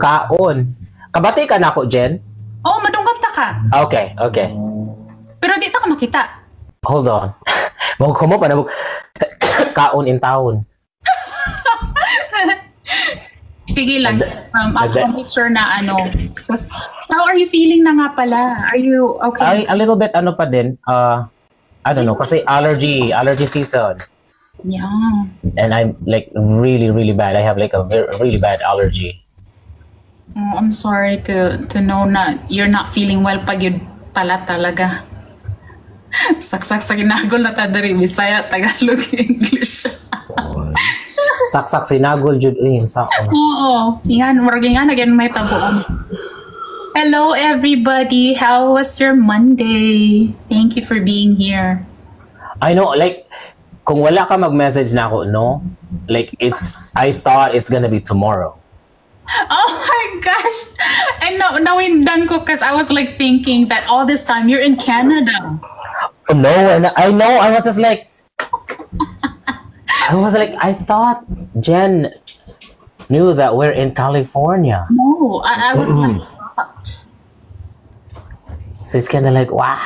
Kaon. Kabati ka na ako, Jen? Oh, madunggat ta ka. Okay. Pero di ta ka makita. Hold on. Huwag ko mo pa na kaon in town. Sige lang. I'll make sure na ano. How are you feeling na nga pala? Are you okay? A little bit pa din. I don't know. Kasi allergy season. Yeah. And I'm like really, really bad. I have like a really bad allergy. Oh, I'm sorry to know na you're not feeling well pag yun pala talaga. Saksak sa ginagol na ta diri Bisaya, Tagalog, English. Saksak sinagol jud sa ako. Oo. Yan, working nga again may tabuan. Hello everybody. How was your Monday? Thank you for being here. I know, like kung wala ka mag-message na ako, no? Like I thought it's gonna be tomorrow. Oh my gosh. And nawindan ko because I was like thinking that all this time you're in Canada. No, and I know. I was like, I thought Jen knew that we're in California. No, I was like, what? So it's kind of like, what?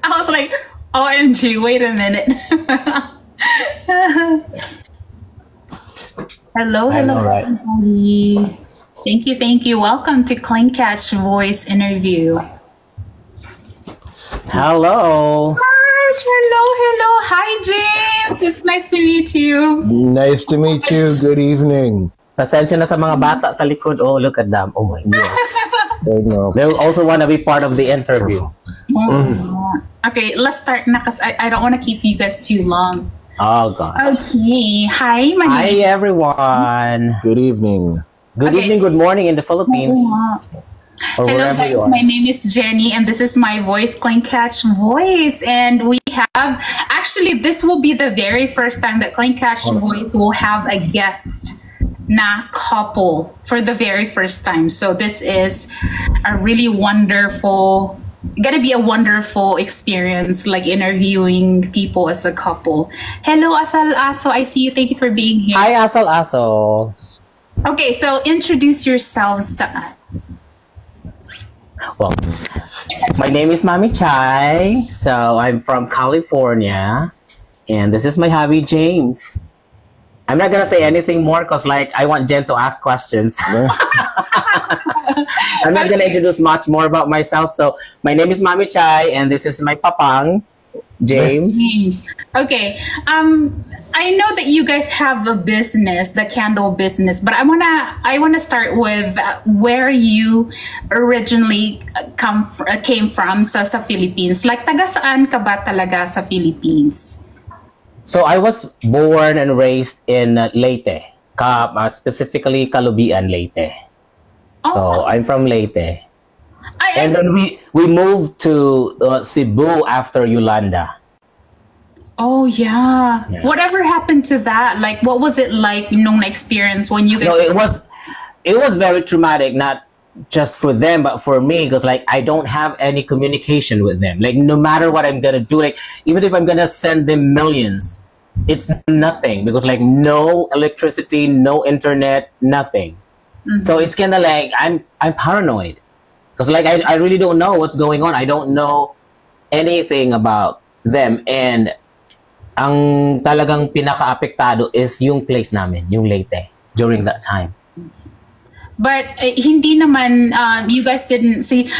I was like, OMG, wait a minute. Hello, right. everybody. Thank you. Welcome to Clean Catch Voice Interview. Hello. Hello. Hi, James. It's nice to meet you. Nice to meet you. Good evening. Pasensya na sa mga bata sa likod. Oh, look at them. Oh my God. I know. They also want to be part of the interview. Okay, let's start na because I don't want to keep you guys too long. Oh, God. Okay. Hi, Hi, everyone. Good evening. Good evening, good morning in the Philippines. Or hello wherever guys, you are. my name is Jenny and this is my voice, Clean Catch Voice. And we have, actually this will be the very first time that Clean Catch Voice will have a guest na couple for the very first time. So this is a really wonderful, gonna be a wonderful experience, like interviewing people as a couple. Hello Asal Aso, I see you, thank you for being here. Hi, Asal Aso. Okay, so introduce yourselves to us. Well, my name is MamiChai. So I'm from California. And this is my hubby, James. I'm not going to say anything more because like I want Jen to ask questions. I'm not going to introduce much more about myself. So my name is MamiChai and this is my papang, James. Okay. I know that you guys have a business, the candle business, but I wanna start with where you originally came from sa Philippines. Like taga saan ka ba talaga sa Philippines? So I was born and raised in Leyte, specifically Calubian, Leyte. So I'm from Leyte. And then we moved to Cebu after Yolanda. Oh yeah. Whatever happened to that? Like, what was it like? Nung experience when you guys? No, it was very traumatic. Not just for them, but for me, because like I don't have any communication with them. Like no matter what I'm gonna do, like even if I'm gonna send them millions, it's nothing because like no electricity, no internet, nothing. So it's kind of like I'm paranoid. Because like I really don't know what's going on. I don't know anything about them. And ang talagang pinaka-apektado is yung place namin, yung Leyte, during that time. But hindi naman, you guys didn't see,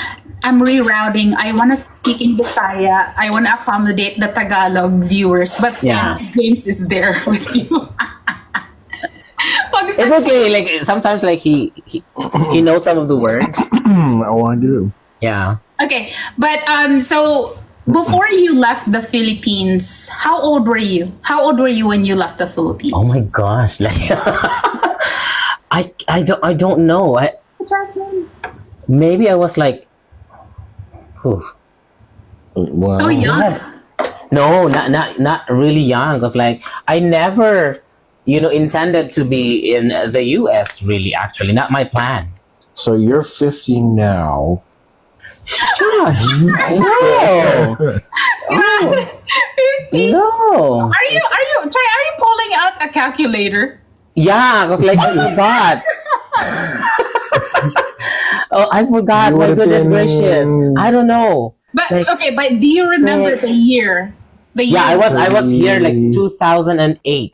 I'm rerouting. I want to speak in Bisaya. I want to accommodate the Tagalog viewers. But James is there with you. It's okay. Like sometimes, like he knows some of the words. Oh, I do. Yeah. Okay, but so before you left the Philippines, how old were you? How old were you when you left the Philippines? Oh my gosh! Like I don't know. Jasmine. Maybe I was like, Wow. Oh, young. No, not really young. Cause like I never, intended to be in the U.S. Really, actually, not my plan. So you're 50 now. No. Oh. 50? No. Are you pulling out a calculator? Yeah, because like I forgot. Oh, I forgot. You My would've goodness been- gracious. I don't know. But Like, okay, but do you remember the 6. year? The year. Yeah, I was here like 2008.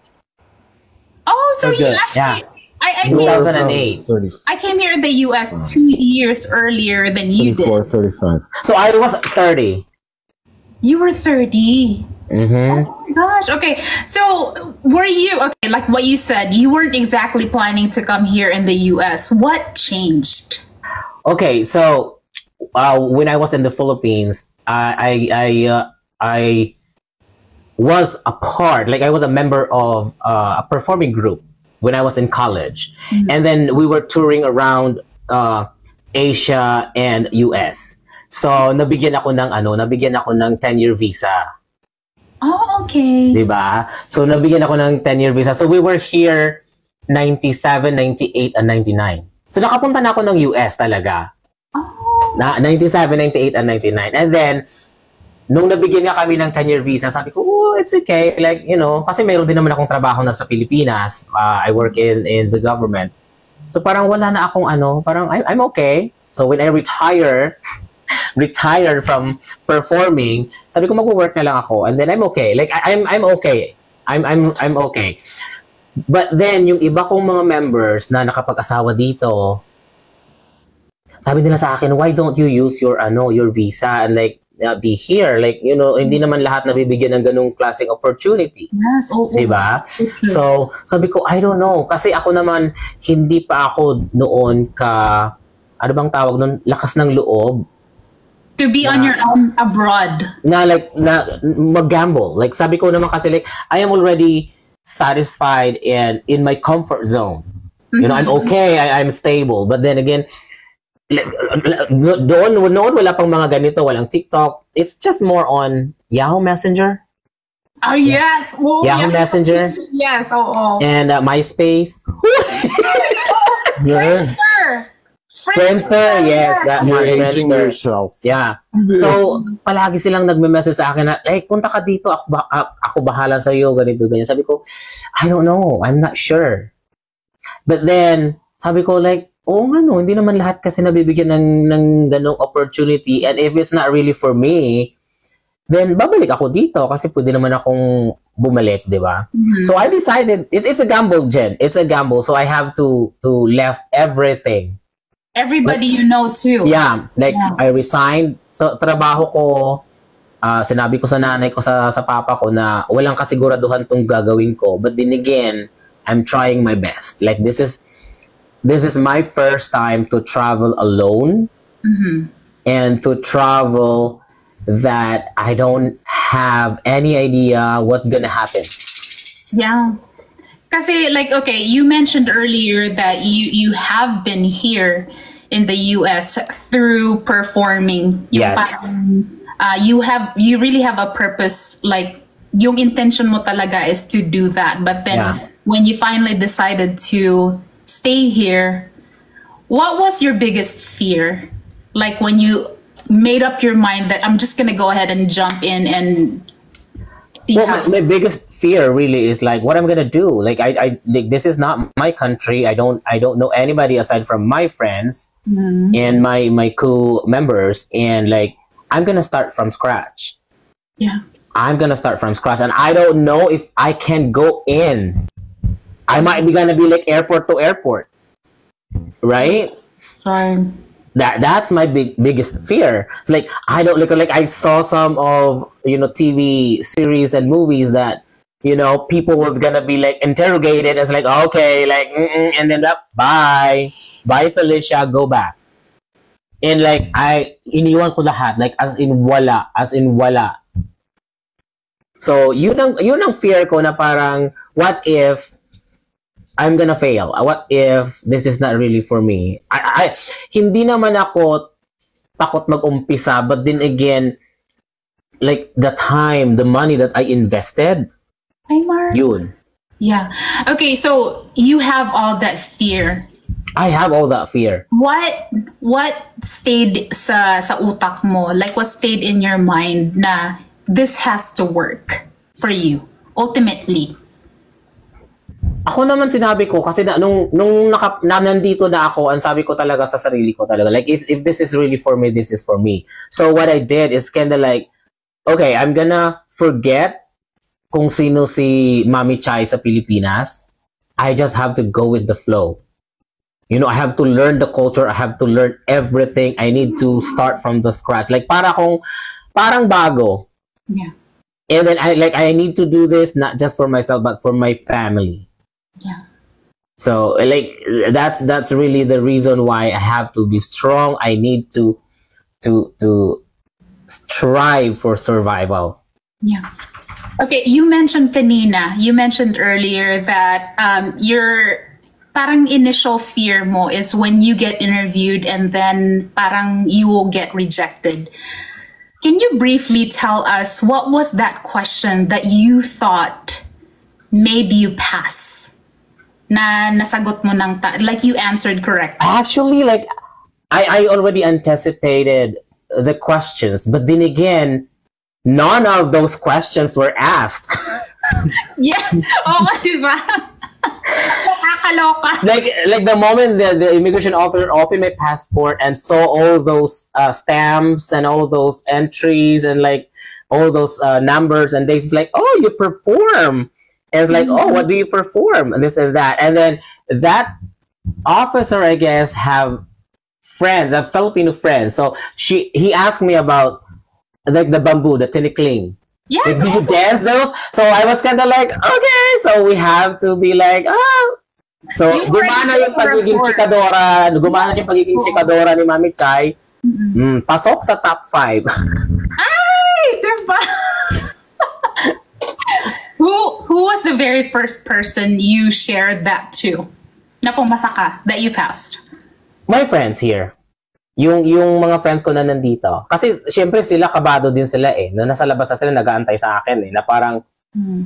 Oh, so So you good. actually I You were came, 2008. 30, I came here in the US 2 years earlier than you 34, did. 35. So I was 30. You were 30. Mm-hmm. Gosh, okay. So were you okay, like what you said, you weren't exactly planning to come here in the US. What changed? Okay, so when I was in the Philippines, I was a part, like I was a member of a performing group when I was in college, and then we were touring around Asia and US. So nabigyan ako ng 10-year visa. Oh, okay. Diba? So, nabigyan ako ng 10-year visa. So, we were here 97, 98, and 99. So, nakapunta na ako ng US talaga. Oh. 97, 98, and 99. And then, nung nabigyan nga kami ng 10-year visa, sabi ko, oh, it's okay. Like, you know, kasi mayroon din naman akong trabaho na sa Pilipinas. I work in the government. So, parang wala na akong parang I'm okay. So, when I retired from performing, sabi ko magwo-work na lang ako, and then I'm okay. Like I'm okay. I'm okay. But then yung iba kong mga members na nakapag-asawa dito, sabi nila sa akin, why don't you use your visa and like be here? Like, you know, hindi naman lahat nabibigyan ng ganung klaseng opportunity. Yes, oh. Diba? So, sabi ko, I don't know. Kasi ako naman, hindi pa ako noon ano bang tawag nun? Lakas ng loob. To be on your own abroad. Na mag-gamble. Like, sabi ko naman kasi, like, I am already satisfied and in my comfort zone. You know, I'm okay, I'm stable. But then again, noon wala pang mga ganito, walang TikTok. It's just more on Yahoo Messenger. Oh, yes. Oh, Yahoo Messenger. Yes, oh. And MySpace. Yeah. Friendster, yes. You're aging Friendster. yourself. Yeah. So, palagi silang nagme-message sa akin na, like, punta ka dito, ako bahala sa iyo, ganito, ganyan. Sabi ko, I don't know, I'm not sure. But then, sabi ko, like, hindi naman lahat kasi nabibigyan ng ganong opportunity, and if it's not really for me, then babalik ako dito kasi pwede naman akong bumalik, di ba? Mm-hmm. So, I decided, it's a gamble, Jen. It's a gamble. So, I have to left everything. Everybody you know too. Yeah, like I resigned. So trabaho ko, sinabi ko sa nanay ko sa papa ko na walang kasiguraduhan tong gagawin ko. But then again, I'm trying my best. Like this is my first time to travel alone, and to travel that I don't have any idea what's gonna happen. Yeah. Kasi like, okay, you mentioned earlier that you have been here in the US through performing. Yung Yes. parang, you really have a purpose, like yung intention mo talaga is to do that. But then when you finally decided to stay here, what was your biggest fear? Like when you made up your mind that I'm just gonna go ahead and jump in and my biggest fear really is like what I'm gonna do. Like I like this is not my country. I don't know anybody aside from my friends and my co-members, and like I'm gonna start from scratch. Yeah. I'm gonna start from scratch, and I don't know if I can go in. I might be gonna be like airport to airport, right? Right. That's my biggest fear. It's like I don't like I saw some of TV series and movies that people was gonna be like interrogated as like okay like and then bye Felicia, go back, and like iniwan ko lahat, like as in wala. So yun ang fear ko na parang what if I'm gonna fail? What if this is not really for me? I hindi naman ako takot mag-umpisa, but then again, like the time, the money that I invested, Hi, Mark. yun. Yeah. Okay, so you have all that fear. I have all that fear. What stayed sa utak mo? Like what stayed in your mind na this has to work for you ultimately? Ako ako naman sinabi ko kasi nung nandito na ako, ang sabi ko talaga sa sarili ko talaga, like if this is really for me, this is for me. So what I did is kind of like, okay, I'm gonna forget kung sino si MamiChai sa Pilipinas. I just have to go with the flow. You know, I have to learn the culture. I have to learn everything. I need to start from the scratch. Like parang bago. Yeah. And then I need to do this not just for myself but for my family. Yeah. So like that's really the reason why I have to be strong. I need to strive for survival. Yeah. Okay, you mentioned earlier that your parang initial fear mo is when you get interviewed and then parang you will get rejected. Can you briefly tell us what was that question that you thought made you pass? Na nasagot mo ng like you answered correctly. Actually, like I already anticipated the questions, but then again, none of those questions were asked. Yeah. Oo, diba? Nakakaloka. Like the moment the immigration officer opened my passport and saw all those stamps and all those entries and like all those numbers, and they just like, oh, you perform. And it's like, oh, what do you perform? And this and that. And then that officer, I guess, have friends, have Filipino friends. So he asked me about like the bamboo, the tinikling. Yes. Like, do you dance those? So I was kind of like, okay. So we have to be like, oh. So gumana yung pagiging chikadora. Gumana yung pagiging chikadora ni MamiChai. Pasok sa top 5. Ay, diba? Who was the very first person you shared that to? Na pumasa ka, that you passed? My friends here. Yung mga friends ko na nandito. Kasi syempre sila kabado din sila eh. Na nasa labas na sila nag-aantay sa akin eh. Na parang,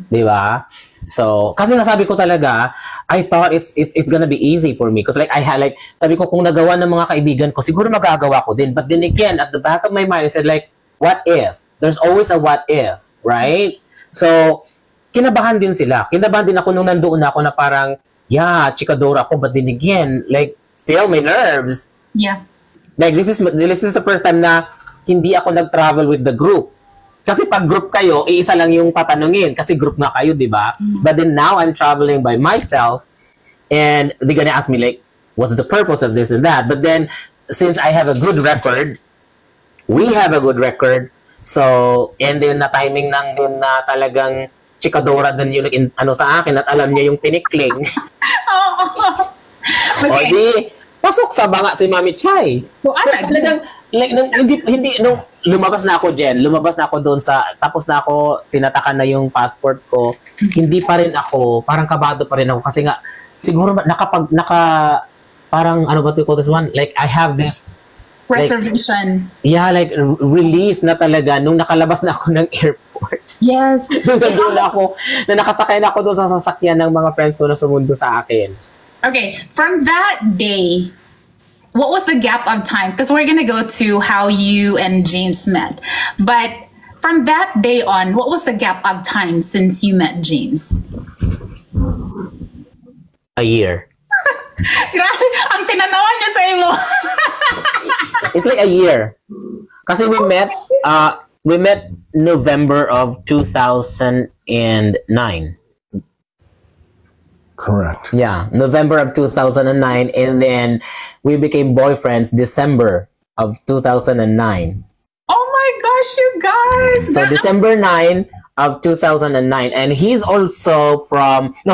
di ba? So, kasi nasabi ko talaga, I thought it's gonna be easy for me. Because like, I had like, sabi ko kung nagawa ng mga kaibigan ko, siguro magagawa ko din. But then again, at the back of my mind, I said like, what if? There's always a what if, right? So, kinabahan din sila. Kinabahan din ako nung nandoon ako na parang, yeah, chikadora ako. But then again, like, still my nerves. Yeah. Like, this is the first time na hindi ako nag-travel with the group. Kasi pag group kayo, iisa lang yung tatanungin. Kasi group nga kayo, di ba? But then now, I'm traveling by myself. And they're gonna ask me, like, what's the purpose of this and that? But then, since I have a good record, we have a good record. So, and then na-timing nang dun na talagang chikadora din yung ano sa akin at alam niya yung tinikling. Oo. O di, pasok sa banga si MamiChai. So, talagang, like, nung lumabas na ako, Jen, lumabas na ako doon sa, tapos na ako, tinatakan na yung passport ko, hindi pa rin ako, parang kabado pa rin ako, kasi nga, siguro, parang, ano ba to call this one? Like, I have this, reservation. Like, yeah, like, relief na talaga, nung nakalabas na ako ng airport. Yes. Nung ako, na nakasakay na ako doon sa sasakyan ng mga friends ko na sumundo sa akin. Okay, from that day, what was the gap of time? Because we're gonna go to how you and James met. But from that day on, what was the gap of time since you met James? A year. Grabe, ang tinanawan niya sa imo. It's like a year. Kasi we met November of 2009. Correct. Yeah, November of 2009, and then we became boyfriends December of 2009. Oh my gosh, you guys! So December 9 of 2009, and he's also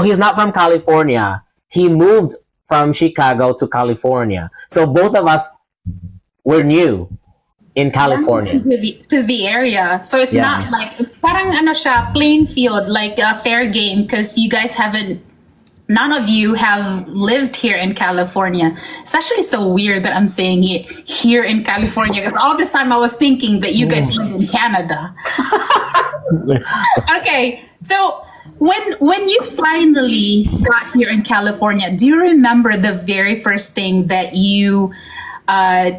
he's not from California. He moved from Chicago to California. So both of us were new in California. To the area. So it's not like, parang ano siya, plain field, like a fair game, because you guys none of you have lived here in California. It's actually so weird that I'm saying it here in California, because all this time I was thinking that you guys live in Canada. Okay, so when you finally got here in California, do you remember the very first thing that you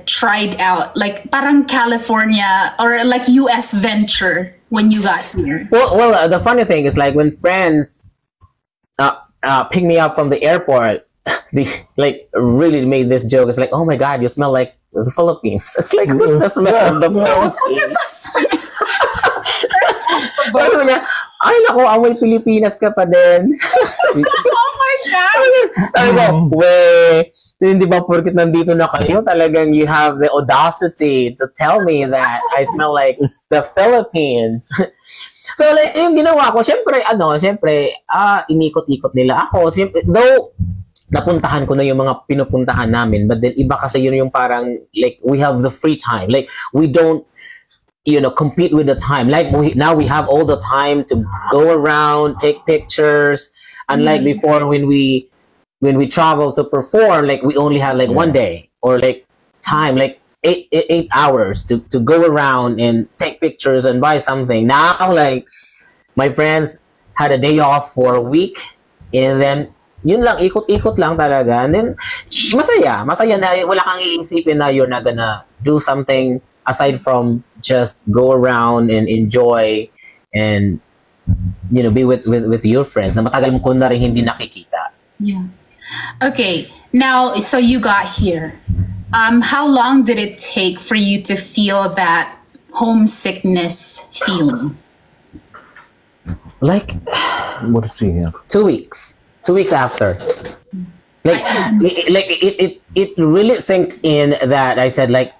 tried out, like parang California or like US venture when you got here? Well, the funny thing is, like, when friends picked me up from the airport, they like really made this joke. It's like, oh my god, you smell like the Philippines. It's like, what's the smell of the Philippines? Sabi niya, ay naku, amoy Pilipinas ka pa din. Oh my God! Sabi ko, we, hindi ba porkit nandito na kayo, talagang you have the audacity to tell me that I smell like the Philippines. So, like, yung ginawa ko, syempre, inikot-ikot nila ako. Syempre, though, napuntahan ko na yung mga pinupuntahan namin, but then iba kasi yun yung parang, like, we have the free time. Like, we don't, compete with the time. Like, now we have all the time to go around, take pictures. Unlike before when we travel to perform, like, we only had, like, one day or, like, time, like, 8 hours to go around and take pictures and buy something. Now, like, my friends had a day off for a week, and then yun lang, ikot-ikot lang talaga. And then masaya na wala kang iisipin na you're not gonna do something aside from just go around and enjoy and be with your friends na matagal mo ko na rin hindi nakikita. Yeah. Okay. Now, so you got here. How long did it take for you to feel that homesickness feeling? Like, what does he have? 2 weeks. 2 weeks after. Like, it really sinked in that I said, like,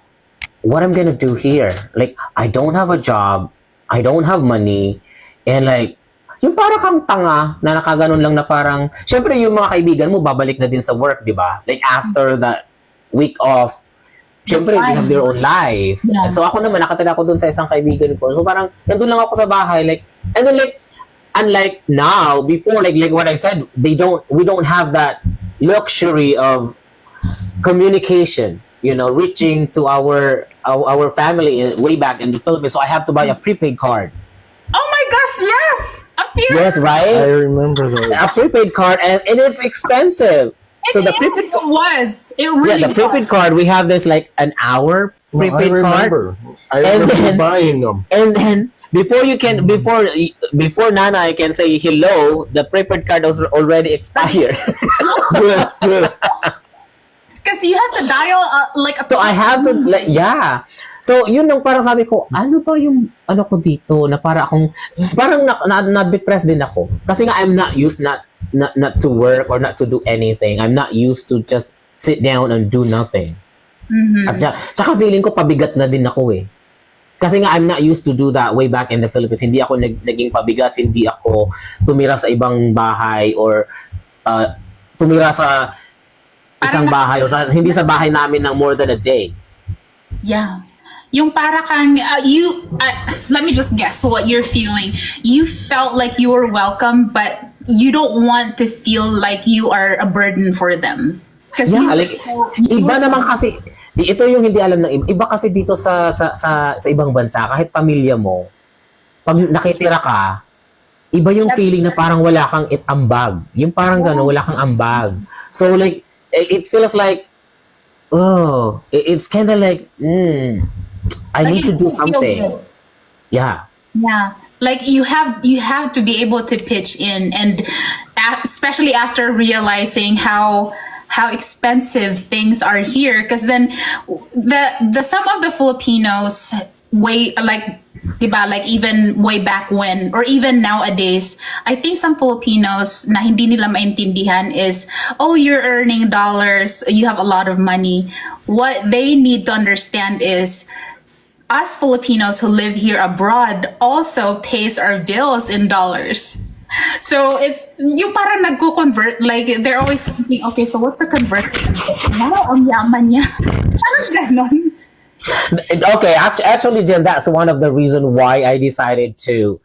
what I'm gonna do here? Like, I don't have a job, I don't have money, and like, yung parang kang tanga na nakaganon lang na parang, syempre yung mga kaibigan mo babalik na din sa work, di ba? Like, after that week off, syempre, they have their own life. Yeah. So ako naman, nakatira ko dun sa isang kaibigan ko. So parang, nandun lang ako sa bahay. Like, and then like, unlike now, before, like what I said, we don't have that luxury of communication, reaching to our family way back in the Philippines. So I have to buy a prepaid card. Oh my gosh, yes! Yes, right? I remember those. A prepaid card, and it's expensive. So the prepaid the prepaid card, we have this like an hour prepaid card. I remember buying them. And then before Nana can say hello, the prepaid card was already expired. Because you have to dial so I have to So yun nung parang sabi ko, ano ba yung ano ko dito na parang na-depressed din ako. Kasi nga I'm not used not to work or not to do anything. I'm not used to just sit down and do nothing. Mm-hmm. At saka feeling ko pabigat na din ako eh. Kasi nga I'm not used to do that way back in the Philippines. Hindi ako naging pabigat, hindi ako tumira sa ibang bahay or tumira sa isang bahay o hindi sa bahay namin ng more than a day. Yeah. Yung para kang, let me just guess what you're feeling. You felt like you were welcome, but you don't want to feel like you are a burden for them. Iba naman kasi, ito yung hindi alam ng iba kasi dito sa ibang bansa, kahit pamilya mo, pag nakitira ka, iba yung feeling na parang wala kang ambag. Yung parang gano'n, wala kang ambag. So like, it feels like, it's kind of like, I need to do something. Yeah. Yeah. Like you have to be able to pitch in, and especially after realizing how expensive things are here, because then the some of the Filipinos diba, like even way back when or even nowadays, I think some Filipinos na hindi nila maintindihan is, oh, you're earning dollars, you have a lot of money. What they need to understand is us Filipinos who live here abroad also pays our bills in dollars. So it's yung parang nagko-convert, like they're always thinking, okay, so what's the conversion? Wow, ang yaman niya. Parang ganon. Okay, actually, Jen, that's one of the reasons why I decided to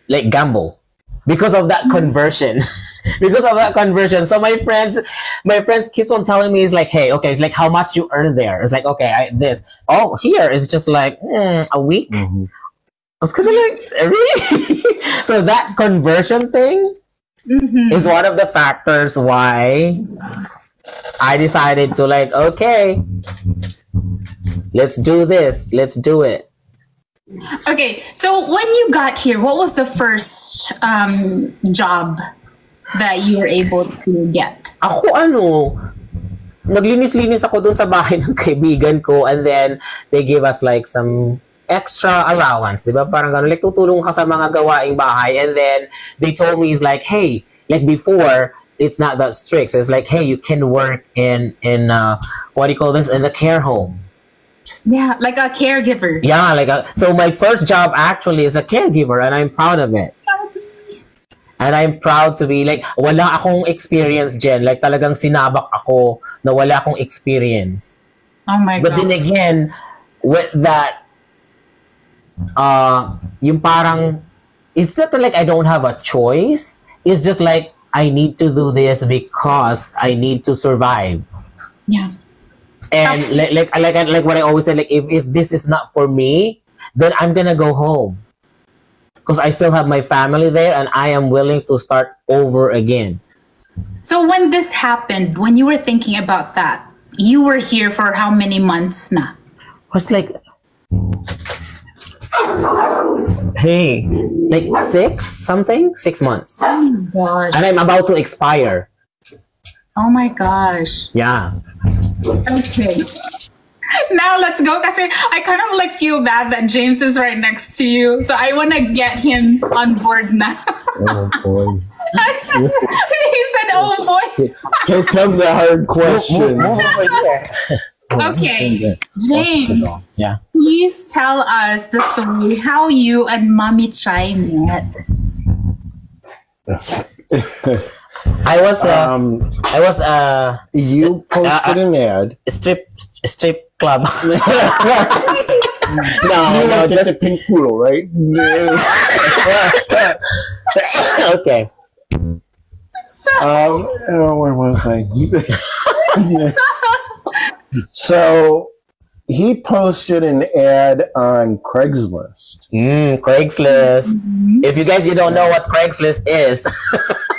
like gamble, because of that conversion. Because of that conversion. So my friends keep on telling me, it's like, hey, okay, it's like how much you earn there. It's like, okay, here is just like a week. Mm-hmm. I was kind of like, really? So that conversion thing is one of the factors why I decided to like, okay, let's do this. Let's do it. Okay, so when you got here, what was the first job? that you were able to get? Ako naglinis-linis ako dun sa bahay ng kaibigan ko, and then they give us like some extra allowance, di ba? Parang gano'n, like tutulong ka sa mga gawaing bahay, and then they told me, is like, hey, like before, it's not that strict. So it's like, hey, you can work in what do you call this? In a care home. Yeah, like a caregiver. Yeah, so my first job actually is a caregiver, and I'm proud of it. And I'm proud to be like, wala akong experience, Jen. Like talagang sinabak ako na wala akong experience. Oh my God. But then again, with that, yung parang, it's not like I don't have a choice. It's just like, I need to do this because I need to survive. Yeah. And like what I always say, like if this is not for me, then I'm gonna go home. Because I still have my family there, and I am willing to start over again. So when this happened, when you were thinking about that, you were here for how many months na? It was like, hey, like 6 months. Oh my gosh. And I'm about to expire. Oh my gosh. Yeah. Okay. Now let's go, kasi I kind of like feel bad that James is right next to you. So I want to get him on board now. Oh boy. He said, oh boy. Here come the hard questions. Okay, James, Yeah. please tell us the story how you and MamiChai met. I was You posted an ad. strip club. You no, looked at just the pink poodle, right? okay. So, Where was I? So he posted an ad on Craigslist. Craigslist. If you guys don't know what Craigslist is,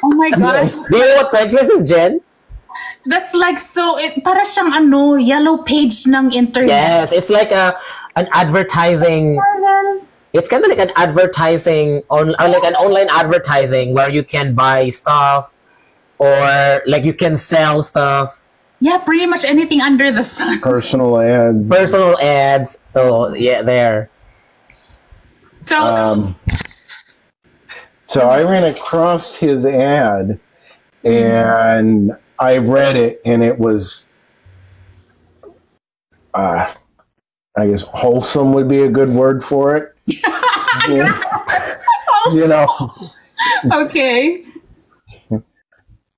oh my gosh, do you know what Craigslist is, Jen? that's like so. Para siyang yellow page ng internet. Yes, it's like an advertising. It's kind of like an advertising or like an online advertising where you can buy stuff or like you can sell stuff. Yeah, pretty much anything under the sun. Personal ads. Personal ads. So yeah, there. So So I ran across his ad and I read it, and it was, I guess wholesome would be a good word for it. You know. Okay.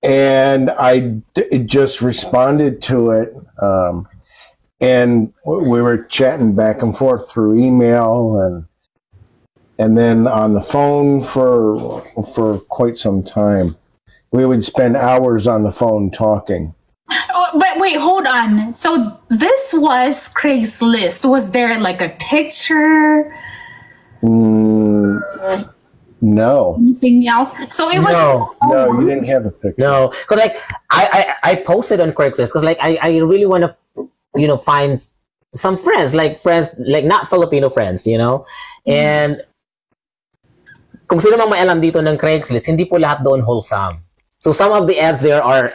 And I just responded to it, and we were chatting back and forth through email and then on the phone for quite some time. We would spend hours on the phone talking. Oh, but wait, hold on. So this was Craigslist. Was there like a picture? No. Anything else? So it was. No, you didn't have a picture. No, because like I posted on Craigslist because like I really want to find some friends like not Filipino friends, and kung sino mang may alam dito ng Craigslist, hindi po lahat doon wholesome. So some of the ads there are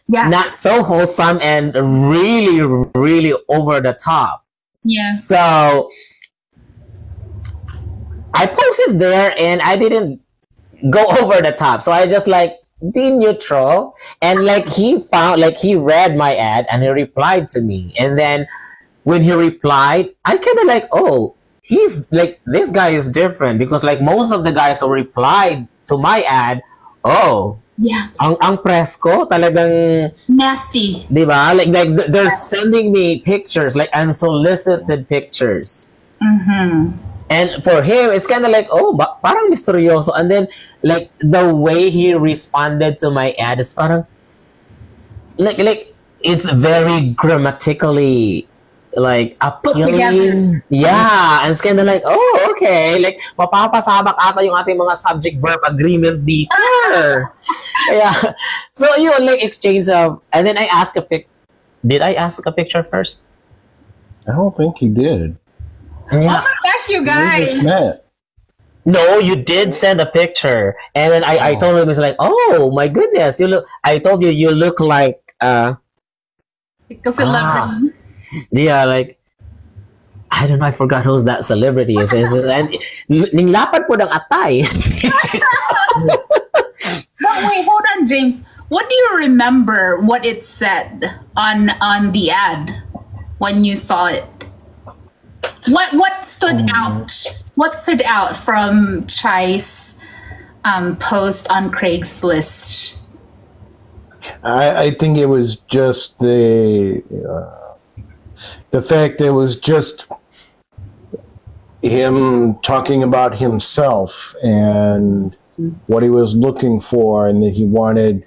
not so wholesome and really, really over the top. Yeah. So I posted there and I didn't go over the top. So I just like be neutral, and like he read my ad and he replied to me. And then when he replied, I kind of like, oh, he's like, this guy is different, because like most of the guys who replied to my ad, ang presko talagang nasty, diba? Like they're sending me pictures, like unsolicited pictures. And for him, it's kind of like, oh, parang misteryoso. And then, like, the way he responded to my ad is parang, like it's very grammatically, like, appealing. Yeah, and it's kind of like, oh, okay. Like, mapapasabak ata yung ating mga subject-verb agreement dito. Yeah. So, yun, like, exchange of, and then I asked did I ask a picture first? I don't think he did. Yeah. Oh my gosh, you guys. No, you did send a picture, and then I told him, it's like, oh my goodness, you look. I told you you look like Because celebrity. yeah, like I don't know, I forgot who's that celebrity is. And ninglapan po ng atay. But wait, hold on, James. What do you remember? What it said on the ad when you saw it? What stood out? What stood out from Chai's post on Craigslist? I think it was just the fact that it was just him talking about himself and what he was looking for, and that he wanted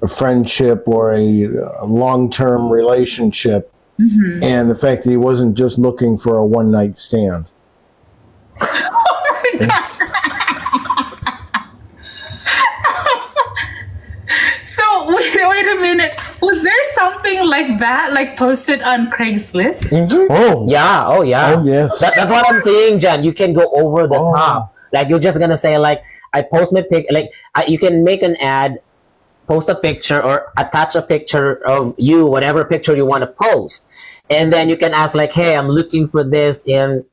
a friendship or a long-term relationship, and the fact that he wasn't just looking for a one-night stand. So wait a minute. Was there something like that, like posted on Craigslist? Oh yeah. Oh yes. That's what I'm saying, Jan. You can go over the top. Like you're just gonna say like, I post my pic. Like you can make an ad, post a picture or attach a picture of you, whatever picture you want to post, and then you can ask like, hey, I'm looking for this, and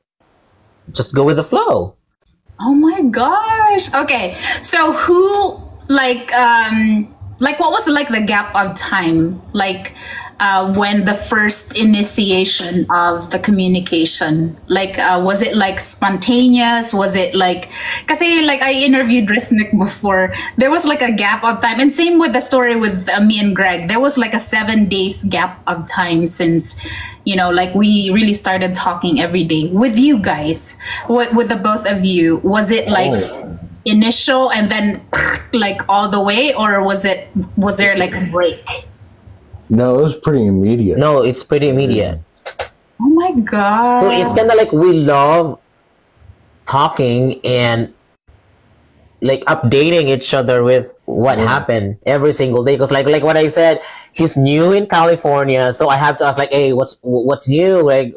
just go with the flow. Oh my gosh. Okay. So who like what was like the gap of time, like when the first initiation of the communication, like was it like spontaneous, was it like, kasi like I interviewed Rithnik before, there was like a gap of time, and same with the story with me and Greg, there was like a 7 days gap of time since, you know, like we really started talking every day. With you guys, with the both of you, was it like initial and then like all the way, or was there like a break? No, it was pretty immediate. No, it's pretty immediate. Oh my god. So it's kind of like we love talking and like updating each other with what happened every single day, because like what I said, he's new in California, so I have to ask like, hey, what's new, like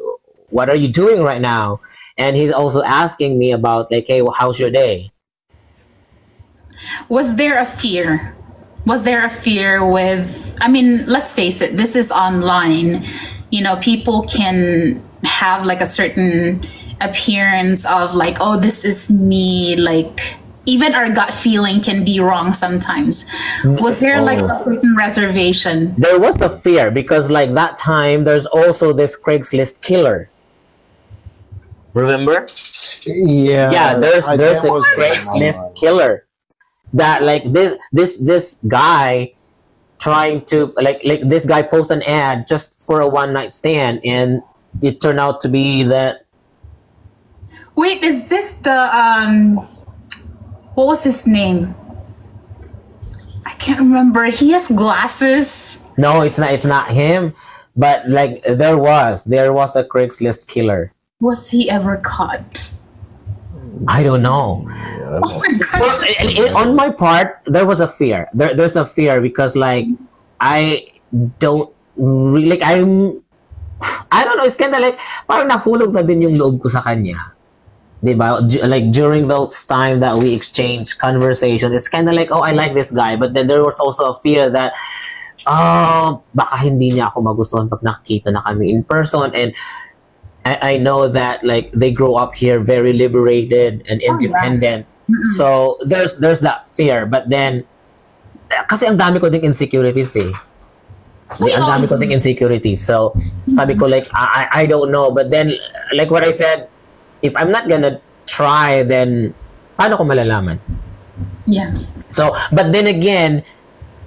what are you doing right now? And he's also asking me about like, hey, well, how's your day? Was there a fear? Was there a fear with, I mean, let's face it, this is online. You know, people can have like a certain appearance of like, oh, this is me. Like, even our gut feeling can be wrong sometimes. Was there like a certain reservation? There was a fear because like that time, there's also this Craigslist killer. Remember? Yeah, there's a Craigslist killer that like this guy trying to like this guy post an ad just for a one night stand, and it turned out to be that. Wait, is this the what was his name? I can't remember. He has glasses. No, it's not him, but like there was a Craigslist killer. Was he ever caught? I don't know. Oh my gosh. On my part, there was a fear. There's a fear because like I don't really like I don't know. It's kind of like parang nahulog na din yung loob ko sa kanya. Diba? Like during those time that we exchanged conversation, it's kind of like, oh, I like this guy, but then there was also a fear that baka hindi niya ako magustuhan pag nakita na kami in person, and I know that like they grow up here very liberated and independent. So there's that fear, but then kasi ang dami ko ding insecurities eh. Ang dami ko ding insecurities. So sabi ko like I don't know, but then like what I said, if I'm not gonna try, then paano ko malalaman? Yeah. So but then again,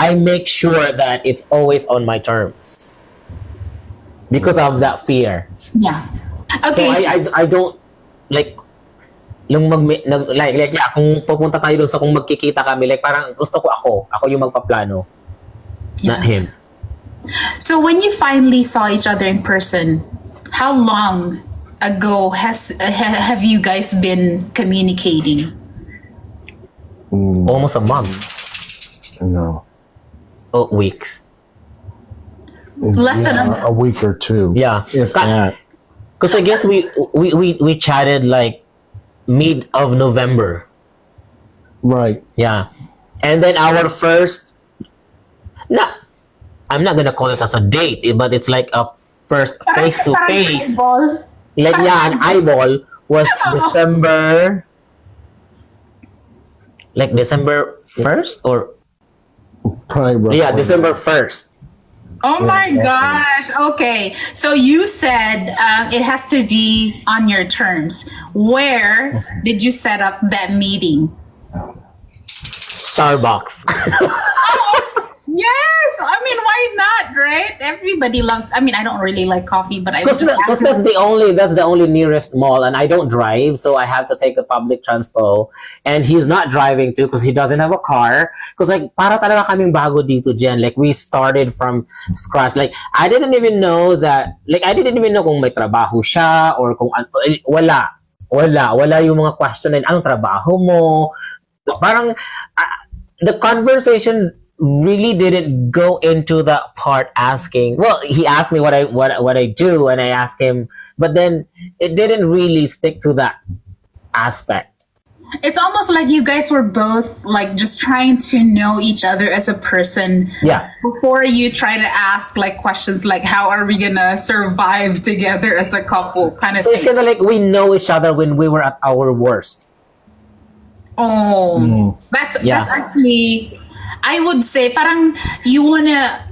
I make sure that it's always on my terms because of that fear. Yeah. Okay. So I don't like yung like yeah, kung pupunta tayo doon sa kung magkikita kami, like parang gusto ko ako yung magpaplano, not him. So when you finally saw each other in person, how long ago have you guys been communicating? Almost a month. No. Oh, weeks. Less than a week or two. Yeah. If that. Because I guess we chatted like mid of November. Right. Yeah. And then our first, no, I'm not gonna call it as a date, but it's like a first face to face. Like yeah, an eyeball was December, like December 1st or Probably yeah, December 1st. Oh my gosh. Okay. So you said it has to be on your terms. Where did you set up that meeting? Starbucks. Yes. I mean, why not, right? Everybody loves, I mean, I don't really like coffee, but I Because that's the only nearest mall, and I don't drive, so I have to take the public transpo. And he's not driving too because he doesn't have a car. Because like para talaga kaming bago dito, Jen. Like we started from scratch. Like I didn't even know kung may trabaho siya or kung wala yung mga question na anong trabaho mo. Parang the conversation really didn't go into that part asking. Well, he asked me what I do, and I asked him, but then it didn't really stick to that aspect. It's almost like you guys were both like just trying to know each other as a person. Yeah. Before you try to ask like questions like how are we gonna survive together as a couple kind of So thing. it's kind of like we know each other when we were at our worst. Oh, that's actually, I would say parang you wanna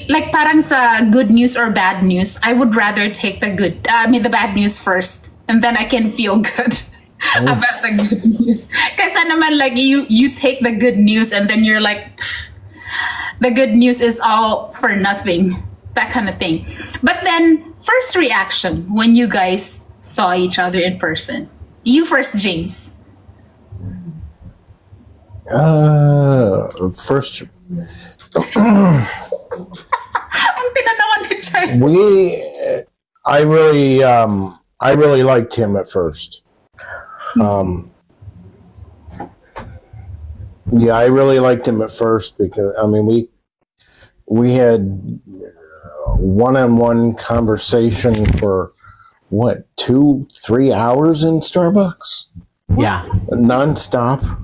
like parang sa good news or bad news. I would rather take the bad news first, and then I can feel good about the good news. Kasi naman like you take the good news and then you're like, the good news is all for nothing, that kind of thing. But then first reaction when you guys saw each other in person. You first, James. First, Ang tinanawan ni Chai. I really liked him at first. Yeah, I really liked him at first because I mean we had one-on-one conversation for what 2-3 hours in Starbucks, Yeah. nonstop.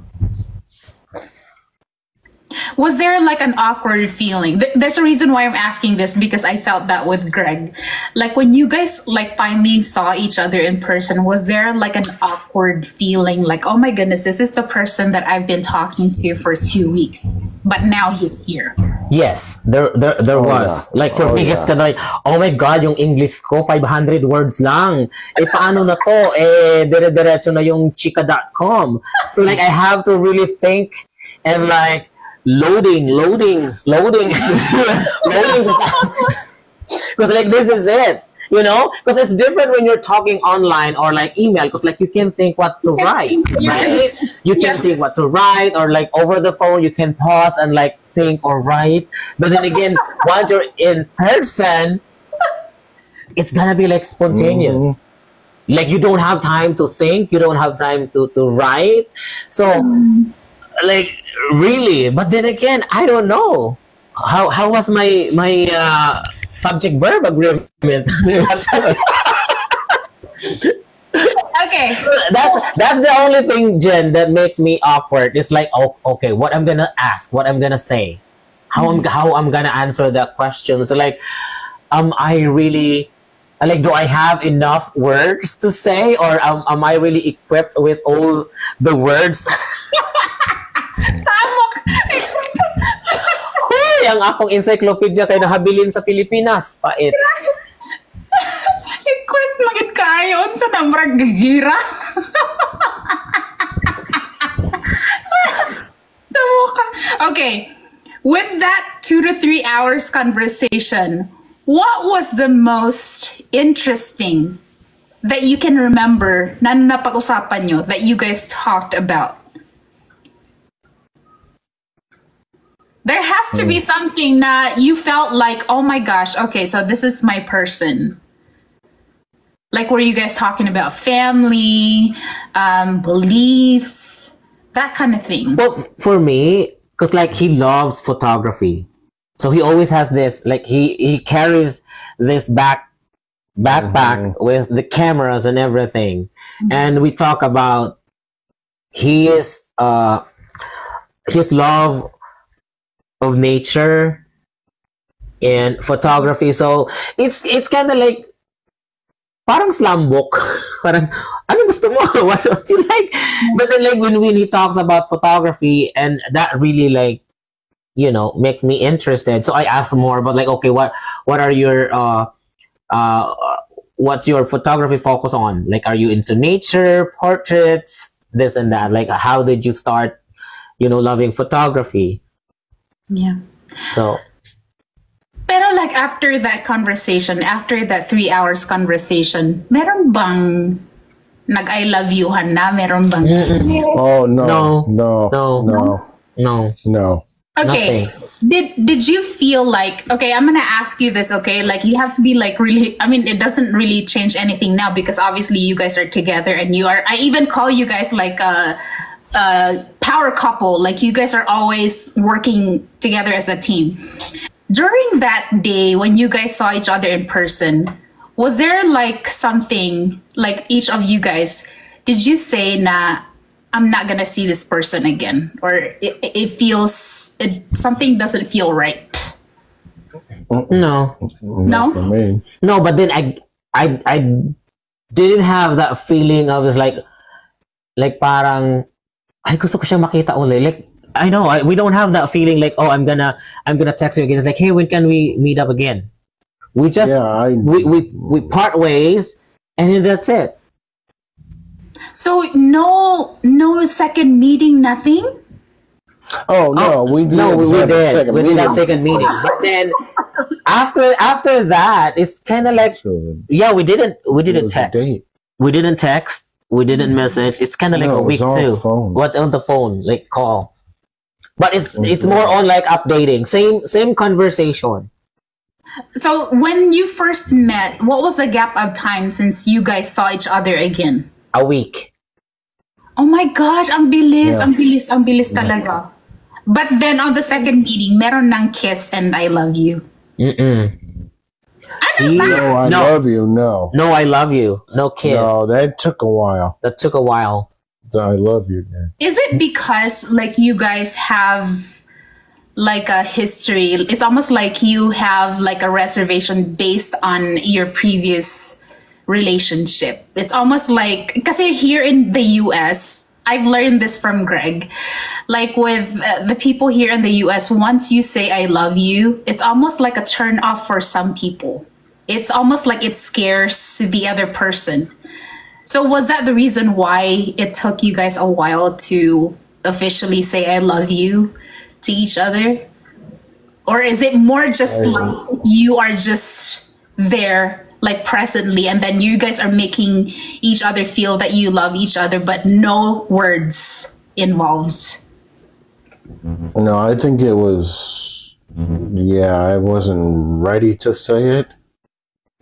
Was there like an awkward feeling? There's a reason why I'm asking this because I felt that with Greg. Like when you guys like finally saw each other in person, was there like an awkward feeling like, oh my goodness, this is the person that I've been talking to for 2 weeks, but now he's here? Yes, there was. Yeah. Like for me, Yeah. ka like, oh my God, yung English ko, 500 words lang. Eh, paano na to? Eh, dire-diretso na yung chika.com. So like, I have to really think and like, loading. Because like, this is it. You know? Because it's different when you're talking online or like email. Because like, you can think what to write, right? You can think what to write, or like over the phone, you can pause and like think or write. But then again, once you're in person, it's gonna be like spontaneous. Like you don't have time to think, you don't have time to write. So like really, but then again, I don't know. How was my subject verb agreement? Okay. That's the only thing, Jen, that makes me awkward. It's like, oh, okay, what I'm gonna ask, what I'm gonna say, how I'm gonna answer that question. So like, I really like, do I have enough words to say, or am I really equipped with all the words? Samok. Hoy, ang akong encyclopedia kay nahabilin sa Pilipinas. Pait. Quit magid kayo sa namrag gigira. Okay. With that 2 to 3 hours conversation, what was the most interesting that you can remember na napag-usapan nyo that you guys talked about? There has to be something that you felt like, oh my gosh, okay, so this is my person. Like, were you guys talking about family, beliefs, that kind of thing? Well, for me, because like he loves photography, so he always has this, like he carries this backpack with the cameras and everything, and we talk about his love of nature and photography. So it's kind of like parang slam book. Parang ano gusto mo? What you like? But then like when he talks about photography, and that really like makes me interested. So I ask more about like, okay, what are your what's your photography focus on? Like, are you into nature, portraits, this and that? Like, how did you start loving photography? Yeah. So pero like after that conversation, after that 3 hours conversation, meron bang nag-I love you-han na? Meron bang? Oh, no. No. Okay. Did you feel like, okay, I'm going to ask you this, okay? Like you have to be like really, I mean, it doesn't really change anything now because obviously you guys are together and I even call you guys like a power couple. Like you guys are always working together as a team. During that day when you guys saw each other in person, was there like something like each of you guys, did you say na I'm not gonna see this person again, or it feels something doesn't feel right? No. Not for me. No, but then I didn't have that feeling of like parang ay gusto ko siyang makita uli. Like I know we don't have that feeling like, oh, I'm gonna text you again. It's like, hey, when can we meet up again? We just we part ways, and then that's it. So no second meeting, nothing. Oh no, we did. No, we did. We did have meeting. second meeting, but then after that, it's kind of like we didn't text. We didn't text. We didn't message. It's kind of like a week too. What's on the phone? Like call. But it's more on like updating. Same conversation. So when you first met, what was the gap of time since you guys saw each other again? A week. Oh my gosh, ang bilis talaga. But then on the second meeting, meron ng kiss and I love you. No, I love you. No. No, I love you. No kiss. No, that took a while. I love you. Man. Is it because like you guys have like a history? It's almost like you have like a reservation based on your previous relationship. It's almost like, because here in the US, I've learned this from Greg. Like with the people here in the US, once you say I love you, it's almost like a turn off for some people. It's almost like it scares the other person. So was that the reason why it took you guys a while to officially say I love you to each other? Or is it more just like you are just there like presently, and then you guys are making each other feel that you love each other, but no words involved? No, I think it was, I wasn't ready to say it.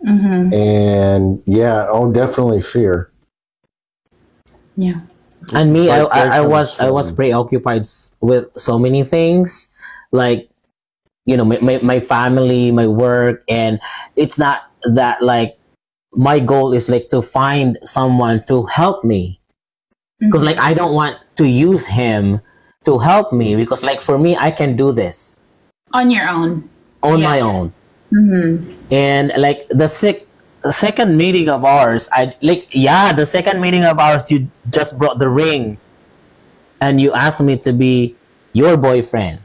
And definitely fear. Yeah. And me, I was preoccupied with so many things, like, my family, my work, and it's not that like my goal is like to find someone to help me, because like I don't want to use him to help me, because like for me I can do this on your own, my own. And like the second meeting of ours, the second meeting of ours, you just brought the ring and you asked me to be your boyfriend.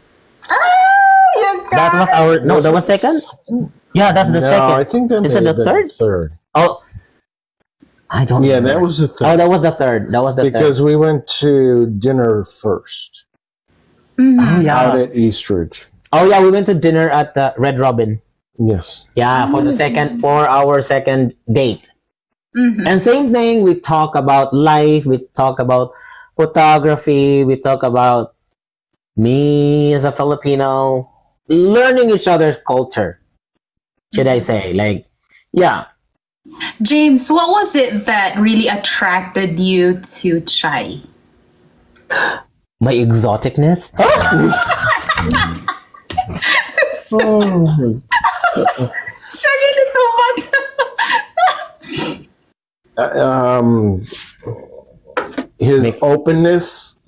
That was that was second. Yeah, that's the second. I think that is it the third? Oh, I don't. Yeah, that was the third. Oh, that was the third. Because we went to dinner first. Out at Eastridge. Oh yeah, we went to dinner at the Red Robin. Yes. Yeah, for our second date. And same thing. We talk about life. We talk about photography. We talk about me as a Filipino, learning each other's culture. Should I say, like, yeah. James, what was it that really attracted you to Chai? My exoticness. His openness.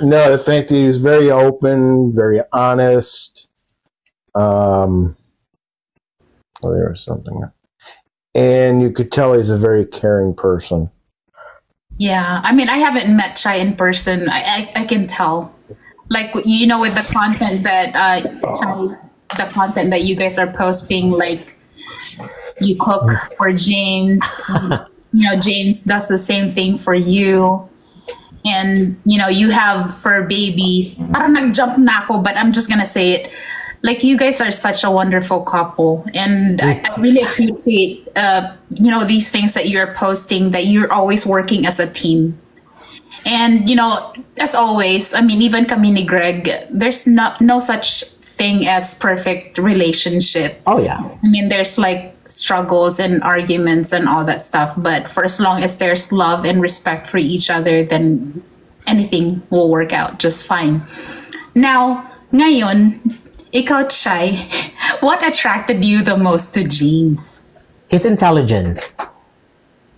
No, the fact that he was very open, very honest. Well, there was something. And you could tell he's a very caring person. Yeah, I mean, I haven't met Chai in person. I can tell, like, you know, with the content that Chai, the content that you guys are posting, like you cook for James, you know, James does the same thing for you, and you know, you have fur babies. Parang nag-jump na ako, but I'm just gonna say it. Like, you guys are such a wonderful couple, and I really appreciate, you know, these things that you're posting, that you're always working as a team. And, you know, as always, I mean, even kami ni Greg, there's no such thing as perfect relationship. Oh, yeah. I mean, there's like struggles and arguments and all that stuff, but for as long as there's love and respect for each other, then anything will work out just fine. Now, ngayon, ikaw, Chai, what attracted you the most to James? His intelligence.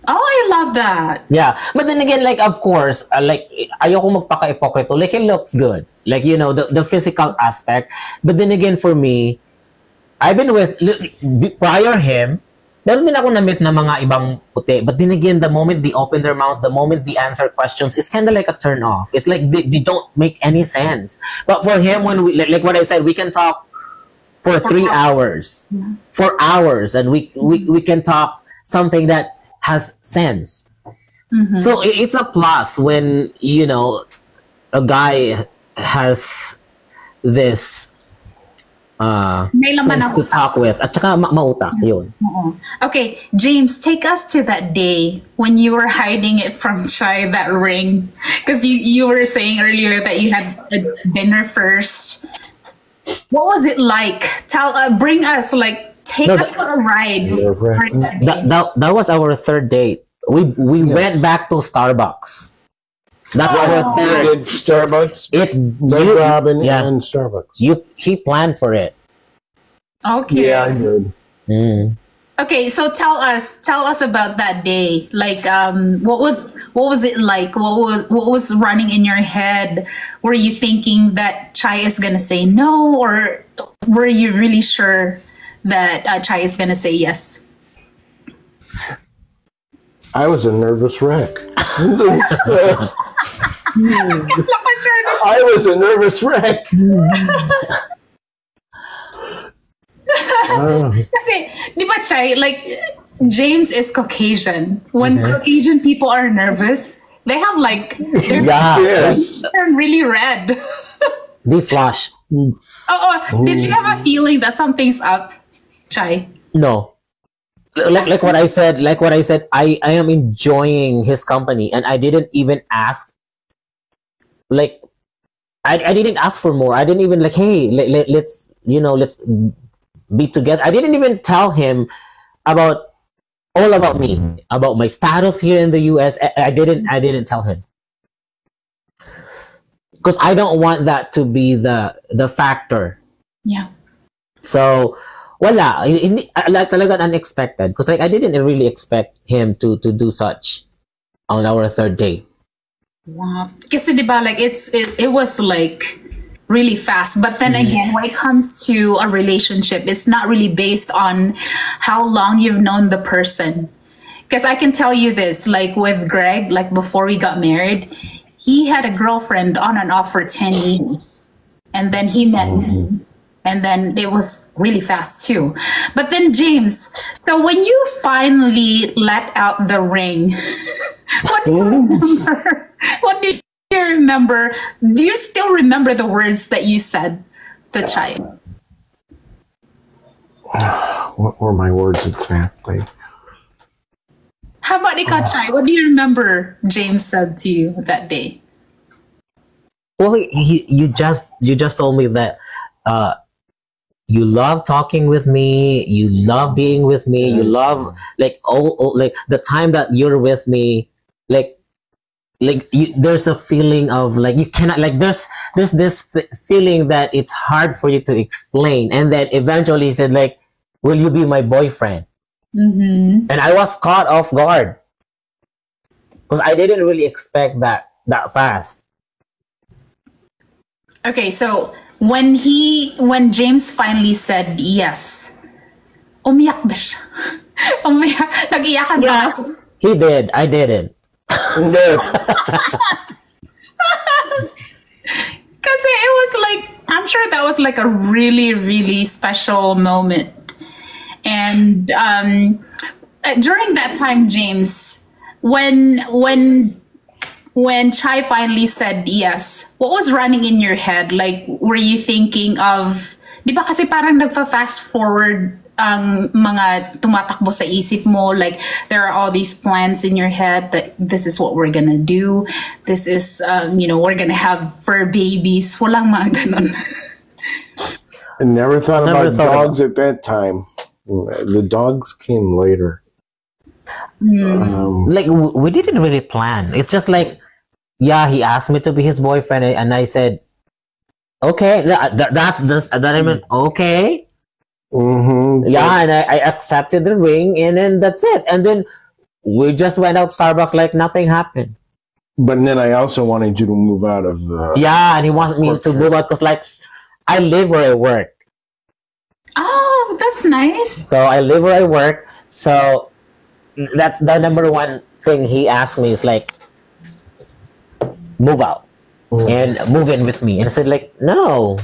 Oh, I love that. Yeah. But then again, like, of course, like, ayoko magpaka-ipokrito. Like, he looks good. Like, you know, the physical aspect. But then again, for me, I've been with, prior him, meron din ako na-meet na mga ibang puti. But then again, the moment they open their mouth, the moment they answer questions, it's kind of like a turn off. It's like they don't make any sense. But for him, when we, like what I said, we can talk for 3 hours. Yeah. 4 hours. And we can talk something that has sense. Mm-hmm. So it's a plus when, you know, a guy has this sense to talk with. At saka mautak, yun. Okay, James, take us to that day when you were hiding it from Chai, that ring. Because you were saying earlier that you had a dinner first. What was it like? Bring us, like, take us for a ride. That was our third date. We went back to Starbucks. That's our third. Starbucks. It's Robin and Starbucks. He planned for it. Okay. Yeah, I did. Mm. Okay, so tell us about that day. Like, what was it like? What was running in your head? Were you thinking that Chai is gonna say no, or were you really sure that Chai is gonna say yes? I was a nervous wreck. I was a nervous wreck. Kasi, di ba, Chai, like, James is Caucasian. When Caucasian people are nervous, they have like, they turn really red. They flush. Did you have a feeling that something's up, Chai? No. Like what I said, I am enjoying his company, and I didn't even ask. Like, I didn't ask for more. I didn't even like, hey, let's be together. I didn't even tell him about me, about my status here in the US. I didn't tell him, because I don't want that to be the factor. Yeah. So wala, like talaga unexpected, because like I didn't really expect him to do such on our third day. Wow. Kasi diba, like it was like really fast. But then again, when it comes to a relationship, it's not really based on how long you've known the person. Because I can tell you this, like with Greg, like before we got married, he had a girlfriend on and off for 10 years. And then he met me. And then it was really fast too. But then James, so when you finally let out the ring, what do you remember? What do you remember? Do you still remember the words that you said to Chai? What were my words exactly? How about ikaw, Chai? What do you remember James said to you that day? Well, you just told me that you love talking with me, you love being with me, you love like like the time that you're with me, like there's a feeling of like you cannot, like there's this feeling that it's hard for you to explain, and then eventually he said like, will you be my boyfriend? Mm-hmm. And I was caught off guard because I didn't really expect that fast. Okay, so when James finally said yes, umiyak ba siya? Umiyak, nag-iyakan ba? Yeah, he did. I didn't. Kasi it was like, I'm sure that was like a really, really special moment. And during that time, James, when Chai finally said yes, what was running in your head? Like, were you thinking of, di ba kasi parang nagpa-fast forward ang mga tumatakbo sa isip mo, like there are all these plans in your head that this is what we're gonna do, this is we're gonna have fur babies, walang mga ganon. I never thought about dogs at that time. The dogs came later. Like we didn't really plan. It's just like, yeah, he asked me to be his boyfriend, and I said, okay. That I meant okay. Mm-hmm. Yeah, and I accepted the ring, and then that's it. And then we just went out Starbucks like nothing happened. But then I also wanted you to move out of the... Yeah, and he wants me to move out because, like, I live where I work. Oh, that's nice. So I live where I work. So that's the number one thing he asked me is like, move out and move in with me. And I said like, no.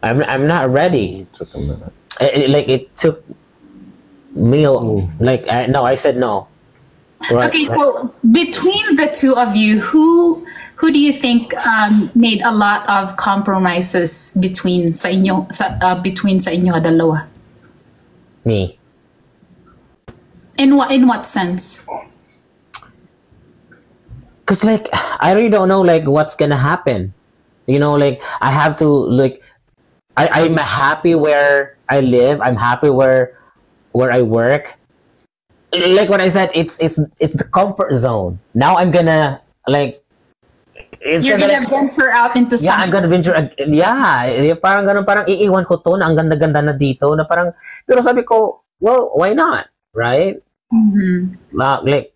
I'm not ready. It took a minute. It took me I said no. Right, okay, so between the two of you, who do you think made a lot of compromises between sa inyo dalawa? Me. In what sense? Cause like I really don't know like what's gonna happen. You know, like I have to like I'm happy where I live. I'm happy where I work. Like what I said, it's the comfort zone. Now I'm gonna like. You're gonna venture out into something. Yeah, I'm gonna venture. Yeah, parang ganun, parang iiwan ko to na ang ganda-ganda na dito na parang. Pero sabi ko, well, why not, right? Mm-hmm. Like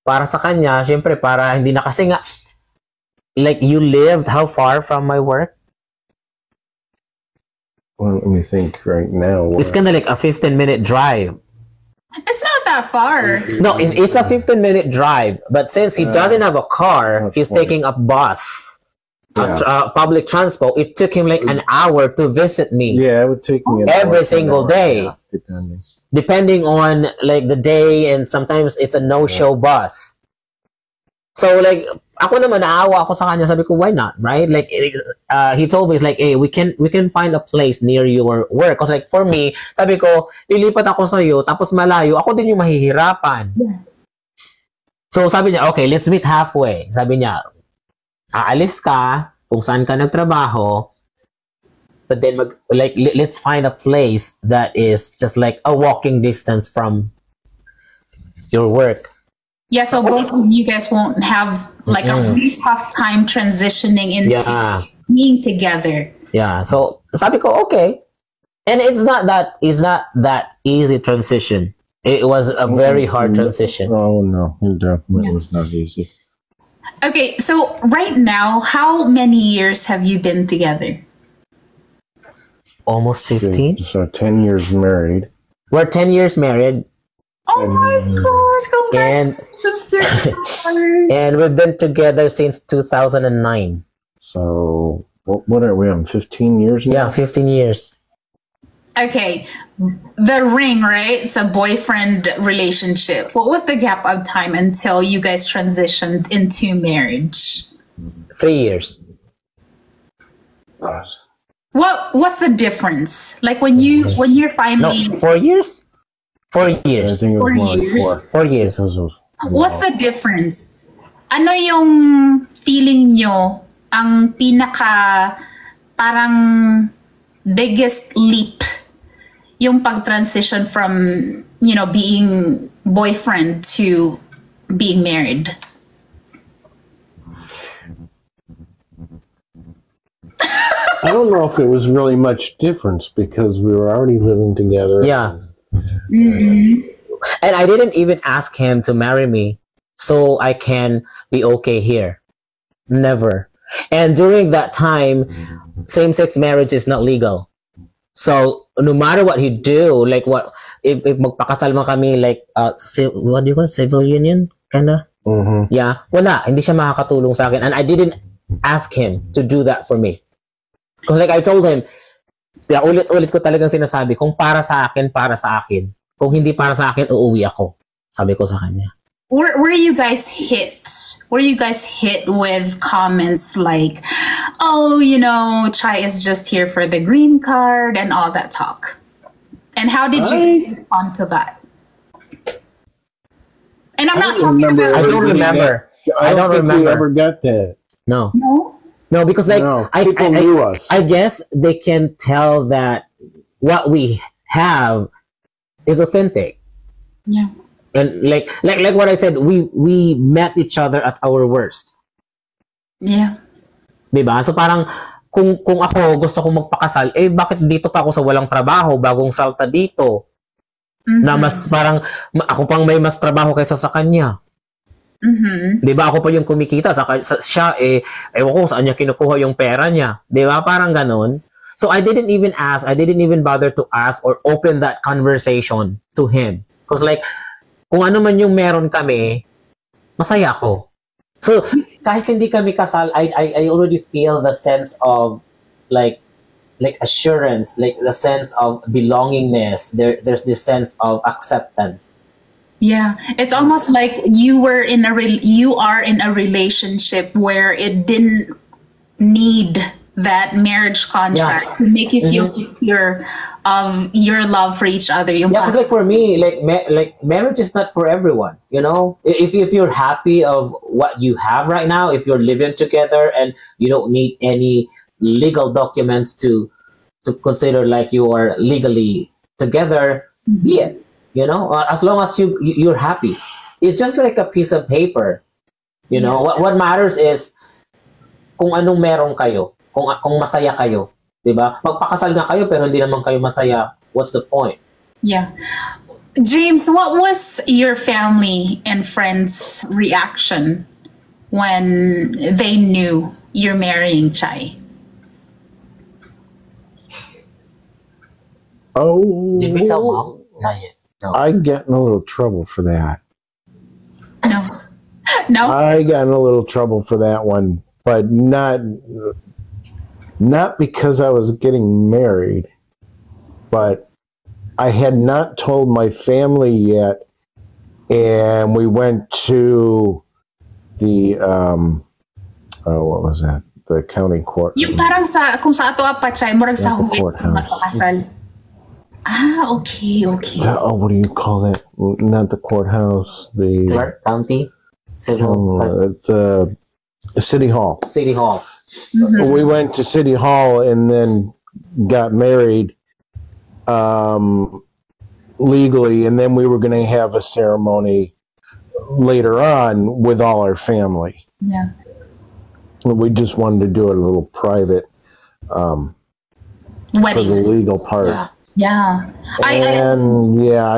para sa kanya, syempre para hindi na kasi nga. Like you lived how far from my work? Well, let me think right now. It's kind of like a 15-minute drive. It's not that far. No, it's a 15-minute drive. But since he doesn't have a car, he's taking a bus, public transport. It took him like an hour to visit me. Yeah, it would take me every single day, depending on like the day, and sometimes it's a no-show bus. So like ako naman naawa ako sa kanya, sabi ko why not, right? Like he told me it's like, hey, we can find a place near your work. Cause like for me, sabi ko lilipat ako sa iyo tapos malayo, ako din yung mahihirapan. Yeah. So sabi niya, okay, let's meet halfway. Sabi niya, aalis ka kung saan ka nagtrabaho, but then let's find a place that is just like a walking distance from your work. Yeah, so both of you guys won't have like a really tough time transitioning into being together. Yeah, so sabi ko okay, and it's not that easy transition. It was a very hard transition. Oh no, it definitely was not easy. Okay, so right now, how many years have you been together? Almost 15. So 10 years married. We're 10 years married. Oh my God! And we've been together since 2009. So what are we on? 15 years now? Yeah, 15 years. Okay, the ring, right? It's a boyfriend relationship. What was the gap of time until you guys transitioned into marriage? 3 years. What's the difference? Like when you're finally 4 years. 4 years. I think it was more like 4 years. What's the difference? Ano yung feeling nyo ang pinaka parang biggest leap yung pag-transition from, being boyfriend to being married? I don't know if it was really much difference because we were already living together. Yeah. Mm-hmm. And I didn't even ask him to marry me so I can be okay here. Never. And during that time, same-sex marriage is not legal. So no matter what he do, like what if magpakasal man kami, like what do you call it? Civil union, kinda. Mm-hmm. Yeah, wala, hindi siya makakatulong sa akin, and I didn't ask him to do that for me. Because like I told him, kaya ulit ko talagang sinasabi, kung para sa akin, para sa akin. Kung hindi para sa akin, uuwi ako. Sabi ko sa kanya. Were you guys hit? Were you guys hit with comments like, "Oh, you know, Chai is just here for the green card" and all that talk? And how did you respond to that? And I'm not talking about. I don't remember. I don't think we ever got that. No. No. No, because like people knew us. I guess they can tell that what we have is authentic. Yeah. And like what I said, we met each other at our worst. Yeah. Diba? So parang kung ako gusto kong magpakasal, eh bakit dito pa ako sa walang trabaho, bagong salta dito? Mm-hmm. Na mas parang ako pang may mas trabaho kaysa sa kanya. Mm-hmm. Diba? Ako pa yung kumikita sa siya, ewan ko saan niya kinukuha yung pera niya. Diba? Parang ganon. So I didn't even bother to ask or open that conversation to him. Because like, kung ano man yung meron kami, masaya ako. So, kahit hindi kami kasal, I already feel the sense of like assurance, like the sense of belongingness. There's this sense of acceptance. Yeah, it's almost like you are in a relationship where it didn't need that marriage contract to make you feel secure of your love for each other. Yeah, because like for me, like marriage is not for everyone. You know, if you're happy of what you have right now, if you're living together and you don't need any legal documents to consider like you are legally together, be it. You know, as long as you're happy, it's just like a piece of paper. You know, what matters is kung anong meron kayo. Kung masaya kayo, 'di ba? Magpakasal na kayo pero hindi naman kayo masaya, what's the point? Yeah. James, what was your family and friends' reaction when they knew you're marrying Chai? Oh. Did we tell mom? Not yet. No. I get in a little trouble for that. No. No? I got in a little trouble for that one, but not because I was getting married, but I had not told my family yet, and we went to the what was that? The county court. Yung parang kung sa ato apa Chai, murag sa huwes magpakasal. Ah, okay. What do you call that? Not the courthouse. The Clark County Civil. It's City Hall. City Hall. Mm-hmm. We went to City Hall and then got married legally, and then we were going to have a ceremony later on with all our family. Yeah. We just wanted to do a little private wedding for the legal part. Yeah. I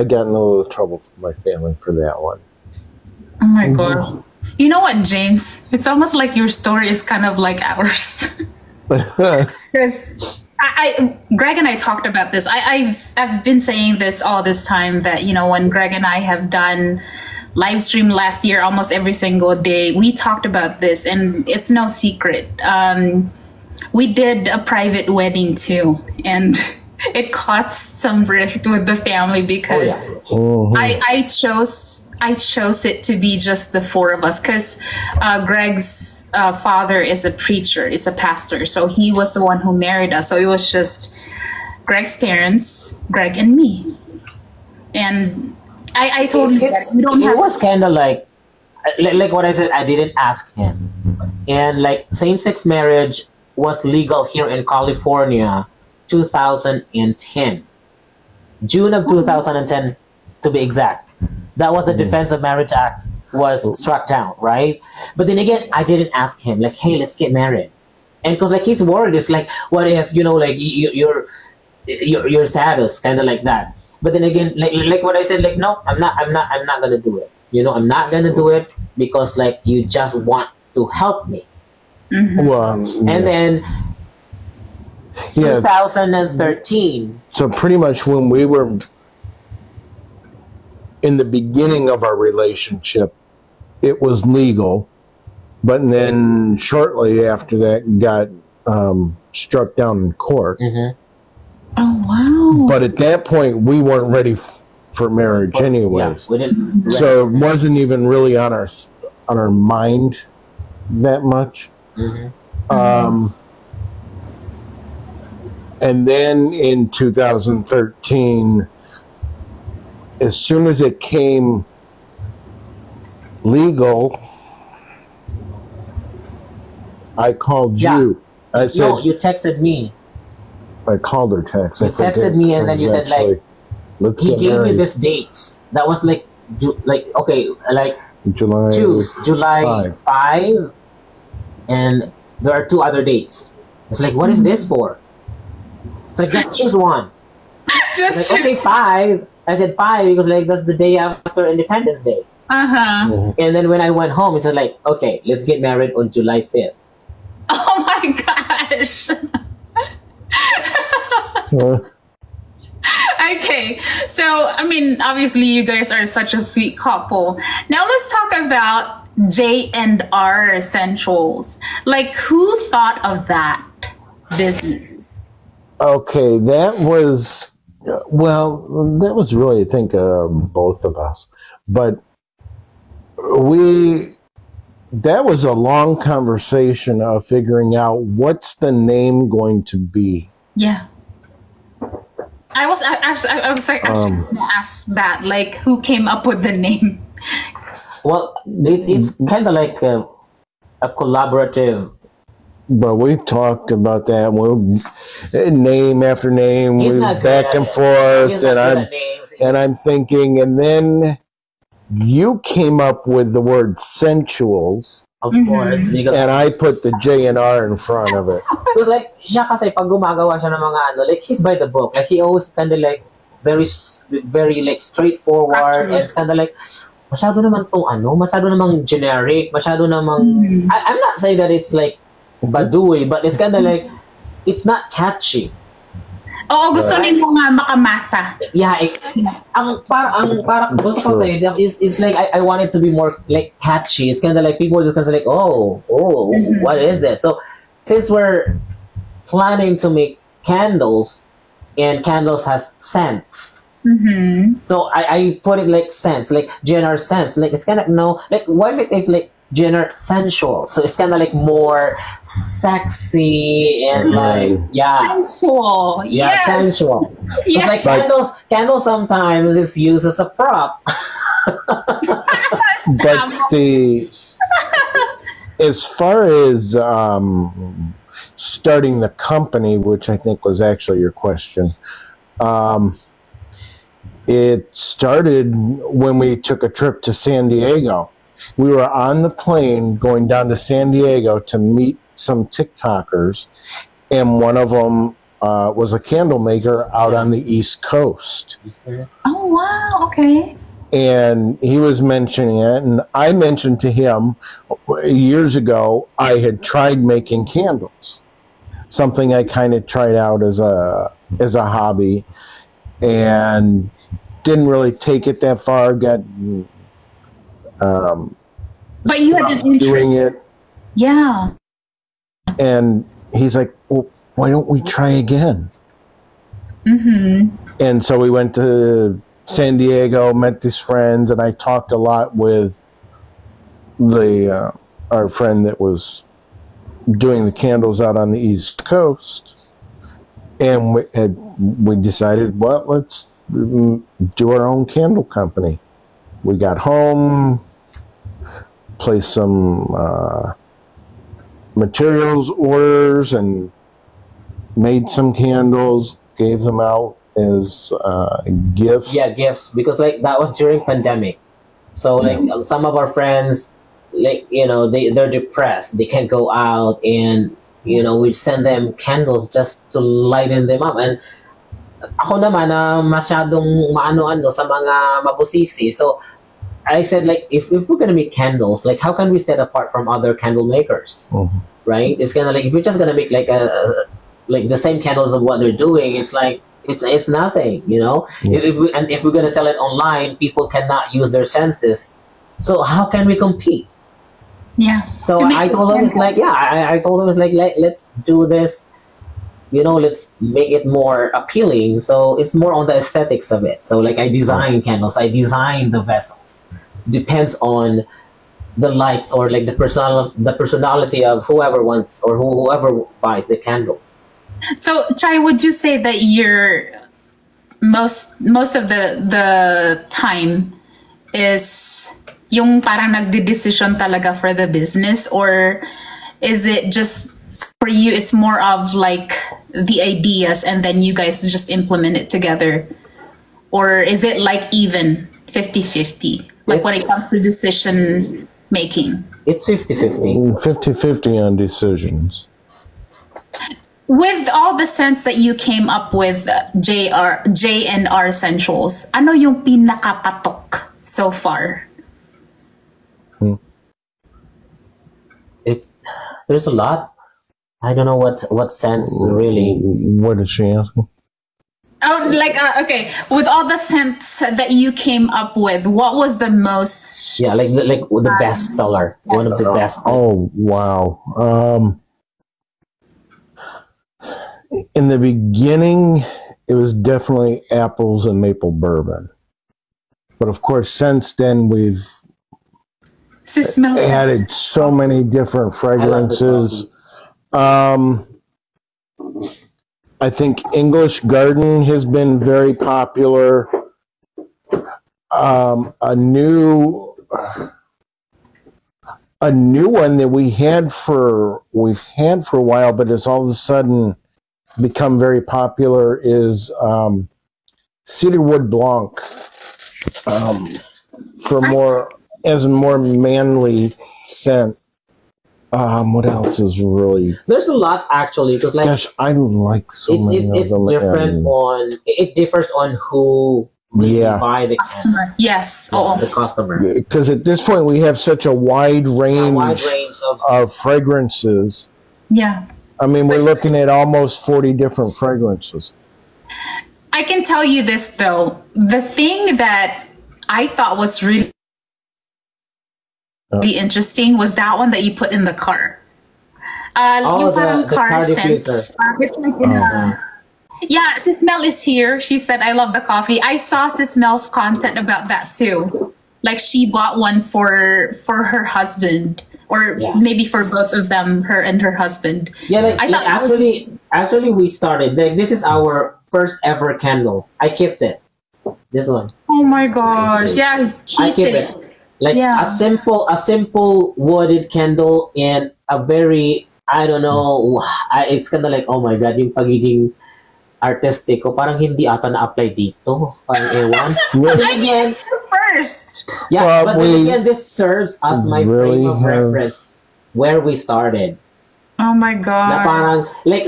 got in a little trouble with my family for that one. Oh my God. You know what, James? It's almost like your story is kind of like ours. Because Greg and I talked about this. I've been saying this all this time that, you know, when Greg and I have done live stream last year, almost every single day, we talked about this, and it's no secret. We did a private wedding too, and it caused some rift with the family because I chose it to be just the four of us because Greg's father is a preacher, is a pastor, so he was the one who married us. So it was just Greg's parents, Greg, and me. And I told him that we don't have. It was kind of like what I said. I didn't ask him, and like same-sex marriage was legal here in California, 2010, June of 2010, to be exact. That was the Defense of Marriage Act was struck down, right? But then again, I didn't ask him like, "Hey, let's get married," and because like he's worried, it's like, what if like your status, kind of like that. But then again, like what I said, like no, I'm not gonna do it. I'm not gonna do it because like you just want to help me. Well, And then yeah. 2013. So pretty much when we were in the beginning of our relationship, it was legal, but then shortly after that got struck down in court. Oh, wow. But at that point, we weren't ready for marriage anyways. Yeah, we didn't. So it wasn't even really on our mind that much. And then in 2013, as soon as it came legal, I called you. I said, no, you texted me. I called her text. You texted me and then you said like, let's he get gave married. me this dates. That was like, okay, like July July 5, and there are 2 other dates. It's like, what is this for? It's like, just choose one. Just Like, okay, 5. I said 5 because like that's the day after Independence Day. Uh-huh. And then when I went home, it's like, okay, let's get married on July 5th. Oh my gosh. Okay, so I mean, obviously, you guys are such a sweet couple. Now let's talk about J&R Essentials. Like, who thought of that business? Okay, that was really, I think, both of us. But that was a long conversation of figuring out what's the name going to be. Yeah. I was like, actually going to ask that, like, who came up with the name? Well, it's kind of like a collaborative. But we talked about that. Name after name, He's we not good back at and it. forth, He's not good at names. and I'm thinking, and then you came up with the word sensuals, Of course, because and I put the J and R in front of it. because like siya kasi pag gumagawa siya ng mga ano, like he's by the book. Like he always kind of like very like straightforward, and it's kind of like masyado naman tong ano, masyado namang generic, masyado namang I'm not saying that it's like baduy, but it's kind of like it's not catchy. Oo, gusto ni mo nga makamasa. Yeah, ang para gusto ko say it's like I want it to be more like catchy. It's kind of like people just kind of like what is this? So since we're planning to make candles, and candles has scents, so I put it like scents, like GNR scents. Like it's kind of like what if it's like GNR sensual? So it's kind of like more sexy and like Sensual. yeah, Yes. sensual. Yeah. Like candles sometimes is used as a prop. But as far as starting the company, which I think was actually your question, it started when we took a trip to San Diego. We were on the plane going down to San Diego to meet some TikTokers, and one of them was a candle maker out on the East Coast. Oh, wow. Okay. And he was mentioning it, and I mentioned to him years ago I had tried making candles, something I kind of tried out as a hobby, and didn't really take it that far. Got But you had an interest. doing it, Yeah. and he's like, "Well, why don't we try again?" And so we went to San Diego, met these friends, and I talked a lot with our friend that was doing the candles out on the East Coast, and we decided, well, let's do our own candle company. We got home, placed some materials orders, and made some candles, gave them out as gifts. Yeah, gifts, because like that was during pandemic. So like some of our friends, like they're depressed, they can't go out, and we send them candles just to lighten them up. And ako naman na masyadong maano-ano sa mga mabusisi. So I said, like, if we're gonna make candles, like, how can we set apart from other candle makers? Right? It's kind of like, if we're just gonna make like like the same candles of what they're doing, it's like it's nothing, you know. If we're gonna sell it online, people cannot use their senses. So how can we compete? Yeah. So I told him, it's like, I told him, it's like, let's do this, you know, let's make it more appealing. So it's more on the aesthetics of it. So like, I design candles, I design the vessels. Depends on the lights, or like the personality of whoever wants, or whoever buys the candle. So Chai, would you say that you're most of the time is yung parang nagde-decision talaga for the business, or is it just for you, it's more of like the ideas and then you guys just implement it together? Or is it like even 50-50? Like when it comes to decision making? It's 50-50. 50-50 on decisions. With all the scents that you came up with, J&R Essentials, ano yung pinakapatok so far? There's a lot. I don't know what scents really. What is she asking? Oh, like okay. With all the scents that you came up with, what was the most? Yeah, like the best seller, one of the best. Oh wow! In the beginning, it was definitely apples and maple bourbon, but of course, since then we've added so many different fragrances. I think English Garden has been very popular. A new one that we've had for a while, but it's all of a sudden become very popular, is Cedarwood Blanc, for more manly scent. What else is really? There's a lot actually, because like, gosh, I like so many of them. It differs on who buy the customer. Yes, the customer. Because at this point we have such a wide range of fragrances. Yeah. I mean, we're looking at almost 40 different fragrances. I can tell you this though, the thing that I thought was really interesting was that one that you put in the car. Yung parang the car scent. diffuser. It's like in yeah, Sismel is here. She said, I love the coffee. I saw Sismel's content about that too. Like she bought one for her husband, or maybe for both of them, her and her husband. Yeah, like I thought actually we started. Like, this is our first ever candle. I kept it. This one. Oh my gosh! Yeah, I keep it. Like a simple wooded candle, and a very, I don't know, it's kind of like, oh my god, yung pagiging artistic ko, parang hindi ata na-apply dito. Parang ewan. But again, first. Yeah, but then again, this serves as my frame of reference where we started. Oh my god. Na parang, like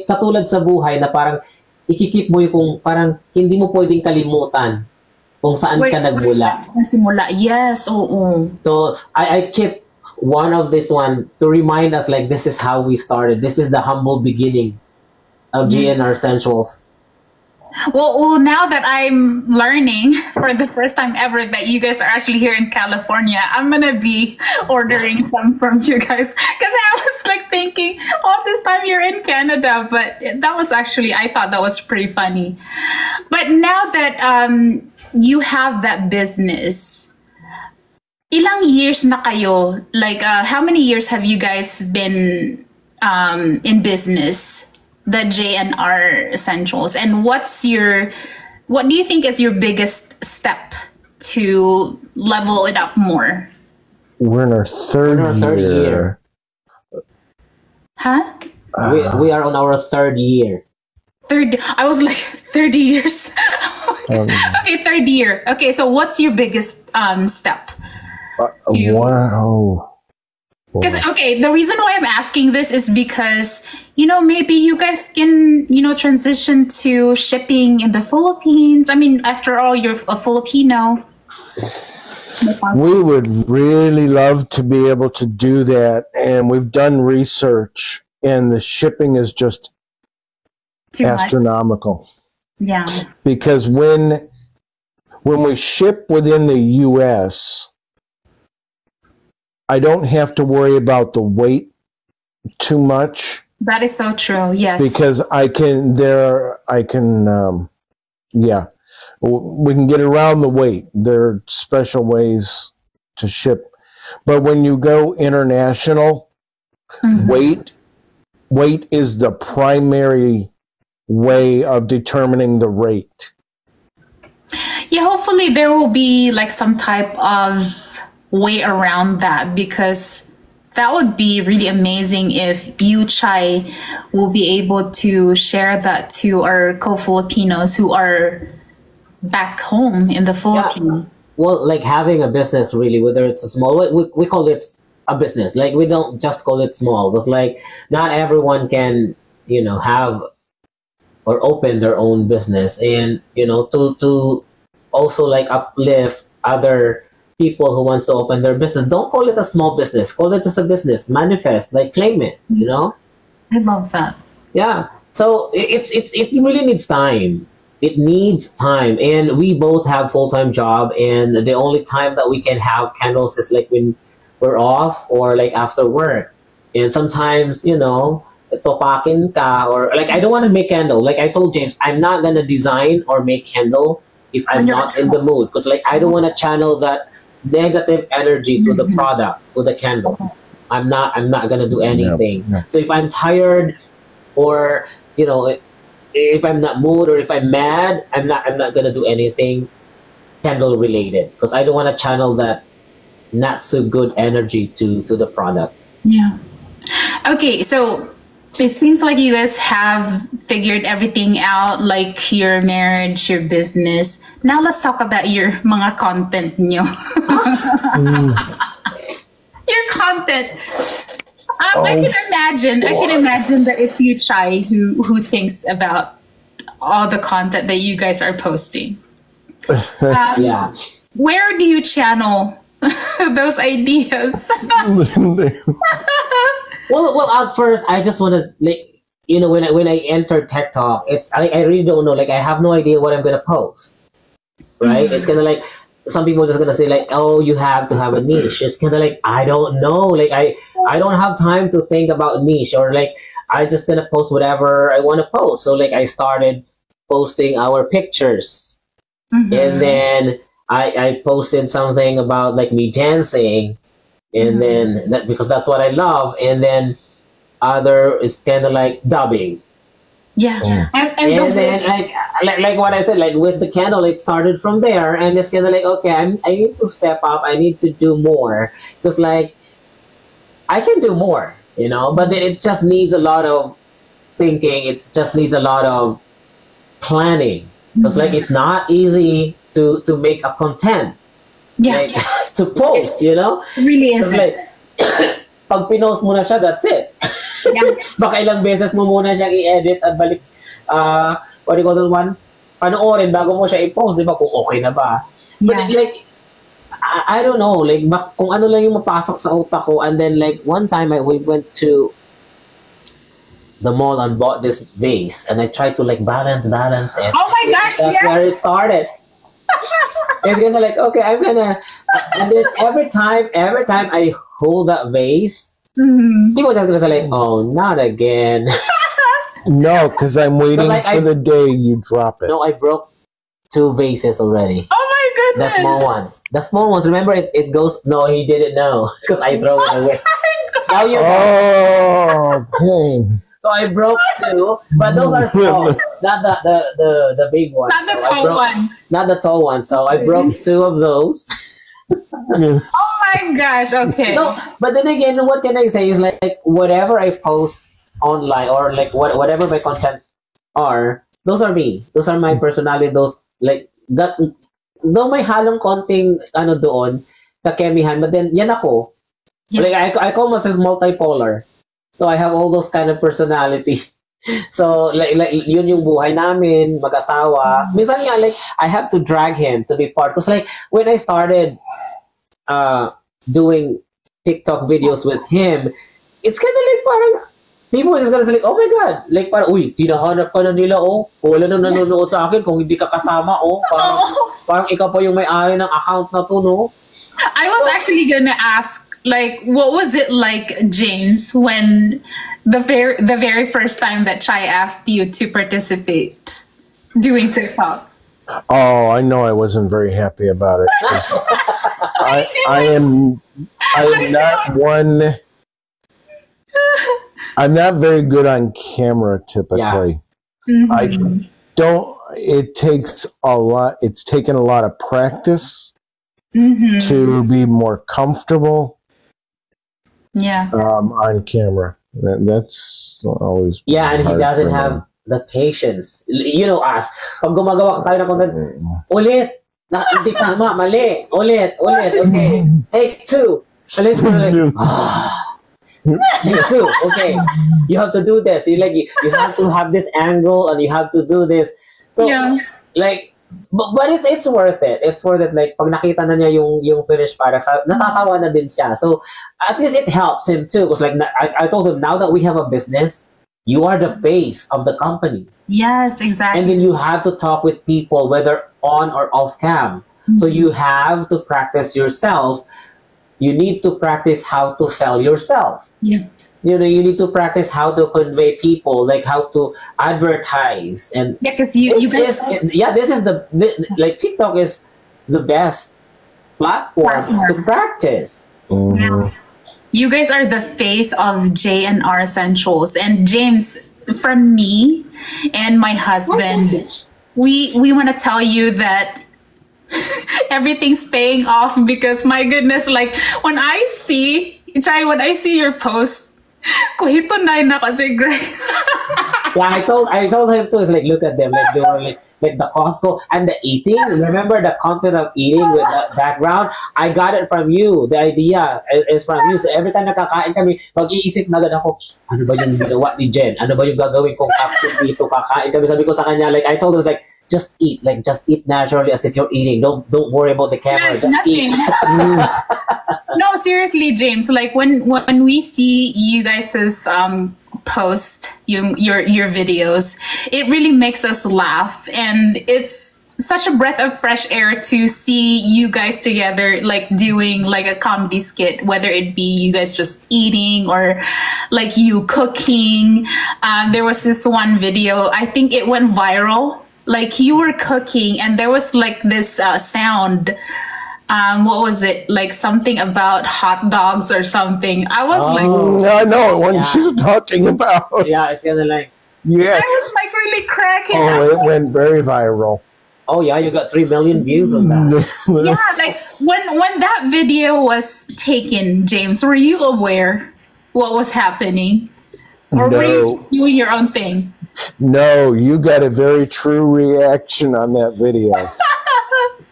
katulad sa buhay, na parang ikikip mo yung parang hindi mo pwedeng kalimutan kung saan ka nagmula. Nasimula, yes, oo. So, I keep one of this one to remind us, like, this is how we started. This is the humble beginning of J&R Essentials. Well, now that I'm learning for the first time ever that you guys are actually here in California, I'm gonna be ordering some from you guys, because I was like thinking, this time you're in Canada, but that was actually, I thought that was pretty funny. But now that you have that business, ilang years na kayo? Like, how many years have you guys been in business? The J&R Essentials, and what do you think is your biggest step to level it up more? We're in our third year. Huh? We are on our third year. I was like 30 years. Okay, third year. Okay, so what's your biggest step? Wow. Because, okay, the reason why I'm asking this is because, maybe you guys can, transition to shipping in the Philippines. I mean, after all, you're a Filipino. We would really love to be able to do that, and we've done research, and the shipping is just Too astronomical. much. Yeah. Because when we ship within the U.S., I don't have to worry about the weight too much. That is so true. Yes. Because we can get around the weight. There are special ways to ship. But when you go international, weight is the primary way of determining the rate. Yeah, hopefully there will be like some type of way around that, because that would be really amazing if you, Chai, will be able to share that to our co-Filipinos who are back home in the Philippines. Yeah. Well, like having a business, really, whether it's a small, we call it a business. Like we don't just call it small, because like not everyone can, have or open their own business, and to also like uplift other people who wants to open their business. Don't call it a small business. Call it just a business. Manifest, like claim it. I love that. Yeah. So it really needs time. It needs time, and we both have full-time job, and the only time that we can have candles is like when we're off or like after work. And sometimes topakin ka, or like I don't want to make candle. Like I told James, I'm not gonna design or make candle if I'm not in the mood, because like I don't want to channel that negative energy to the product, to the candle. I'm not gonna do anything. No. So if I'm tired, or if I'm not mood, or if I'm mad, I'm not gonna do anything candle related, because I don't want to channel that not so good energy to the product. Yeah. Okay, so it seems like you guys have figured everything out, like your marriage, your business. Now let's talk about your mga content nyo. Your content. I can imagine that it's you, Chai, who thinks about all the content that you guys are posting. Yeah. Where do you channel those ideas? Well, at first I just want to when I enter TikTok, it's I really don't know. Like I have no idea what I'm gonna post. Right? It's kind of like some people are just gonna say like, oh, you have to have a niche. It's kind of like I don't know. Like I don't have time to think about niche, or like I just gonna post whatever I want to post. So like I started posting our pictures, and then I posted something about like me dancing. And then that, because that's what I love, and then other is kind of like dubbing. Yeah. And then like what I said, like with the candle, it started from there, and it's kind of like, okay, I need to step up. I need to do more, because like I can do more, but then it just needs a lot of thinking. It just needs a lot of planning, because like it's not easy to make a content. Yeah. Like, to post, It really is. Like, pag pinost mo na siya, that's it. Yeah. Baka ilang beses mo muna siyang i-edit at balik, what do you call that one? Panoorin bago mo siya i-post, di ba? Kung okay na ba. But like, I don't know, like, kung ano lang yung mapasok sa utak ko. And then like, one time we went to the mall and bought this vase, and I tried to like balance it. Oh my gosh, That's where it started. It's gonna like, okay, I'm gonna, and then every time I hold that vase, people just gonna say like, oh, not again. No, because I'm waiting like, for the day you drop it. No, I broke 2 vases already. Oh my goodness. The small ones. Remember, it goes. No, he didn't know, because I throw it away. Now you know. Oh, dang. So I broke 2, but those are small, not the big ones. Not the tall one. Not the tall ones. So I broke 2 of those. Oh my gosh, okay. No, but then again, what can I say is like whatever I post online, or like whatever my content are, those are me. Those are my personality. Those like that. Though may halong konting ano doon, kakemihan, but then yan ako. Yeah. Like I call myself multipolar. So I have all those kind of personality. So like yun yung buhay namin, mag-asawa. Minsan nga like I have to drag him to be part. Because like when I started doing TikTok videos with him, it's kind of like parang people are just gonna say like, oh my god, like parang uy, tinahanap ka na nila oh. Wala nang nanonood sa akin kung hindi ka kasama oh. Parang ikaw pa yung may-ari ng account na to no. I was actually gonna ask, like, what was it like, James, when the very first time that Chai asked you to participate doing TikTok? Oh, I know I wasn't very happy about it. I am not one. I'm not very good on camera typically. Mhm. I don't. It takes a lot. It's taken a lot of practice to be more comfortable. Yeah. On camera. That's always Yeah, and he hard doesn't for have me. the patience. You know us. Pag gumagawa tayo ng content, ulit. Hindi tama, mali. Ulit. Okay. Take two. Ulit. Take two. Okay. You have to do this. You have to have this angle and you have to do this. So Yeah. like but it's worth it. It's worth it. Like pag nakita na niya yung finished product, natatawa na din siya. So at least it helps him too. Because like I told him, now that we have a business, you are the face of the company. Yes, exactly. And then you have to talk with people whether on or off cam. So you have to practice yourself. You need to practice how to sell yourself. Yeah. You know, you need to practice how to convey people, like how to advertise. And Yeah, because you guys. this is like TikTok is the best platform to practice. Yeah. You guys are the face of J&R Essentials. And James, from me and my husband, we want to tell you that everything's paying off, because my goodness, like when I see your post, kuhito na kasi Greg. Yeah, I told him too. It's like, look at them, like they were like the Costco and the eating. Remember the content of eating with the background? I got it from you. The idea is from you. So every time nakakain kami, mag-iisip na agad ako, ano ba yung ginawa ni Jen? Ano ba yung gagawin kong captain dito? Kakain kami. Sabi ko sa kanya, like I told her, like just eat naturally as if you're eating. Don't worry about the camera. Just Nothing. eat. No, seriously, James. Like when we see you guys' post your videos, it really makes us laugh, and it's such a breath of fresh air to see you guys together, like doing like a comedy skit, whether it be you guys just eating or like you cooking. There was this one video, I think it went viral. Like you were cooking and there was like this sound. What was it? Like something about hot dogs or something. I was like, I know what she's talking about. Yeah, it's gonna like. Yeah. I was like really cracking up. Oh, it went very viral. Oh yeah, you got 3 million views on that. Yeah, like when that video was taken, James, were you aware what was happening? Or were you just doing your own thing? No, you got a very true reaction on that video.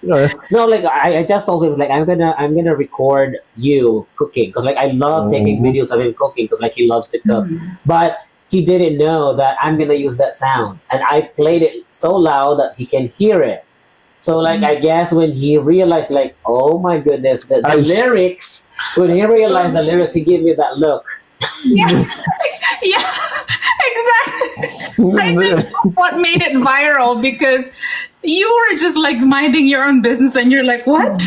No, like I just told him, like I'm gonna record you cooking, because like I love taking videos of him cooking, because like he loves to cook. But he didn't know that I'm gonna use that sound, and I played it so loud that he can hear it. So like I guess when he realized, like, oh my goodness, the lyrics. When he realized the lyrics, he gave me that look. Yeah, yeah, exactly. I think that's what made it viral, because you were just like minding your own business and you're like, what?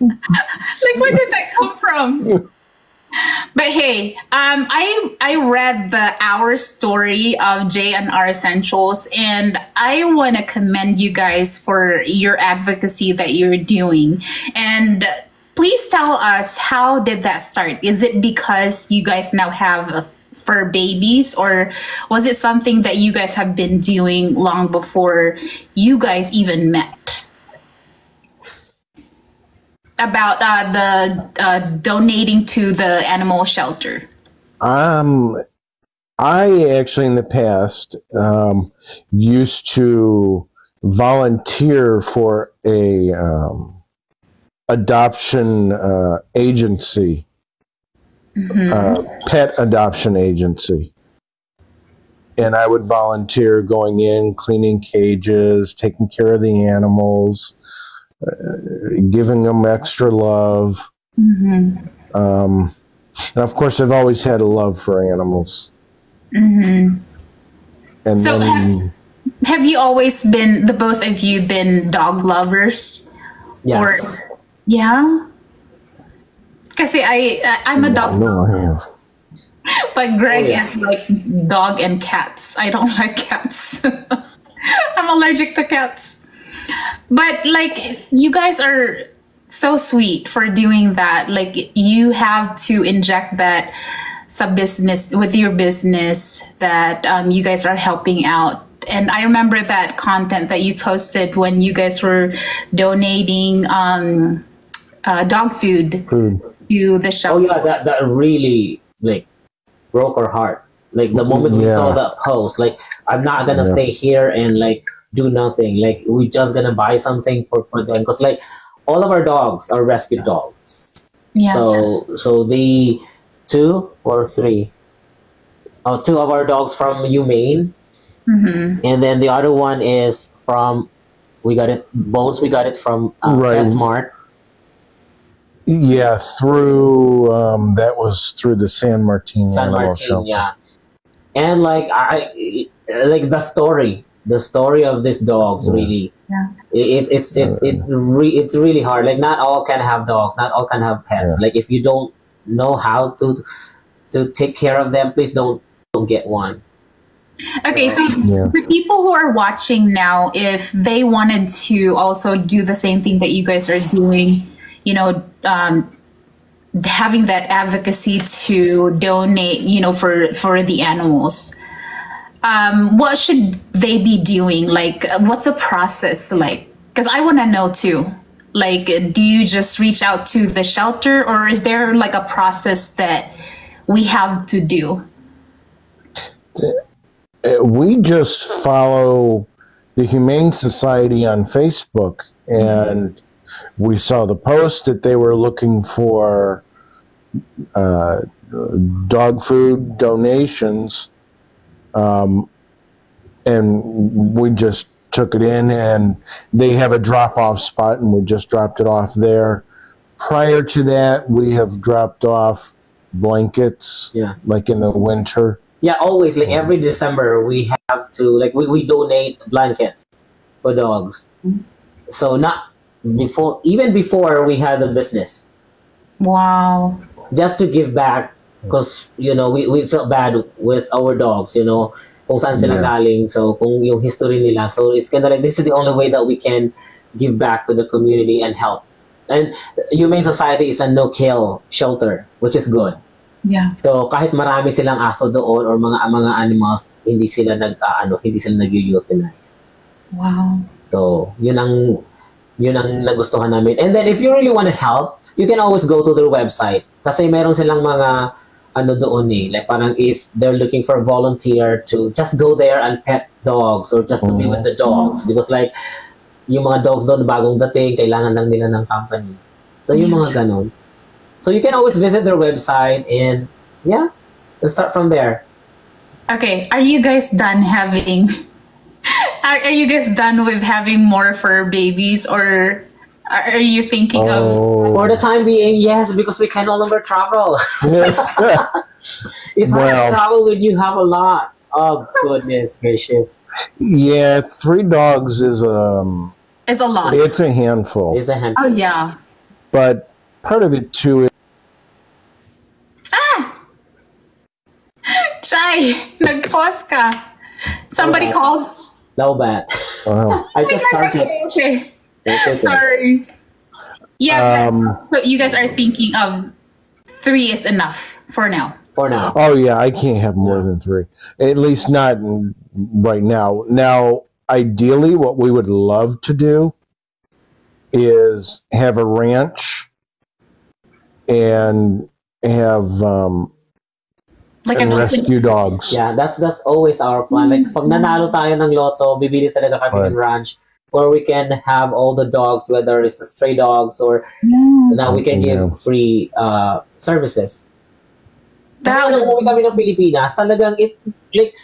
Like, where did that come from? But hey, I read the Our Story of J&R Essentials, and I want to commend you guys for your advocacy that you're doing. And please tell us, how did that start? Is it because you guys now have fur babies, or was it something that you guys have been doing long before you guys even met? About the donating to the animal shelter. I actually in the past used to volunteer for a adoption agency pet adoption agency. And I would volunteer going in, cleaning cages, taking care of the animals, giving them extra love. And of course, I've always had a love for animals. And So then, have you always been, the both of you, been dog lovers? Yeah. Or, yeah? Kasi I'm a dog no, I have. but Greg Oh, yeah. is like dog and cats. I don't like cats. I'm allergic to cats. But like you guys are so sweet for doing that. Like you have to inject that sub business with your business that you guys are helping out. And I remember that content that you posted when you guys were donating dog food to the Oh shelter. yeah, that really like broke our heart. Like the moment we saw that post, like I'm not gonna stay here and like do nothing. Like we just gonna buy something for them because like all of our dogs are rescue dogs. Yeah. So the two or three, two of our dogs from Humane, and then the other one is from we got it Bones. We got it from Right. PetSmart. Yeah, through that was through the San Martin San Animal Martin, Shelter. yeah. And like I like the story of these dogs really. Yeah. It's really hard. Like not all can have dogs, not all can have pets. Like if you don't know how to take care of them, please don't get one. Okay, so Yeah. for people who are watching now, if they wanted to also do the same thing that you guys are doing, you know, having that advocacy to donate, you know, for the animals, what should they be doing? Like, what's the process like? Because I want to know too. Like, do you just reach out to the shelter, or is there like a process that we have to do? We just follow the Humane Society on Facebook, and we saw the post that they were looking for dog food donations, and we just took it in, and they have a drop-off spot, and we just dropped it off there. Prior to that, we have dropped off blankets, Yeah. like in the winter. Yeah, always like every December we have to like we donate blankets for dogs. So not before, even before we had the business, Wow. just to give back because you know we felt bad with our dogs, you know, kung saan sila galing, so kung yung history nila. So it's kind of like this is the only way that we can give back to the community and help. And Humane Society is a no-kill shelter, which is good. Yeah. So kahit marami silang aso doon or mga animals, hindi sila hindi sila nag-euthanize. Wow. So yun ang nagustuhan namin. And then if you really want to help, you can always go to their website. Kasi meron silang mga doon like parang if they're looking for a volunteer to just go there and pet dogs or just to be with the dogs, because like yung mga dogs doon bagong dating, kailangan lang nila ng company. So yung mga ganon. So you can always visit their website and let's start from there. Okay, are you guys done having? Are you guys done with having more fur babies, or are you thinking of? For the time being, yes, because we can no longer travel. It's hard to travel when you have a lot. Oh goodness gracious! Yeah, 3 dogs is It's a lot. it's a handful. It's a handful. Oh yeah. But part of it too is Chai, nag-pause ka. Somebody called. Low bat. I just started. Okay. It's okay. Sorry. Yeah. So you guys are thinking of 3 is enough for now. For now. oh yeah, I can't have more than 3. At least not right now. Now, ideally, what we would love to do is have a ranch and have Like and an rescue dogs. Yeah, that's always our plan. Like pag nanalo tayo ng loto, bibili talaga kami ng ranch where we can have all the dogs, whether it's stray dogs or now we can give free services. Kasi nung umuwi kami ng Pilipinas, talagang like,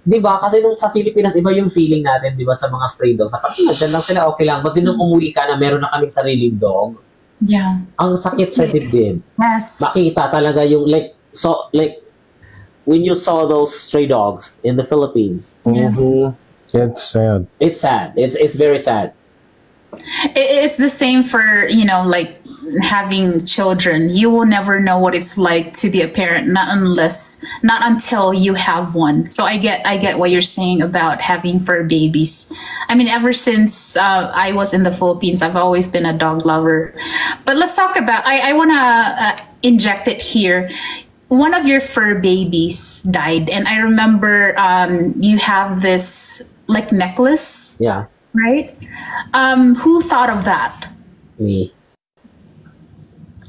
di ba? Kasi nung sa Pilipinas, iba yung feeling natin, di ba, sa mga stray dogs. Kapag nandyan lang sila, okay lang. But nung umuwi ka na meron na kaming sariling dog, Yeah. ang sakit sa dibdib. Yes. Makita talaga yung, like, when you saw those stray dogs in the Philippines, it's sad. it's sad. It's very sad. It's the same for, you know, like having children. You will never know what it's like to be a parent, not until you have one. So I get what you're saying about having fur babies. I mean, ever since I was in the Philippines, I've always been a dog lover. But let's talk about, I want to inject it here. One of your fur babies died, and I remember you have this like necklace. Yeah. Right? Who thought of that? Me.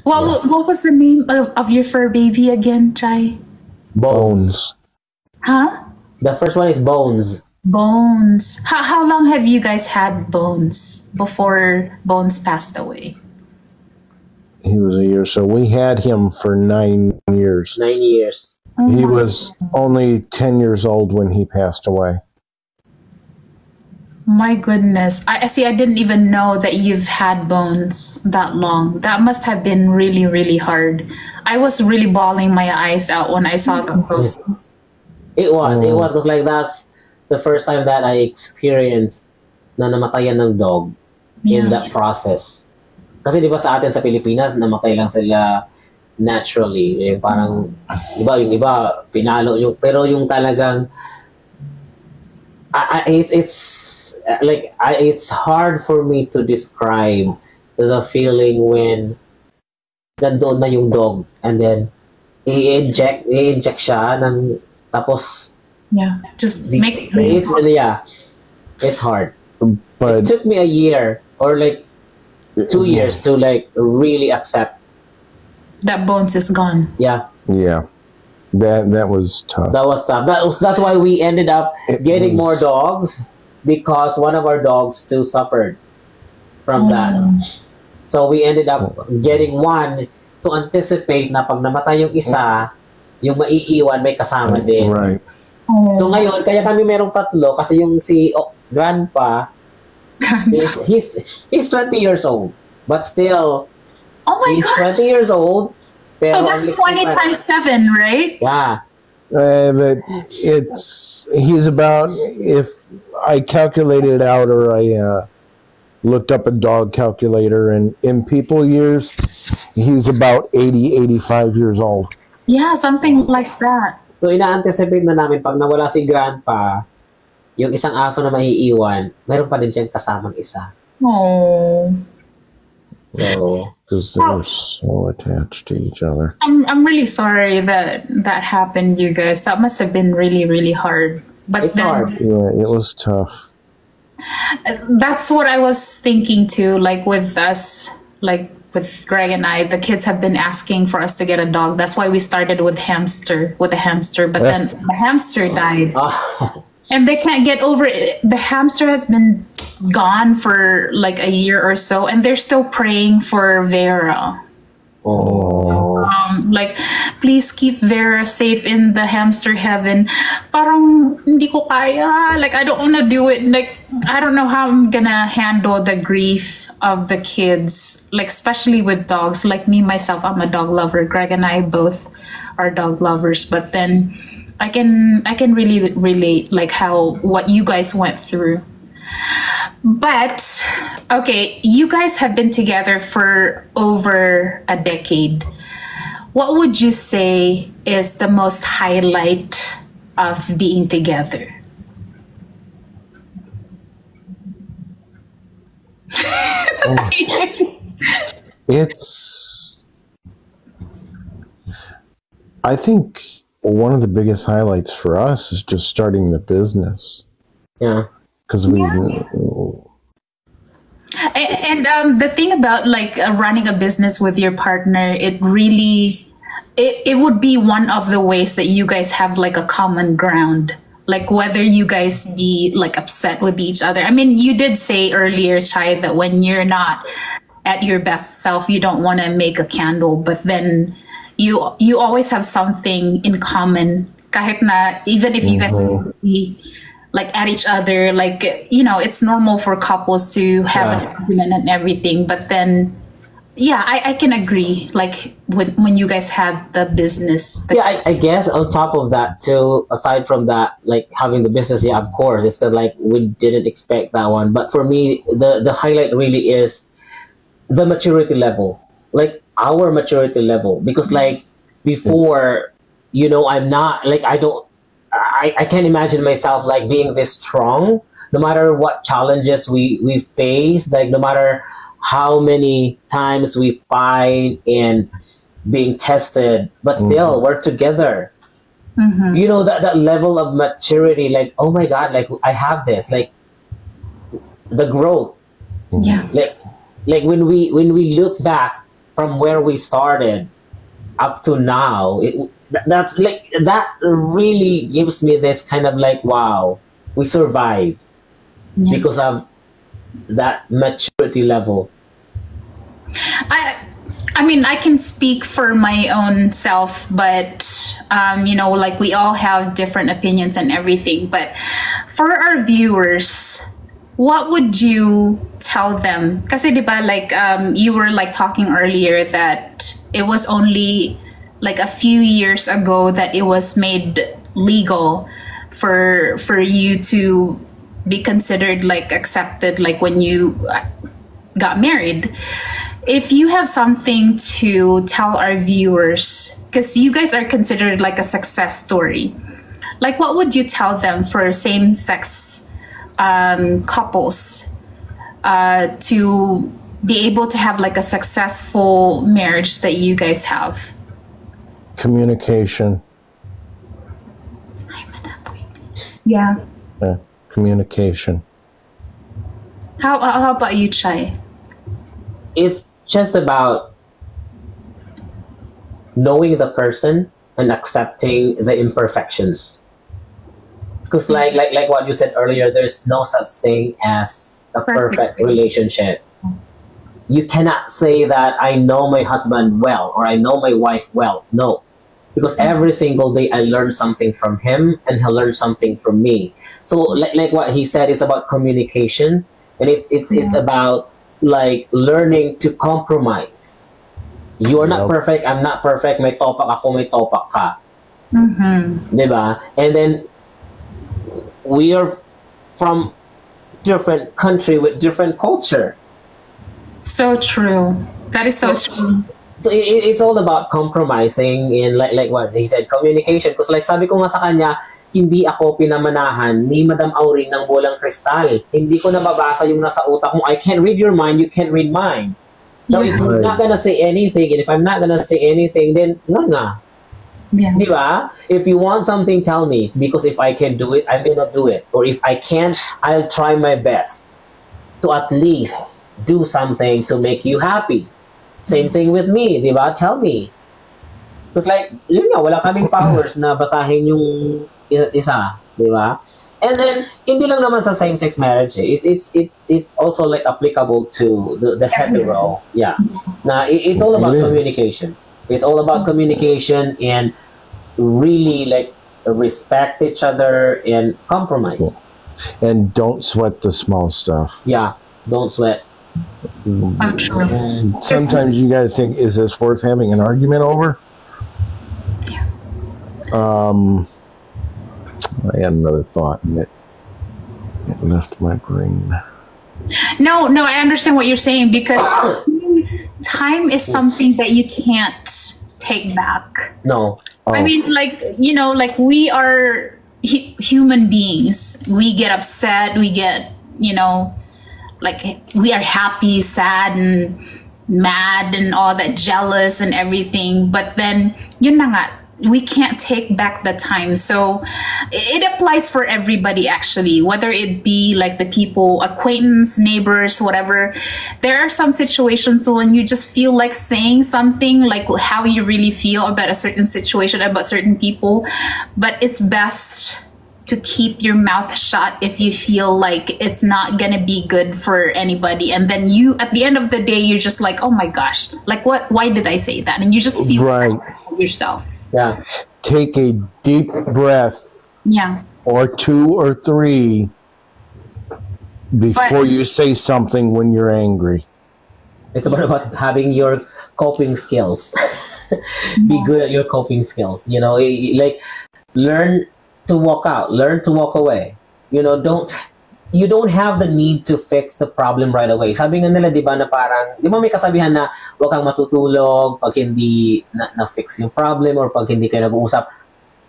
What was the name of your fur baby again, Chai? Bones. Huh? The first one is Bones. Bones. How long have you guys had Bones before Bones passed away? He was a year. So we had him for 9 years. 9 years. He was only 10 years old when he passed away. My goodness. I see. I didn't even know that you've had Bones that long. That must have been really, really hard. I was really bawling my eyes out when I saw the post. It was because like that's the first time that I experienced na namatayan ng dog in that process. Kasi di ba sa atin sa Pilipinas, namatay lang sila naturally. Yung parang, di ba, yung iba, pinalo yung, pero yung talagang, it's hard for me to describe the feeling when nandoon na yung dog and then i-inject siya ng, tapos just make it it's hard. But it took me a year or like 2 years to like really accept that Bones is gone. Yeah. That was tough. That was tough. That's why we ended up getting more dogs, because one of our dogs too suffered from that. So we ended up getting one to anticipate na pag namatay yung isa, yung maiiwan may kasama din. Right. So ngayon, kaya kami merong tatlo kasi yung si grandpa, he's 20 years old, but still, he's 20 years old. So that's 20 times 7, right? Yeah. But he's about, if I calculated it out or I looked up a dog calculator, and in people years, he's about 80, 85 years old. Yeah, something like that. So ina-anticipate na namin pag nawala si grandpa, yung isang aso na maiiwan, meron pa din siyang kasamang isa. Oh. So, because they're so attached to each other. I'm really sorry that happened, you guys. That must have been really, really hard. But it's hard. Yeah, it was tough. That's what I was thinking too. Like with us, like with Greg and I, the kids have been asking for us to get a dog. That's why we started with a hamster. But then the hamster died. And they can't get over it. The hamster has been gone for like a year or so, and they're still praying for Vera. Like, please keep Vera safe in the hamster heaven. Parang hindi ko kaya. Like, I don't want to do it. Like, I don't know how I'm gonna handle the grief of the kids. Like, especially with dogs. Like me, myself, I'm a dog lover. Greg and I both are dog lovers. But then I can really relate like what you guys went through. But okay, you guys have been together for over a decade. What would you say is the most highlight of being together? I think one of the biggest highlights for us is just starting the business. Yeah. Because And the thing about like running a business with your partner, it would be one of the ways that you guys have like a common ground. Like whether you guys be like upset with each other. I mean, you did say earlier, Chai, that when you're not at your best self, you don't want to make a candle. But then you always have something in common. Kahit na, even if you guys be like at each other, like, it's normal for couples to have an argument and everything. But then, yeah, I can agree. Like when you guys had the business. I guess on top of that too, aside from that, like having the business, yeah, of course, it's because like we didn't expect that one. But for me, the highlight really is the maturity level, like our maturity level. Because like before, I'm not like I can't imagine myself like being this strong, no matter what challenges we face, like no matter how many times we fight and being tested, but still we're together. That level of maturity, like, oh my God, like I have this, like the growth. Yeah. Like when we look back from where we started up to now, that's like, that really gives me this kind of like, wow, we survived because of that maturity level. I mean, I can speak for my own self, but like we all have different opinions and everything. But for our viewers, what would you tell them? Kasi diba, like you were like talking earlier that it was only like a few years ago that it was made legal for you to be considered like accepted, like when you got married. If you have something to tell our viewers, because you guys are considered like a success story, like what would you tell them for same-sex couples to be able to have like a successful marriage that you guys have? Communication. Yeah. Communication. How about you, Chai? It's just about knowing the person and accepting the imperfections. Because like what you said earlier, there's no such thing as a perfect relationship. You cannot say that I know my husband well or I know my wife well. No. Because every single day I learn something from him and he'll learn something from me. So like what he said, is about communication, and it's about like learning to compromise. You are not perfect, I'm not perfect, may topak ako, may topak ka. Diba? And then we are from different country with different culture. So true. That is so true. So it's all about compromising and like what he said, communication. Because like sabi ko nga sa kanya, hindi ako pinamanahan ni Madam Auring ng bolang kristal. Hindi ko nababasa yung nasa utak mo. I can't read your mind, you can't read mine. Now, if you're not gonna say anything, and if I'm not gonna say anything, then no nga. Yeah. Diba? If you want something, tell me. Because if I can do it, I'm gonna do it. Or if I can't, I'll try my best to at least do something to make you happy. Same thing with me, diba? Tell me. Because like, yun nga, wala kaming powers na basahin yung isa, diba? And then, hindi lang naman sa same-sex marriage. It's also like applicable to the hetero. Yeah. Na it's all about communication. It's all about communication and really like respect each other and compromise. And don't sweat the small stuff. Yeah, don't sweat. Oh, true. Sometimes you got to think, is this worth having an argument over? Yeah. I had another thought and it left my brain. No, I understand what you're saying, because time is something that you can't take back. No. I mean, like, like we are human beings. We get upset, we get, like we are happy, sad, and mad, and all that, jealous and everything. But then, yun na nga, we can't take back the time. So it applies for everybody, actually, whether it be like the people, acquaintance, neighbors, whatever. There are some situations when you just feel like saying something, like how you really feel about a certain situation, about certain people, but it's best to keep your mouth shut if you feel like it's not gonna be good for anybody, and then you at the end of the day you're just like, oh my gosh, like why did I say that? And you just feel right yourself. Yeah. Take a deep breath. Yeah. Or 2 or 3 before you say something when you're angry. It's about having your coping skills. Be good at your coping skills. You know, like learn to walk out, learn to walk away. You know, you don't have the need to fix the problem right away. Sabi nga nila, di ba, na parang, di ba may kasabihan na huwag kang matutulog pag hindi na-fix yung problem or pag hindi kayo nag-uusap.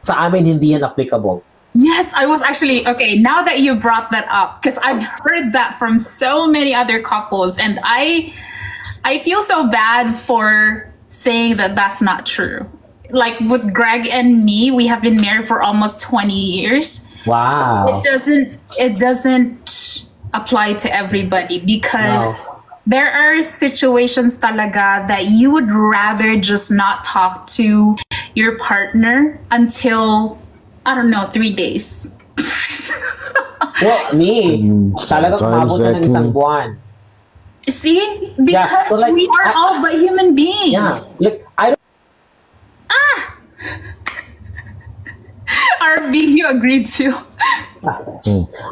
Sa amin, hindi yan applicable. Yes, I was actually, okay, now that you brought that up, because I've heard that from so many other couples, and I feel so bad for saying that that's not true. Like with Greg and me, we have been married for almost 20 years. Wow. It doesn't apply to everybody, because there are situations talaga that you would rather just not talk to your partner until, I don't know, 3 days. Well, me, talagang umabot na ng isang buwan. See? Because so like, we are all but human beings. Yeah. Look, I don't... RB, you agreed to.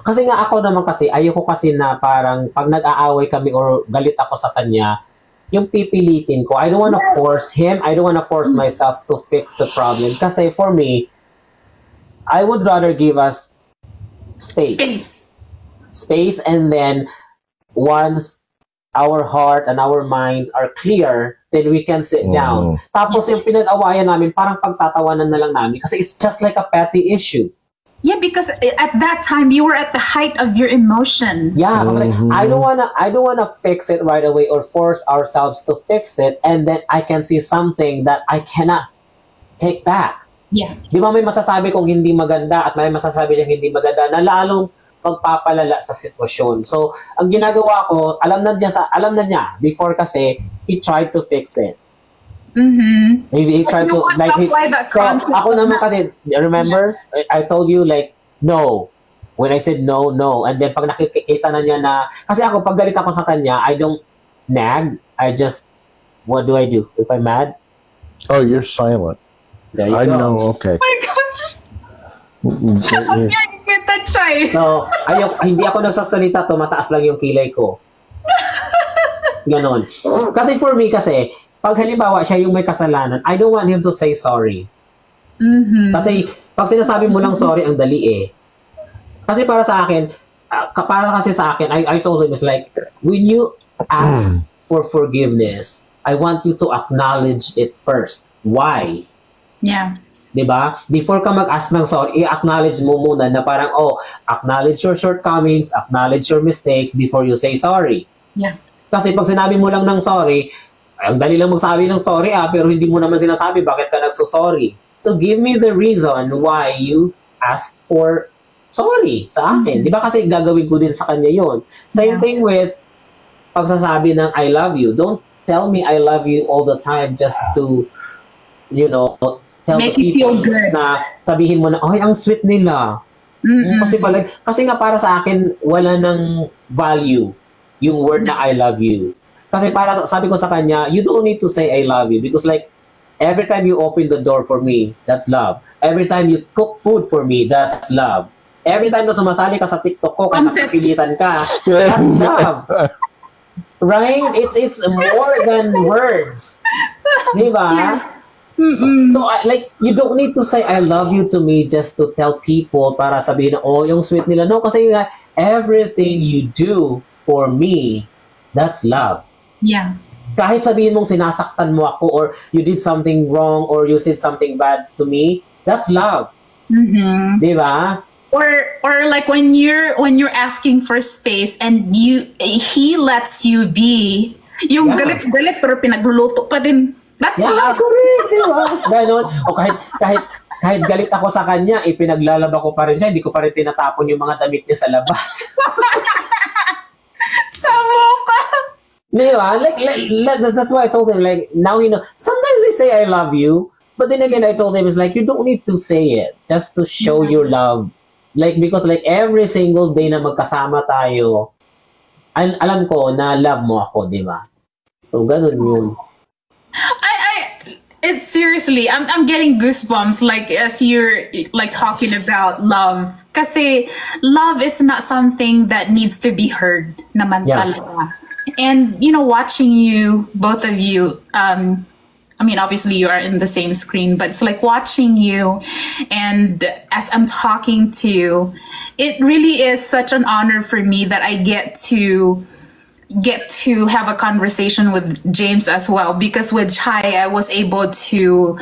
Kasi nga ako naman kasi, ayoko kasi na parang pag nag-aaway kami or galit ako sa kanya, yung pipilitin ko, I don't wanna force him, I don't wanna force myself to fix the problem. Kasi for me, I would rather give us space. Space, and then once our heart and our minds are clear, then we can sit down. Tapos yung pinag-awayan namin, parang pagtatawanan na lang namin kasi it's just like a petty issue. Yeah, because at that time you were at the height of your emotion. Yeah, like, I don't wanna fix it right away or force ourselves to fix it, and then I can see something that I cannot take back. Yeah. Di ba may masasabi kong hindi maganda at may masasabi siyang hindi maganda na lalong magpapalala sa sitwasyon. So, ang ginagawa ko, alam na niya before kasi he tried to fix it. Mm-hmm. He tried to like so ako naman kasi remember I told you like no when I said no, and then pag nakikita na niya na kasi ako pag galit ako sa kanya I don't nag, I just what do I do if I'm mad? Oh, you're silent. There you I go. know, okay. Oh my gosh. Get that Chai. So, hindi ako nagsasalita, tumataas lang yung kilay ko. Ganon. Kasi for me kasi, pag halimbawa siya yung may kasalanan, I don't want him to say sorry. Kasi pag sinasabi mo lang sorry, ang dali eh. Kasi para sa akin, I told him, it's like, when you ask for forgiveness, I want you to acknowledge it first. Why? Yeah. Diba? Before ka mag-ask ng sorry, i-acknowledge mo muna na parang, acknowledge your shortcomings, acknowledge your mistakes before you say sorry. Yeah. Kasi pag sinabi mo lang ng sorry, ang dali lang magsabi ng sorry pero hindi mo naman sinasabi bakit ka nagsusorry. So give me the reason why you ask for sorry sa akin. Diba kasi gagawin ko din sa kanya yun. Same thing with pagsasabi ng I love you. Don't tell me I love you all the time just to, tell make the people you feel good. Na sabihin mo na, ay, ang sweet nila. Kasi nga para sa akin, wala ng value yung word na I love you. Kasi sabi ko sa kanya, you don't need to say I love you because like, every time you open the door for me, that's love. Every time you cook food for me, that's love. Every time na sumasali ka sa TikTok ko, kaya napipilitan ka, that's love. Right? It's more than words. Diba? Yes. So, you don't need to say I love you to me just to tell people para sabihin na, yung sweet nila. No, kasi everything you do for me, that's love. Yeah. Kahit sabihin mong sinasaktan mo ako or you did something wrong or you said something bad to me, that's love. Diba? Or like when you're asking for space and he lets you be yung galit pero pinagluluto pa din. That's love. Correct, diba? Ganon. O kahit galit ako sa kanya, pinaglalaba ko pa rin siya, hindi ko pa rin tinatapon yung mga damit niya sa labas. Sa mukha. Diba? Like, that's why I told him, like, now he knows. Sometimes we say I love you, but then again, I told him, it's like, you don't need to say it just to show your love Like, because like every single day na magkasama tayo, alam ko na love mo ako, di ba? So, ganun yun. It's seriously, I'm getting goosebumps like as you're like talking about love. Kasi love is not something that needs to be heard naman talaga. And you know, watching you, both of you, I mean, obviously you are in the same screen, but it's like watching you and as I'm talking to you, it really is such an honor for me that I get to have a conversation with James as well, because with Chai I was able to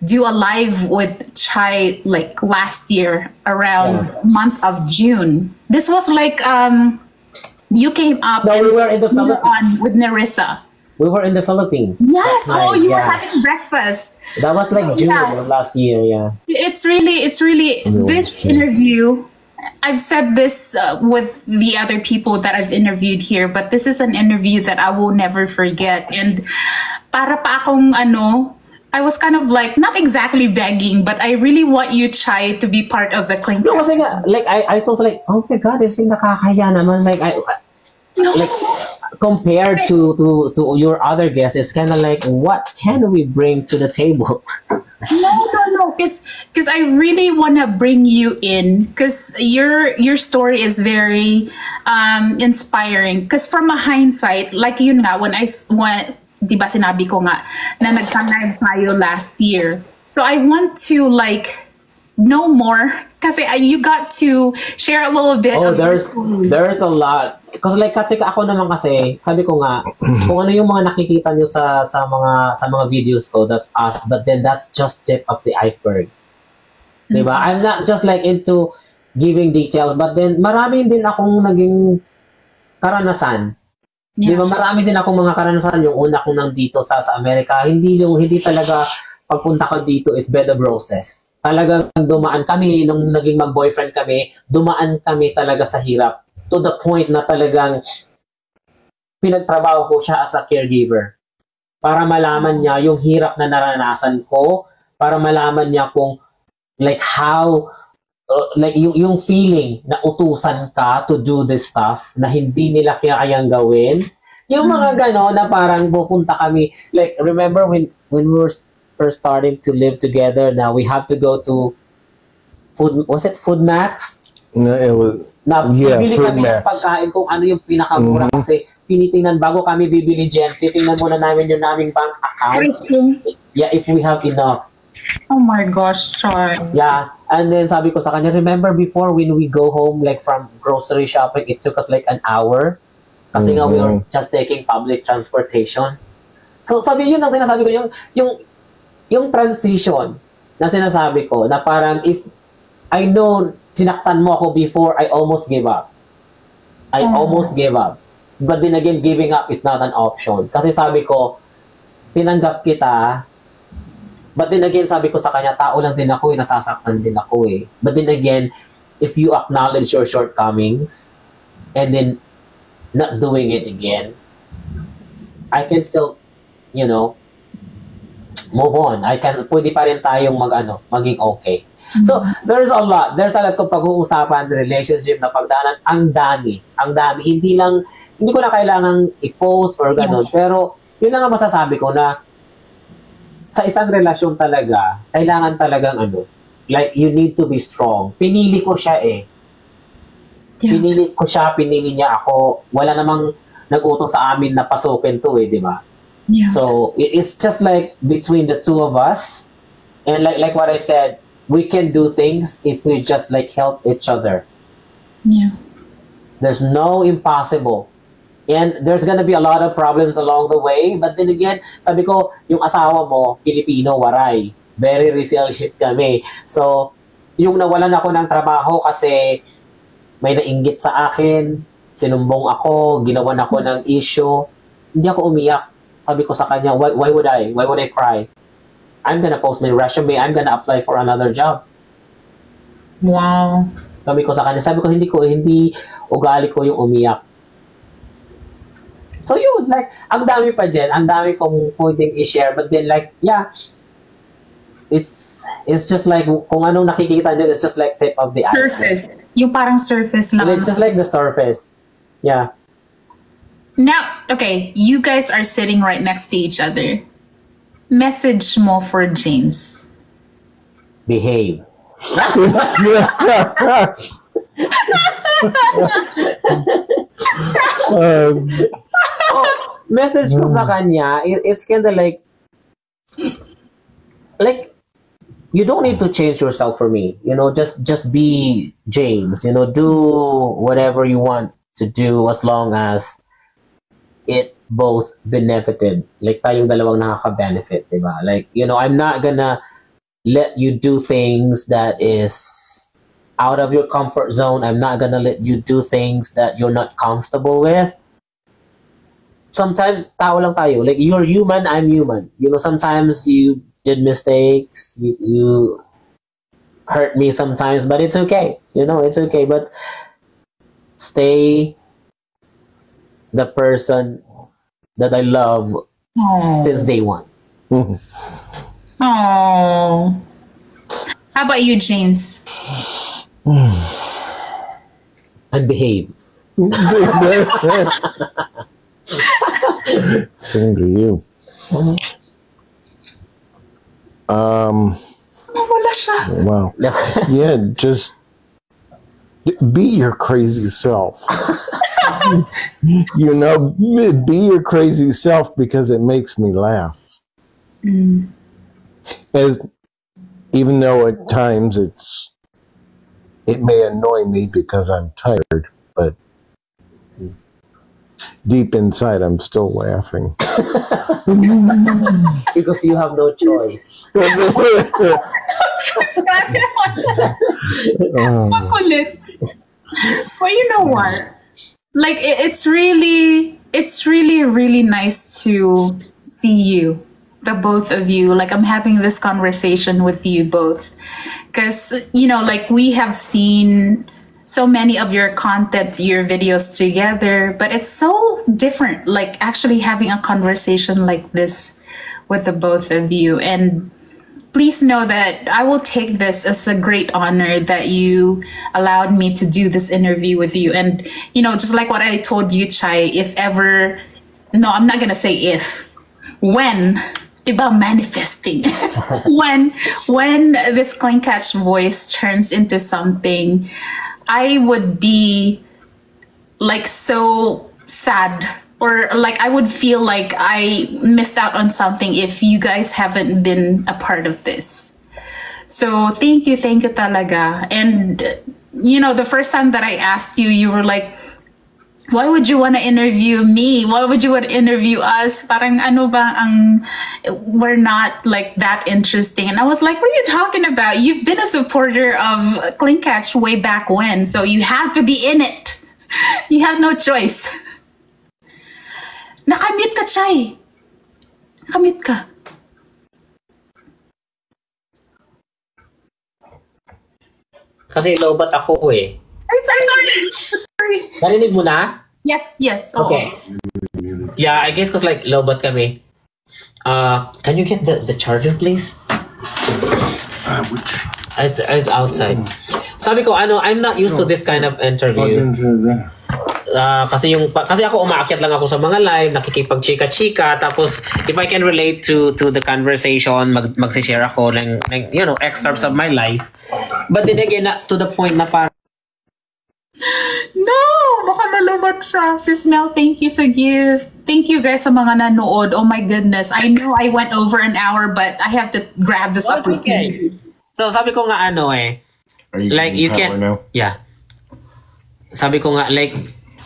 do a live with Chai like last year around month of June. This was like you came up no, we were in the Philippines with Nerissa. We were in the Philippines. Yes, you were having breakfast. That was like June of last year, It's really this interview. I've said this with the other people that I've interviewed here, but this is an interview that I will never forget. And para pa akong I was kind of like, not exactly begging, but I really want you, Chai, to be part of the Clink. No, kasi nga, like, I was like, oh my God, this thing nakakaya naman. Like, like, compared to your other guests, it's kind of like, what can we bring to the table? No, because I really want to bring you in, because your story is very inspiring. Because from a hindsight, like yun nga, when di ba sinabi ko nga na nagka-live tayo last year. So I want to like know more, kasi you got to share a little bit. Oh, there's a lot. Kasi like, kasi ako naman kasi, sabi ko nga, kung ano yung mga nakikita nyo sa mga videos ko, that's us. But then that's just tip of the iceberg. Diba? I'm not just like into giving details, but then marami din akong naging karanasan. Diba? Marami din akong mga karanasan. Yung una kong nandito sa Amerika, hindi talaga pagpunta ko dito is bed of roses. Talagang dumaan kami, nung naging mag-boyfriend kami, dumaan kami talaga sa hirap. To the point na talagang pinagtrabaho ko siya as a caregiver. Para malaman niya yung hirap na naranasan ko, para malaman niya kung like how, like yung feeling na utusan ka to do this stuff na hindi nila kayang gawin. Yung mga gano'n na parang pupunta kami, like remember when we were first starting to live together, now we have to go to Food Max? No, it was bibili Food kami Max. ng pagkain kung ano yung pinakamura kasi tinitingnan bago kami bibili dyan, titingnan muna namin yung naming bank account. Yeah, if we have enough. Oh my gosh, Chai. Yeah, and then sabi ko sa kanya, remember before when we go home like from grocery shopping, it took us like an hour kasi nga we were just taking public transportation. So sabi yun ang sinasabi ko, yung transition na sinasabi ko na parang if I know sinaktan mo ako before, I almost gave up. Almost gave up. But then again, giving up is not an option. Kasi sabi ko, tinanggap kita. But then again, sabi ko sa kanya, tao lang din ako, nasasaktan din ako eh. But then again, if you acknowledge your shortcomings and then not doing it again, I can still, move on. Pwede pa rin tayong maging okay. So, there's a lot kung pag-uusapan relationship na pagdaanan. Ang dami. Hindi ko na kailangang i-post or gano'n. Pero, yun lang ang masasabi ko na sa isang relasyon talaga, kailangan talagang like, you need to be strong. Pinili ko siya eh. Pinili ko siya, pinili niya ako. Wala namang nag-utos sa amin na pasukin to eh, di ba? Yeah. So, it's just like between the two of us. And like what I said, we can do things if we just like help each other. Yeah. There's no impossible. And there's gonna be a lot of problems along the way. But then again, sabi ko, yung asawa mo, Filipino, waray. Very resilient kami. So, yung nawalan ako ng trabaho kasi may nainggit sa akin, sinumbong ako, ginawan ako ng issue, hindi ako umiyak. Sabi ko sa kanya, why would I cry? I'm gonna post my resume. I'm gonna apply for another job. Wow. Sabi ko sa kanya, hindi ugali ko yung umiyak. So yun, like, ang dami pa dyan. Ang dami kong pwedeng i-share. But then like, yeah, it's just like kung anong nakikita nyo, it's just like tip of the iceberg. Surface. Yung parang surface lang. It's just like the surface. Yeah. Now, okay, you guys are sitting right next to each other. Message mo for James. Behave. Message ko sa kanya, it's kind of like you don't need to change yourself for me. You know, just be James. You know, do whatever you want to do as long as it both benefited. Like tayong dalawang nakaka-benefit, diba? Like, you know, I'm not gonna let you do things that is out of your comfort zone. I'm not gonna let you do things that you're not comfortable with. Sometimes tao lang tayo. Like, you're human, I'm human. You know, sometimes you did mistakes, you hurt me sometimes, but it's okay. You know, it's okay. But stay the person that I love since day one. Oh. How about you, James? And behave. Same to you. Wala siya. Wow. Yeah, just be your crazy self. You know, be your crazy self because it makes me laugh. As even though at times it may annoy me because I'm tired, but deep inside I'm still laughing. Because you have no choice. Makulit. But you know what? Like, it's really really nice to see you, the both of you. Like, I'm having this conversation with you both because, you know, like, we have seen so many of your content, your videos together, but it's so different, like actually having a conversation like this with the both of you. And please know that I will take this as a great honor that you allowed me to do this interview with you. And, you know, just like what I told you, Chai, if ever, no, I'm not going to say if, when, about manifesting, when this Clean Catch voice turns into something, I would be like so sad, or like I would feel like I missed out on something if you guys haven't been a part of this. So thank you talaga. And you know, the first time that I asked you, you were like, why would you want to interview me? Why would you want to interview us? Parang ano ba ang, we're not like that interesting. And I was like, what are you talking about? You've been a supporter of Clean Catch way back when, so you have to be in it. You have no choice. Nakamute ka, Chai. Nakamute ka. Kasi lobat ako eh. Sorry. Narinig mo na? Yes. Okay. Yeah, I guess because like lobat kami. Can you get the charger, please? It's outside. Sabi ko, I'm not used to this kind of interview. Kasi ako umaakyat lang ako sa mga live, nakikipag-chika-chika, tapos if I can relate to the conversation, mag-share ako ng you know, excerpts of my life. But then again, to the point na parang no, baka nalobat siya. Sis Mel, thank you sa gift. Thank you guys sa mga nanood. Oh my goodness. I know I went over an hour, but I have to grab this up with you. So sabi ko nga like you can now? Yeah. Sabi ko nga like,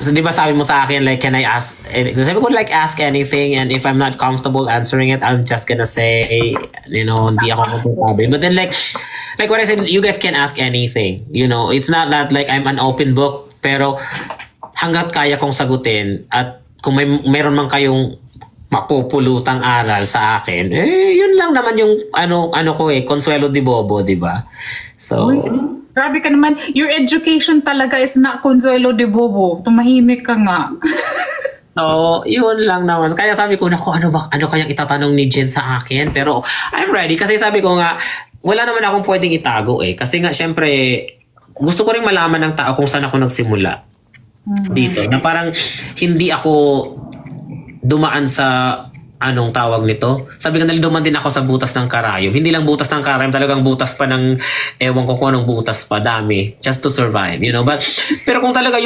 so di ba sabi mo sa akin like, can I ask, sabi ko like ask anything, and if I'm not comfortable answering it, I'm just gonna say, you know, hindi ako masasabi. But then like what I said, you guys can ask anything, you know, it's not that like I'm an open book, pero hanggat kaya kong sagutin, at kung meron man kayong mapupulutang aral sa akin, yun lang naman yung ano ko consuelo di bobo, di ba? So grabe ka naman. Your education talaga is not consuelo de bobo. Tumahimik ka nga. So, yun lang naman. Kaya sabi ko, naku, ano kayang itatanong ni Jen sa akin? Pero I'm ready kasi sabi ko nga, wala naman akong pwedeng itago eh. Kasi nga, syempre, gusto ko rin malaman ng tao kung saan ako nagsimula dito. Na parang hindi ako dumaan sa anong tawag nito. Sabi ko nila dumaan din ako sa butas ng karayom. Hindi lang butas ng karayom, talagang butas pa ng ewan ko kung anong butas pa, dami. Just to survive, you know. But, pero kung talaga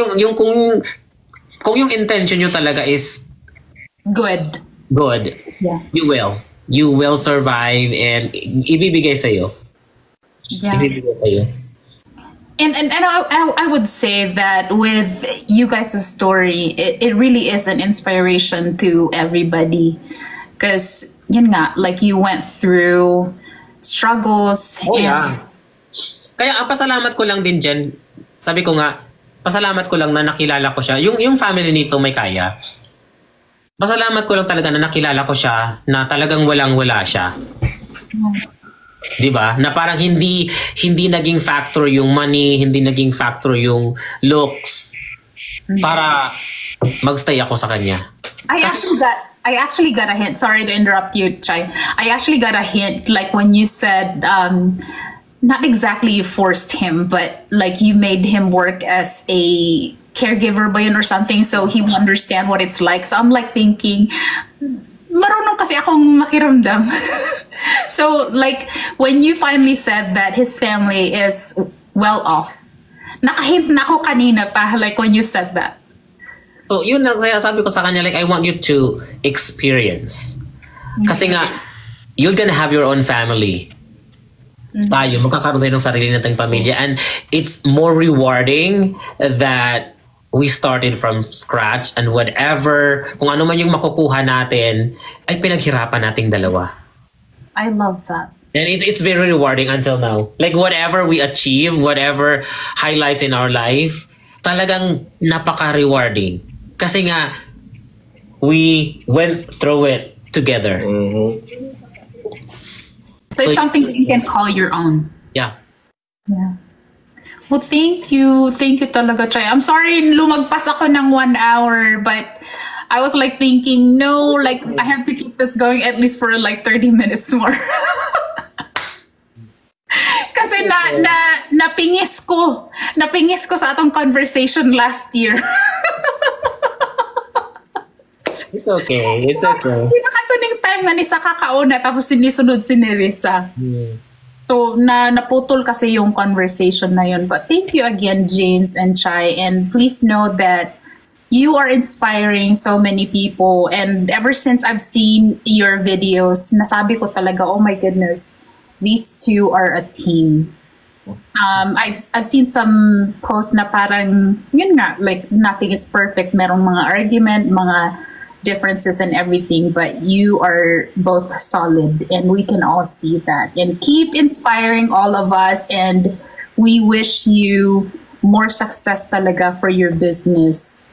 kung yung intention nyo talaga is good, yeah, you will survive and ibibigay sa'yo. Yeah. Ibibigay sa'yo. And I would say that with you guys' story, it really is an inspiration to everybody. Because, yun nga, like you went through struggles. Oh, yeah. Kaya pasalamat ko lang din, Jen. Sabi ko nga, pasalamat ko lang na nakilala ko siya. Yung family nito may kaya. Pasalamat ko lang talaga na nakilala ko siya na talagang walang-wala siya. Diba? Na parang hindi naging factor yung money, hindi naging factor yung looks para magstay ako sa kanya. I actually got a hint. Sorry to interrupt you, Chai. I actually got a hint, like when you said, not exactly you forced him, but like you made him work as a caregiver ba yun or something, so he will understand what it's like. So I'm like thinking, marunong kasi akong makiramdam. So like when you finally said that his family is well off, nakahint na ako kanina pa, like when you said that. So yun na kaya sabi ko sa kanya, like I want you to experience. Kasi nga, you're gonna have your own family. Tayo, magkakaroon tayo ng sarili nating pamilya. And it's more rewarding that we started from scratch and whatever, kung ano man yung makukuha natin, ay pinaghirapan nating dalawa. I love that. And it's very rewarding until now. Like whatever we achieve, whatever highlights in our life, talagang napaka-rewarding. Kasi nga, we went through it together. So it's something you can call your own. Yeah. Yeah. Well, thank you. Thank you talaga, Chai. I'm sorry, lumagpas ako ng 1 hour, but I was like thinking, no, like I have to keep this going at least for like 30 minutes more. Kasi napingis ko sa atong conversation last year. It's okay. It's okay. Pinakatuning time na ni sa kakauna tapos sinisunod si Nerissa. So, naputol kasi yung conversation na yun. But thank you again, James and Chai. And please know that you are inspiring so many people. And ever since I've seen your videos, nasabi ko talaga, oh my goodness, these two are a team. I've seen some posts na parang, yun nga, like nothing is perfect. Merong mga argument, mga differences and everything, but you are both solid and we can all see that. And keep inspiring all of us, and we wish you more success talaga for your business,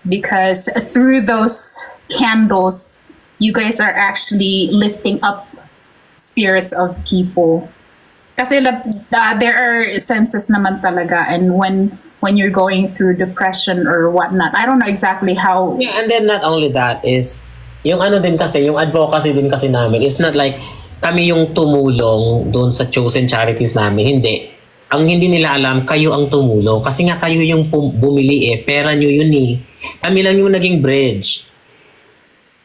because through those candles you guys are actually lifting up spirits of people. Kasi there are senses naman talaga, and when you're going through depression or whatnot. I don't know exactly how. Yeah, and then not only that is, yung ano din kasi, yung advocacy din kasi namin, it's not like kami yung tumulong doon sa chosen charities namin. Hindi. Ang hindi nila alam, kayo ang tumulong. Kasi nga kayo yung bumili eh. Pera nyo yun eh. Kami lang yung naging bridge.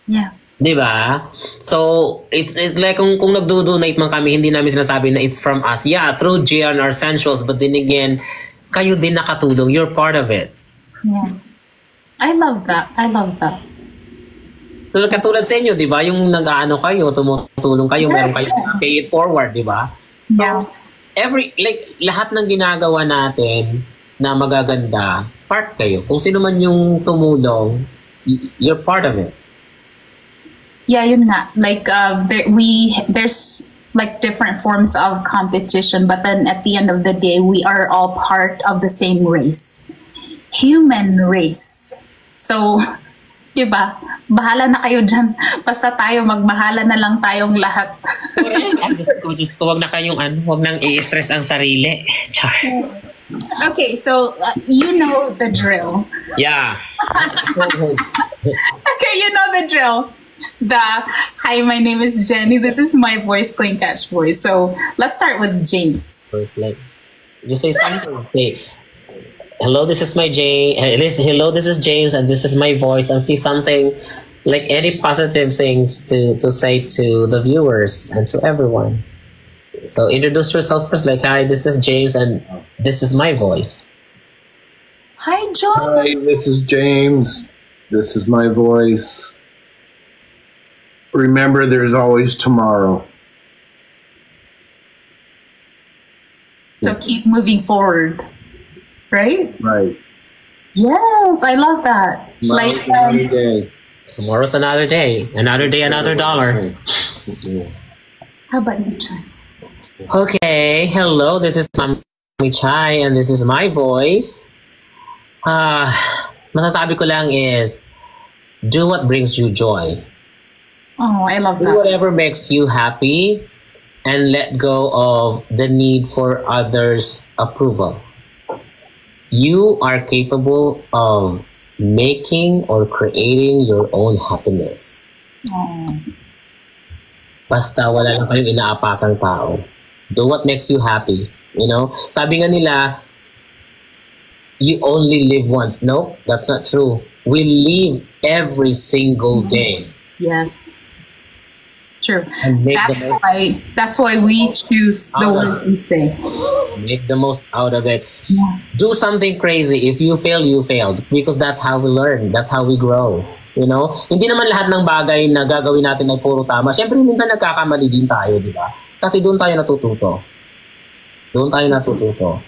Yeah. Diba? So, it's like kung nagdo-donate man kami, hindi namin sinasabi na it's from us. Yeah, through JR and our essentials, but then again, kayo din nakatulong. You're part of it. Yeah. I love that. So, katulad sa inyo, di ba? Yung nag-aano kayo, tumutulong kayo, meron kayo pay it forward, di ba? Yeah. So, lahat ng ginagawa natin na magaganda, part kayo. Kung sino man yung tumulong, you're part of it. Yeah, yun nga. Like, there's like different forms of competition, but then at the end of the day, we are all part of the same race. Human race. So, diba? Bahala na kayo dyan. Basta tayo, magbahala na lang tayong lahat. Just huwag na kayong huwag nang i-stress ang sarili. Char. Okay, so you know the drill. Yeah. Okay, you know the drill. Hi, my name is Jenny. This is my voice, clean catch voice. So let's start with James. Like, you say something. Okay. Hello, this is my Hello, this is James, and this is my voice. And see something, like any positive things to say to the viewers and to everyone. So introduce yourself first. Like, hi, this is James, and this is my voice. Hi, John. Hi, this is James. This is my voice. Remember, there's always tomorrow. So keep moving forward, right? Right. Yes, I love that. Tomorrow's another day. Tomorrow's another day. Another day, another dollar. How about you, Chai? Okay, hello, this is MamiChai, and this is my voice. Masasabi ko lang is, do what brings you joy. Oh, I love Do that. whatever makes you happy, and let go of the need for others' approval. You are capable of making or creating your own happiness. Oh. Basta wala lang kayong inaapakang tao. Do what makes you happy. You know? Sabi nga nila, you only live once. No, that's not true. We live every single day. Yes. True. And make That's why we choose the ones we say. Make the most out of it. Yeah. Do something crazy. If you fail, you failed. Because that's how we learn. That's how we grow. You know? Hindi naman lahat ng bagay na gagawin natin ay puro tama. Siyempre, minsan nagkakamali din tayo, di ba? Kasi doon tayo natututo. Doon tayo natututo.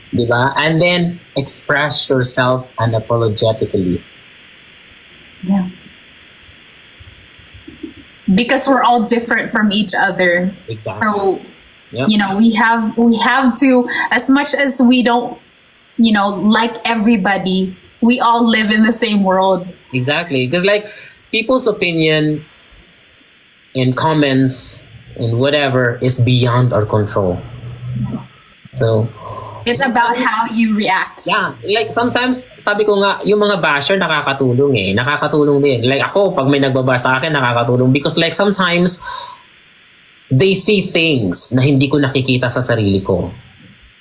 Di ba? And then, express yourself unapologetically. Yeah. Because we're all different from each other. Exactly. So, Yep. you know, we have to, as much as we don't, you know, like everybody, we all live in the same world. Exactly. Because like people's opinion and comments and whatever is beyond our control. So It's about how you react. yeah, like sometimes sabi ko nga yung mga basher nakakatulong eh. Nakakatulong din. Like ako pag may nagbaba sa akin nakakatulong because like sometimes they see things na hindi ko nakikita sa sarili ko.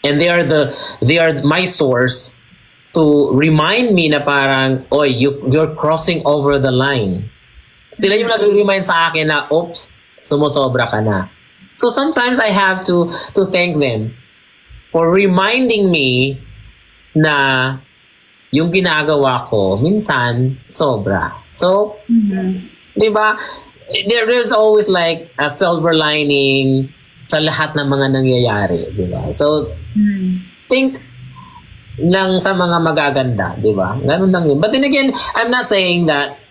And they are my source to remind me na parang, oy, you're crossing over the line. Sila yung nag-remind sa akin na, oops, sumusobra ka na. So sometimes I have to thank them for reminding me na yung ginagawa ko, minsan, sobra. So, di ba? There's always like a silver lining sa lahat ng mga nangyayari, di ba? So, think lang sa mga magaganda, di ba? Ganun lang yun. But then again, I'm not saying that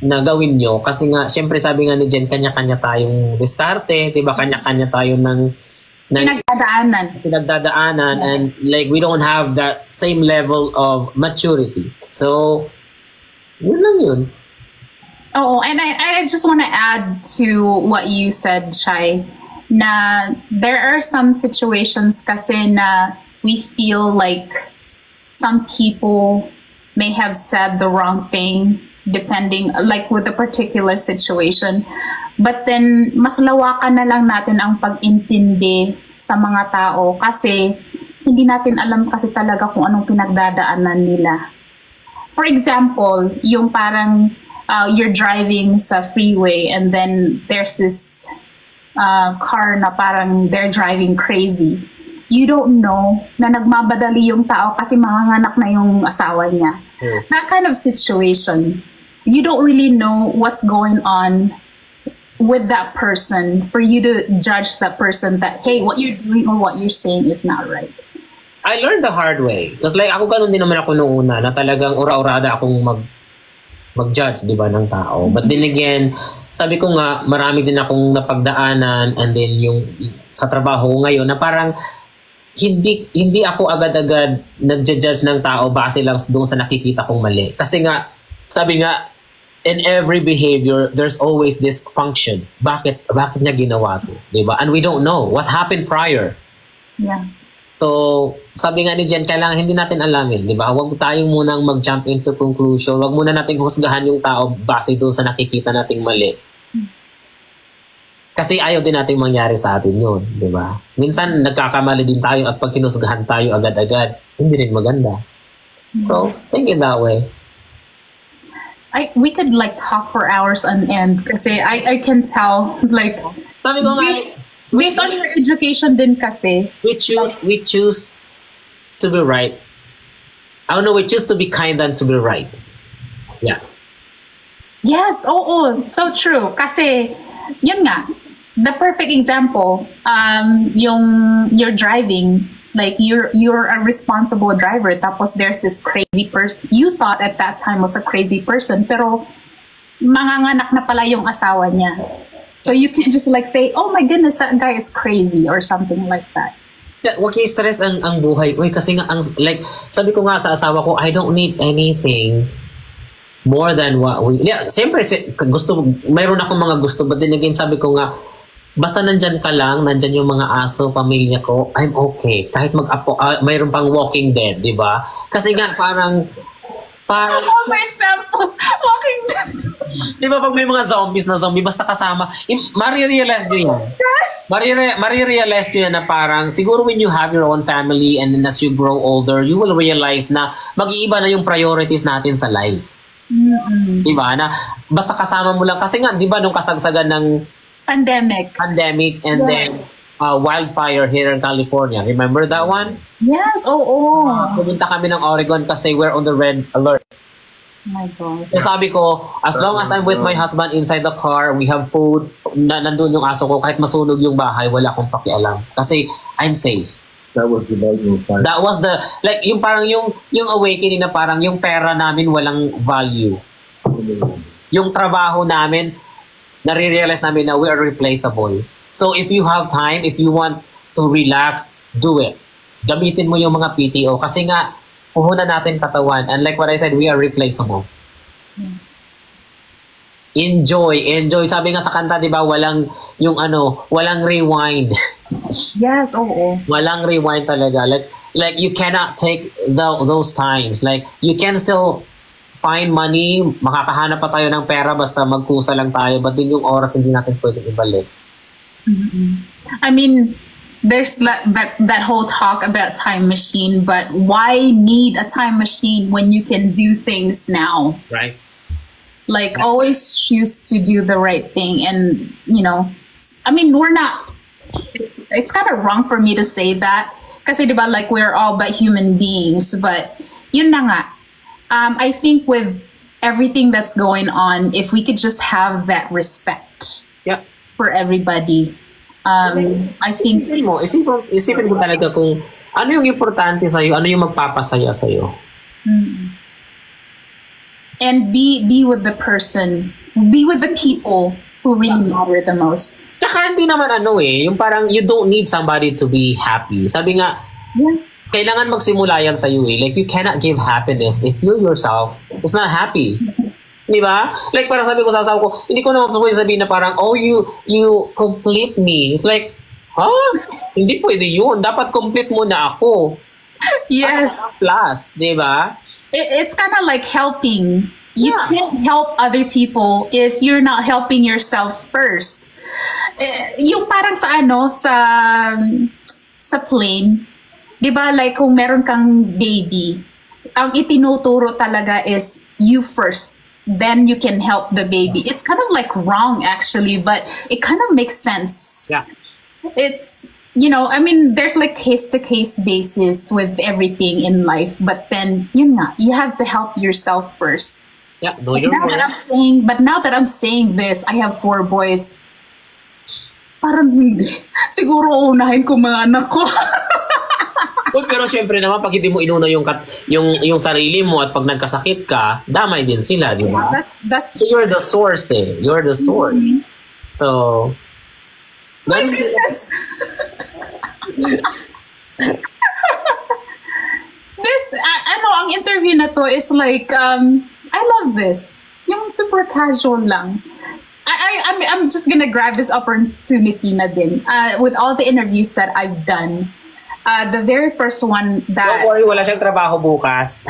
na gawin nyo kasi nga, syempre sabi nga ni Jen, kanya-kanya tayong diskarte, di ba? Kanya-kanya tayo ng pinagdadaanan and like we don't have that same level of maturity. So, yun lang yun. Oh, and I just want to add to what you said, Chai, na there are some situations kasi na we feel like some people may have said the wrong thing depending, like with a particular situation. But then, mas lawakan na lang natin ang pag-intindi sa mga tao kasi hindi natin alam kasi talaga kung anong pinagdadaanan nila. For example, yung parang you're driving sa freeway and then there's this car na parang they're driving crazy. You don't know na nagmamadali yung tao kasi manganganak na yung asawa niya. Yeah. That kind of situation, you don't really know what's going on with that person for you to judge that person that, hey, what you're doing or what you're saying is not right. I learned the hard way. Because like ako ganun din naman ako noong una na talagang ura-urada akong mag-judge, di ba, ng tao. But then again, sabi ko nga, marami din akong napagdaanan and then yung sa trabaho ko ngayon na parang hindi ako agad-agad nagja-judge ng tao base lang doon sa nakikita kong mali. Kasi nga, sabi nga, in every behavior, there's always this function. Bakit niya ginawa to? Diba? And we don't know what happened prior. Yeah. So, sabi nga ni Jen, kailangan hindi natin alamin, di ba? Huwag tayong munang mag-jump into conclusion. Huwag muna nating husgahan yung tao base doon sa nakikita nating mali. Kasi ayaw din nating mangyari sa atin yun, di ba? Minsan, nagkakamali din tayo at pag kinusgahan tayo agad-agad, hindi rin maganda. So, think it that way. We could like talk for hours on end kasi I can tell like sabi ko nga, based on your education din kasi we choose to be right. I don't know, we choose to be kind than to be right. Yeah. Yes, so true. Kasi yun nga, the perfect example, you're driving, like you're a responsible driver, tapos there's this crazy person you thought at that time was a crazy person, pero manganganak na pala yung asawa niya. So you can just like say, oh my goodness, that guy is crazy or something like that. Yeah, wag i-stress ang buhay ko kasi nga like sabi ko nga sa asawa ko, I don't need anything more than what we siyempre gusto, mayroon akong mga gusto, but then again sabi ko nga, basta nandyan ka lang, nandyan yung mga aso, pamilya ko, I'm okay. Kahit mayroon pang Walking Dead, di ba? Kasi nga parang all the examples, Walking Dead. Di ba pag may mga zombies na zombie, basta kasama, marirealize nyo yan. Marirealize nyo yan na parang, siguro when you have your own family and then as you grow older, you will realize na mag-iiba na yung priorities natin sa life. Mm-hmm. Di ba? Na basta kasama mo lang. Kasi nga, di ba nung kasagsagan ng pandemic and then wildfire here in California. Remember that one? Yes, Pumunta kami ng Oregon kasi we're on the red alert. Oh my God. So sabi ko, as long as I'm with my husband inside the car, we have food, nandun yung aso ko, kahit masunog yung bahay, wala akong pakialam. Kasi I'm safe. That was the fire. That was the, like, yung parang yung awakening na parang yung pera namin walang value. Yung trabaho namin, nare-realize namin na we are replaceable. So if you have time, if you want to relax, do it. Gamitin mo yung mga PTO kasi nga puhunan natin katawan, and like what I said, we are replaceable. Enjoy. Sabi nga sa kanta, 'di ba, walang rewind. Yes, Walang rewind talaga. Like you cannot take those times. Like you can still find money, makakahanap pa tayo ng pera basta magkusa lang tayo, but din yung oras hindi natin pwedeng ibalik. Mm-hmm. I mean, there's that whole talk about time machine, but why need a time machine when you can do things now? Right. Like always choose to do the right thing, and I mean, we're not. It's kind of wrong for me to say that, kasi diba, like we're all but human beings, but yun na nga. I think with everything that's going on, if we could just have that respect for everybody, I think... Isipin mo talaga kung ano yung importante sa'yo, ano yung magpapasaya sa'yo. And be with the person, be with the people who really matter the most. Tsaka hindi naman yung parang you don't need somebody to be happy. Sabi nga, kailangan magsimula yan sa'yo Like, you cannot give happiness if you yourself is not happy. Di ba? Like, parang sabi ko sa asawa ko, hindi ko naman pwede sabihin na parang, you complete me. It's like, hindi pwede yun. Dapat complete mo na ako. Yes. Plus, di ba? It's kind of like helping. You can't help other people if you're not helping yourself first. Yung parang sa plane, di ba, like kung meron kang baby, ang itinuturo talaga is you first, then you can help the baby. It's kind of like wrong actually, but it kind of makes sense. Yeah. It's, I mean, there's like case-to-case basis with everything in life, but then, you have to help yourself first. Yeah, know your worth. But now that I'm saying this, I have 4 boys. Parang hindi. Siguro unahin ko mga anak ko. Pero syempre naman, pag hindi mo inuna yung sarili mo at pag nagkasakit ka, damay din sila, di ba? That's so you're the source You're the source. Mm-hmm. So, my goodness. This, ang interview na to is like, I love this. Yung super casual lang. I'm just gonna grab this opportunity na din. With all the interviews that I've done, The very first one that... Don't worry, wala siyang trabaho bukas.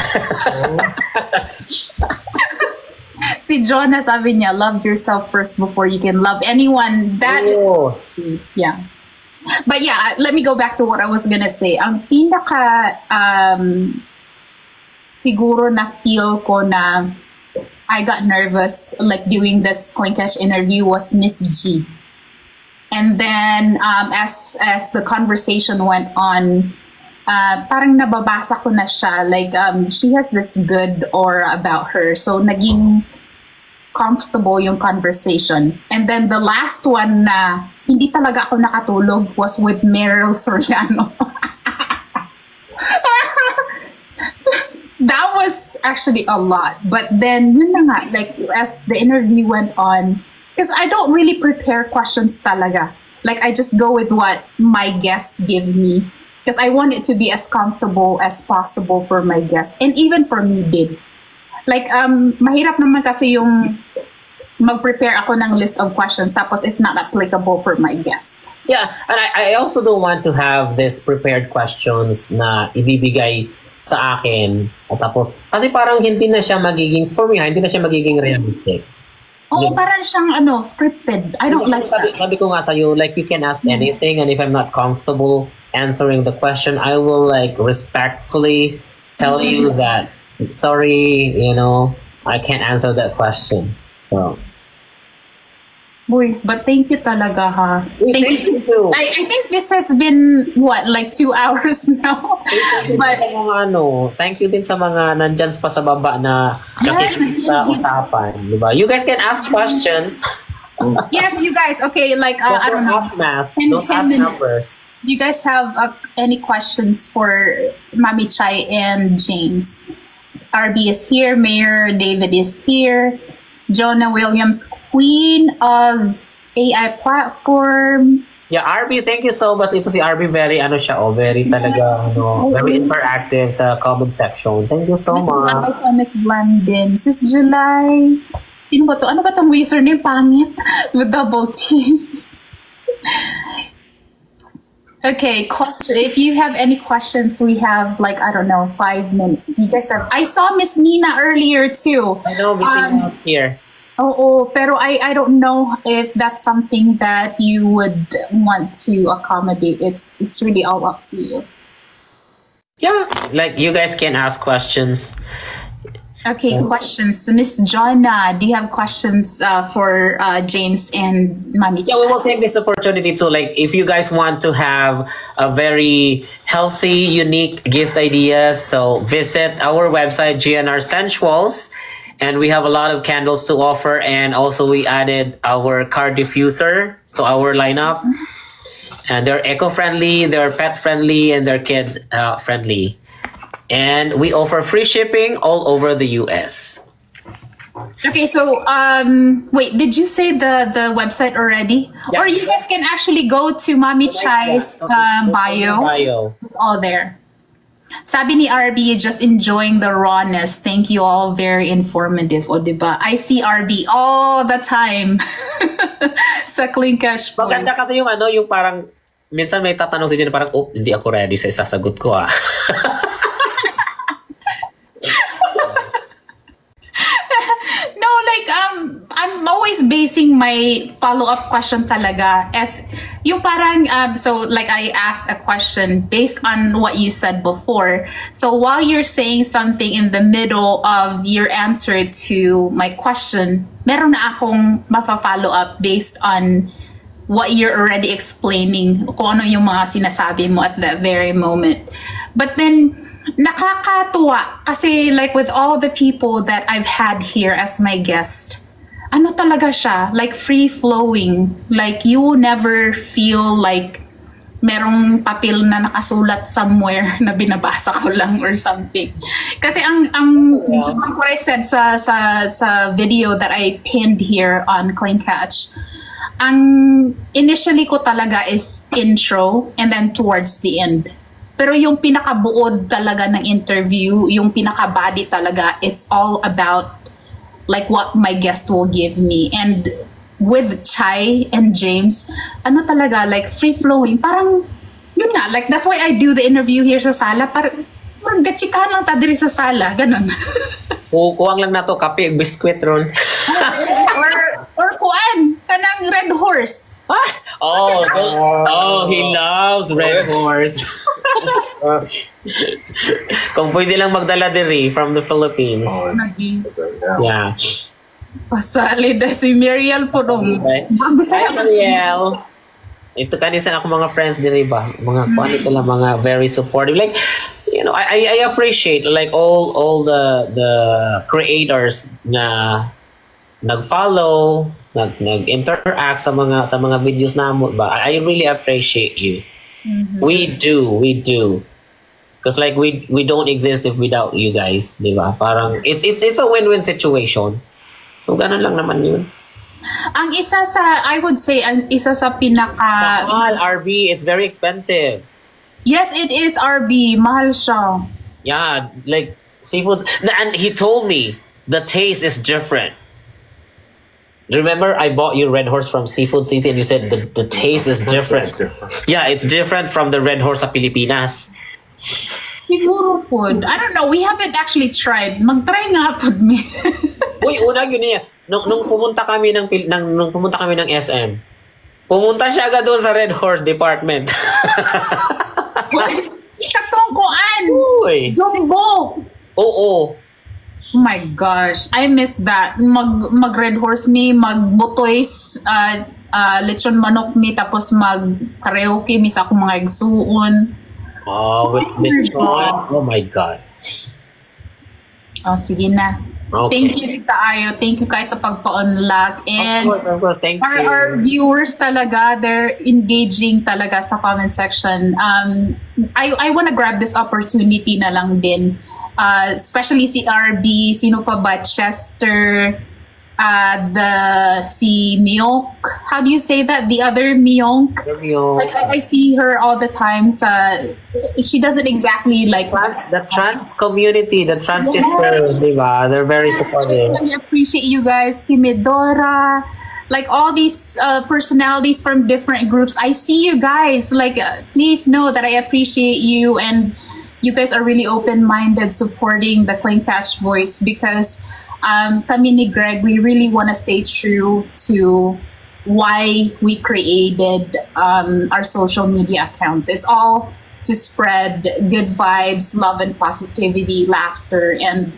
Si Jonah, sabi niya, love yourself first before you can love anyone. That is... Yeah. But yeah, let me go back to what I was gonna say. Ang pinaka siguro na feel ko na I got nervous like doing this CoinCash interview was Miss G. And then as the conversation went on, parang nababasa ko na siya. Like she has this good aura about her. So naging comfortable yung conversation. And then the last one na hindi talaga ako nakatulog was with Meryl Soriano. That was actually a lot. But then, yun na nga, like, as the interview went on, because I don't really prepare questions talaga. Like, I just go with what my guests give me. Because I want it to be as comfortable as possible for my guests. And even for me, din. Like, mahirap naman kasi yung mag-prepare ako ng list of questions tapos it's not applicable for my guest. Yeah, and I also don't want to have this prepared questions na ibibigay sa akin. At tapos, kasi parang hindi na siya magiging, for me, hindi na siya magiging realistic. Oo, parang siyang scripted. I don't like that. Sabi ko nga sa'yo, like, you can ask anything, and if I'm not comfortable answering the question, I will, like, respectfully tell you that, sorry, you know, I can't answer that question. So, boy, but thank you talaga, ha. Thank you too. I think this has been, what, like 2 hours now? But, thank you din sa mga nandyan pa sa baba na nakikinig sa usapan. Diba? You guys can ask questions. Yes, you guys. Okay, like, I don't know. Ask math. 10 ask minutes. numbers. Do you guys have any questions for MamiChai and James? RB is here. Mayor David is here. Jonah Williams, Queen of AI Platform. Yeah, RB, thank you so much. Ito si RB, very very talaga, very interactive sa comment section. Thank you so much. Miss Blandin. Sis July. Sino ba to? Ano ba tong username? Pangit. With double T. Okay, if you have any questions, we have like, I don't know, 5 minutes. Do you guys have... I saw Miss Nina earlier too. I know, Miss Nina here. Oh, pero I don't know if that's something that you would want to accommodate. It's really all up to you. Yeah, like you guys can ask questions. Okay, questions. Miss Jonna, do you have questions for James and MamiChai? Yeah, we will take this opportunity to, like, if you guys want to have a very healthy, unique gift ideas, so visit our website, GNR Sensuals, and we have a lot of candles to offer, and also we added our car diffuser to our lineup. And they're eco-friendly, they're pet-friendly, and they're kid-friendly. And we offer free shipping all over the US. Okay, so wait, did you say the website already? Yeah. Or you guys can actually go to MamiChai's bio. It's all there. Sabi ni RB, just enjoying the rawness. Thank you all, very informative. O diba? I see RB all the time sa CleanCash. Maganda kasi yung yung parang minsan may tatanong si Jen parang, oh, hindi ako ready sa isasagot ko ah. No, like I'm always basing my follow-up question talaga as yung parang so like I asked a question based on what you said before. So while you're saying something in the middle of your answer to my question, meron na akong mafa-follow up based on what you're already explaining, kung ano yung mga sinasabi mo at that very moment. But then nakakatuwa kasi like with all the people that I've had here as my guest, ano talaga siya, like free-flowing. Like you will never feel like merong papel na nakasulat somewhere na binabasa ko lang or something. Kasi ang just like what I said sa video that I pinned here on CleanCatch, ang initially ko talaga is intro and then towards the end. Pero yung pinakabuod talaga ng interview, yung pinaka-body talaga, it's all about like what my guest will give me. And with Chai and James, ano talaga, like free-flowing. Parang, you Yun nga, like, that's why I do the interview here sa sala. Parang gachikahan lang ta diri sa sala. Ganon. Kuwang lang na to, kape, biskwit ron. or kuan, kanang red horse. He loves red horse. Kung pwede lang magdala diri from the Philippines. Yeah. Pasali na si Muriel po nung. Hi, Muriel. Ito kanisa ako mga friends diri ba? Mga kuan sila, mga very supportive. Like, you know, I appreciate like all the creators na nag-follow, nag-interact sa mga videos namo ba. I really appreciate you. Mm-hmm. We do. Because like we don't exist if without you guys, di ba? Parang it's a win-win situation. So ganun lang naman yun. Ang isa sa, I would say, ang isa sa pinaka... Mahal, RB. It's very expensive. Yes, it is, RB. Mahal siya. Yeah, like seafood. And he told me the taste is different. Remember, I bought you Red Horse from Seafood City and you said the taste is different. Yeah, it's different from the Red Horse sa Pilipinas. Siguro po. I don't know. We haven't actually tried. Mag-try nga po me. Uy, una yun niya. Nung pumunta kami ng SM, pumunta siya agad doon sa Red Horse Department. Katungkuan! Uy! Jumbo! Oo. Oh my gosh, I miss that. Mag Red Horse me, magbutoys, lechon manok me, tapos mag karaoke mi sa akong mga igsuon. With lechon. Oh my God. Oh, sige na. Okay. Thank you, Tita Ayo. Thank you guys sa pagpa-unlock. And of course. Thank you. Our viewers talaga, they're engaging talaga sa comment section. I want to grab this opportunity na lang din. Especially si RB, sino pa ba? Chester, si Myok. How do you say that? The other Myok. Like I see her all the time. She doesn't exactly like the trans community, the trans sisters, diba? They're very supportive. I appreciate you guys, Timidora, like all these personalities from different groups. I see you guys. Like, please know that I appreciate you, and you guys are really open-minded, supporting the Clean Cash Voice, because kami ni Greg, we really want to stay true to why we created our social media accounts. It's all to spread good vibes, love and positivity, laughter, and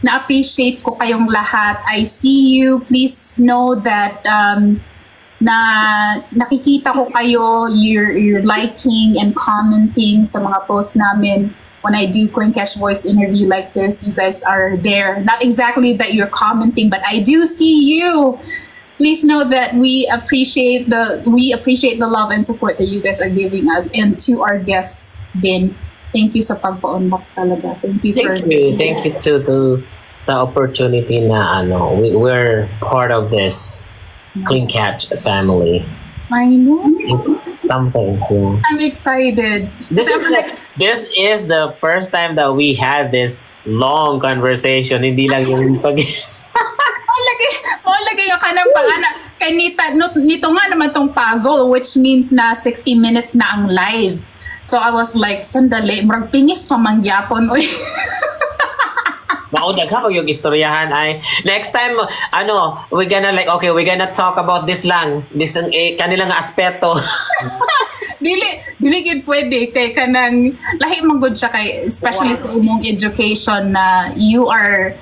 na-appreciate ko kayong lahat. I see you. Please know that nakikita ko kayo, you're liking and commenting sa mga posts namin. When I do Coin Cash Voice interview like this, you guys are there. Not exactly that you're commenting, but I do see you. Please know that we appreciate the love and support that you guys are giving us. And to our guests, din, thank you sa pagpa-unlock talaga. Thank you to sa opportunity na we're part of this Clean Catch family. I know. Something. Yeah. I'm excited. This is the first time that we had this long conversation. Hindi lang yung pag... Lagi yung kanang pangana. Kay nito nga naman tong puzzle, which means na 60 minutes na ang live. So I was like, sandali, murag pingis pa mangyapon. Uy. Maudag ha pag yung istoryahan ay next time we're gonna talk about this kanilang aspeto. dili gid pwede kay kanang lahi man gud siya kay especially sa imong education na you are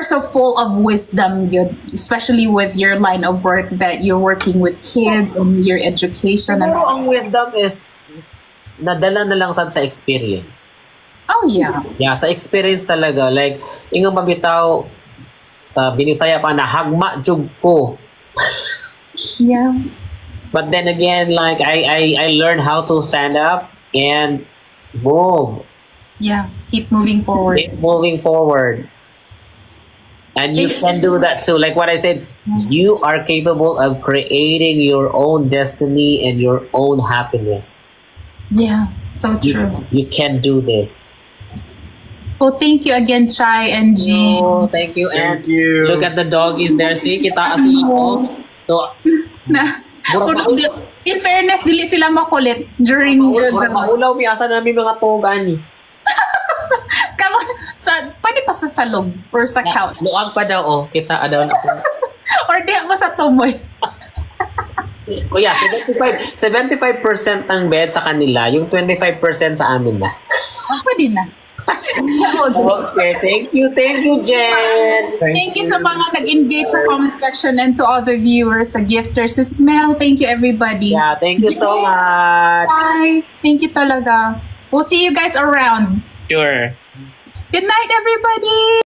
so full of wisdom, good, especially with your line of work that you're working with kids and your education. Pero ang wisdom is nadala na lang sa experience. Oh, yeah. Yeah, sa experience talaga. Like, ingong mabitaw sa Binisaya pa na hagma jug ko. Yeah. But then again, like, I learned how to stand up and move. Yeah, keep moving forward. Keep moving forward. And you can do that too. Like what I said, you are capable of creating your own destiny and your own happiness. Yeah, so true. You can do this. Well, thank you again, Chai and Jean. Oh, thank you. Thank you. Look at the doggies there. See, kita kasi ako. So, in fairness, dili sila makulit during Maulaw mi asa namin mga tugani. pwede pa sa salog or sa couch. Luag pa daw kita daw na. Or di mo sa tumoy. Kuya, 75% ng bed sa kanila, yung 25% sa amin na. Pwede na. Okay, thank you, Jen. Thank you sa mga nag-engage sa comment section and to other viewers, sa gifters, sa Smell. Thank you, everybody. Yeah, thank you so much. Bye. Thank you talaga. We'll see you guys around. Sure. Good night, everybody.